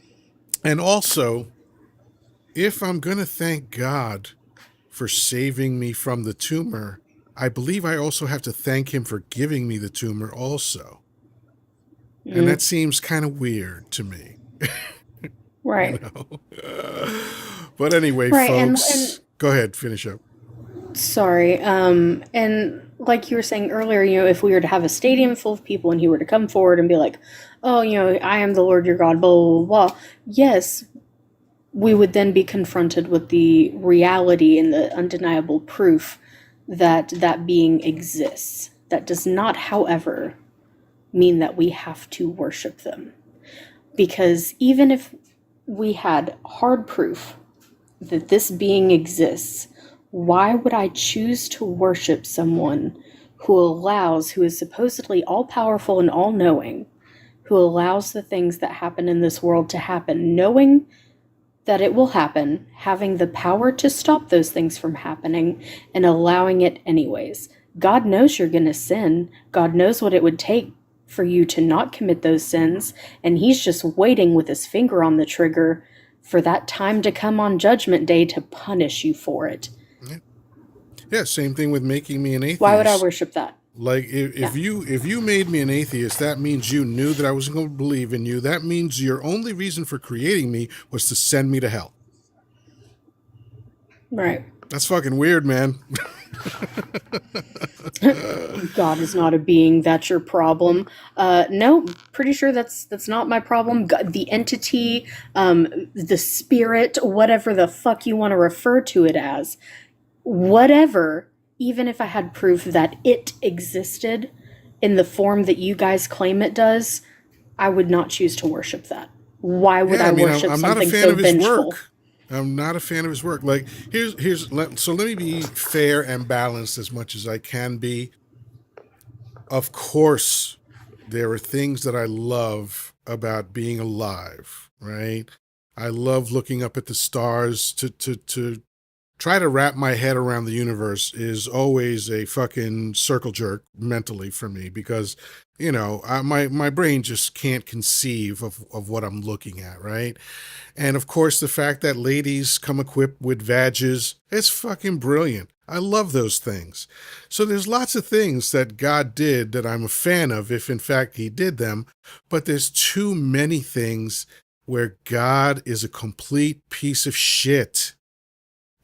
And also, if I'm going to thank God for saving me from the tumor, I believe I also have to thank him for giving me the tumor also. And that seems kind of weird to me. Right. You know? But anyway, Right, folks, go ahead, finish up. Sorry. And like you were saying earlier, you know, if we were to have a stadium full of people and he were to come forward and be like, oh, you know, I am the Lord your God, blah, blah, blah, blah. Yes, we would then be confronted with the reality and the undeniable proof that that being exists. That does not, however, mean that we have to worship them. Because even if we had hard proof that this being exists, why would I choose to worship someone who is supposedly all powerful and all knowing, who allows the things that happen in this world to happen, knowing that it will happen, having the power to stop those things from happening, and allowing it anyways? God knows you're going to sin. God knows what it would take for you to not commit those sins, and he's just waiting with his finger on the trigger for that time to come on Judgment Day to punish you for it. Yeah, same thing with making me an atheist. Why would I worship that? Like if you made me an atheist, that means you knew that I wasn't going to believe in you. That means your only reason for creating me was to send me to hell. Right. That's fucking weird, man. God is not a being. That's your problem. No, pretty sure that's not my problem. God, the entity, the spirit, whatever the fuck you want to refer to it as, whatever. Even if I had proof that it existed in the form that you guys claim it does, I would not choose to worship that. Why would I worship I'm not a something fan so of his vengeful? work. I'm not a fan of his work. Like so let me be fair and balanced as much as I can be. Of course, there are things that I love about being alive, right? I love looking up at the stars. To try to wrap my head around the universe is always a fucking circle jerk mentally for me because, my brain just can't conceive of what I'm looking at, right? And of course, the fact that ladies come equipped with vages is fucking brilliant. I love those things. So there's lots of things that God did that I'm a fan of, if in fact he did them, but there's too many things where God is a complete piece of shit.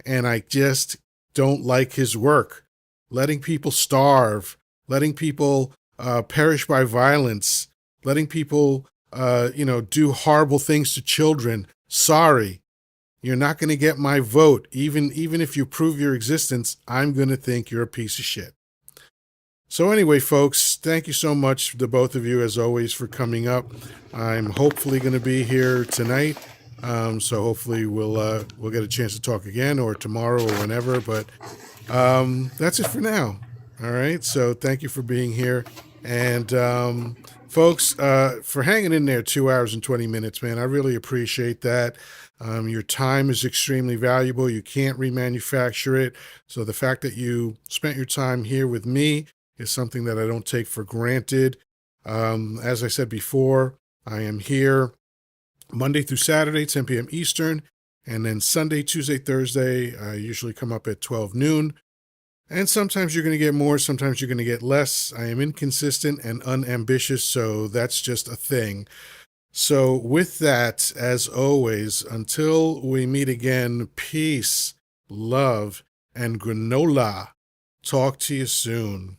And I just don't like his work. Letting people starve, letting people perish by violence, letting people, do horrible things to children. Sorry, you're not going to get my vote. Even if you prove your existence, I'm going to think you're a piece of shit. So anyway, folks, thank you so much, the both of you, as always, for coming up. I'm hopefully going to be here tonight. So hopefully we'll get a chance to talk again, or tomorrow, or whenever. But that's it for now. All right. So thank you for being here, and folks, for hanging in there 2 hours and 20 minutes, man. I really appreciate that. Your time is extremely valuable. You can't remanufacture it. So the fact that you spent your time here with me is something that I don't take for granted. As I said before, I am here Monday through Saturday, 10 p.m. Eastern, and then Sunday, Tuesday, Thursday, I usually come up at 12 noon. And sometimes you're going to get more, sometimes you're going to get less. I am inconsistent and unambitious, so that's just a thing. So with that, as always, until we meet again, peace, love, and granola. Talk to you soon.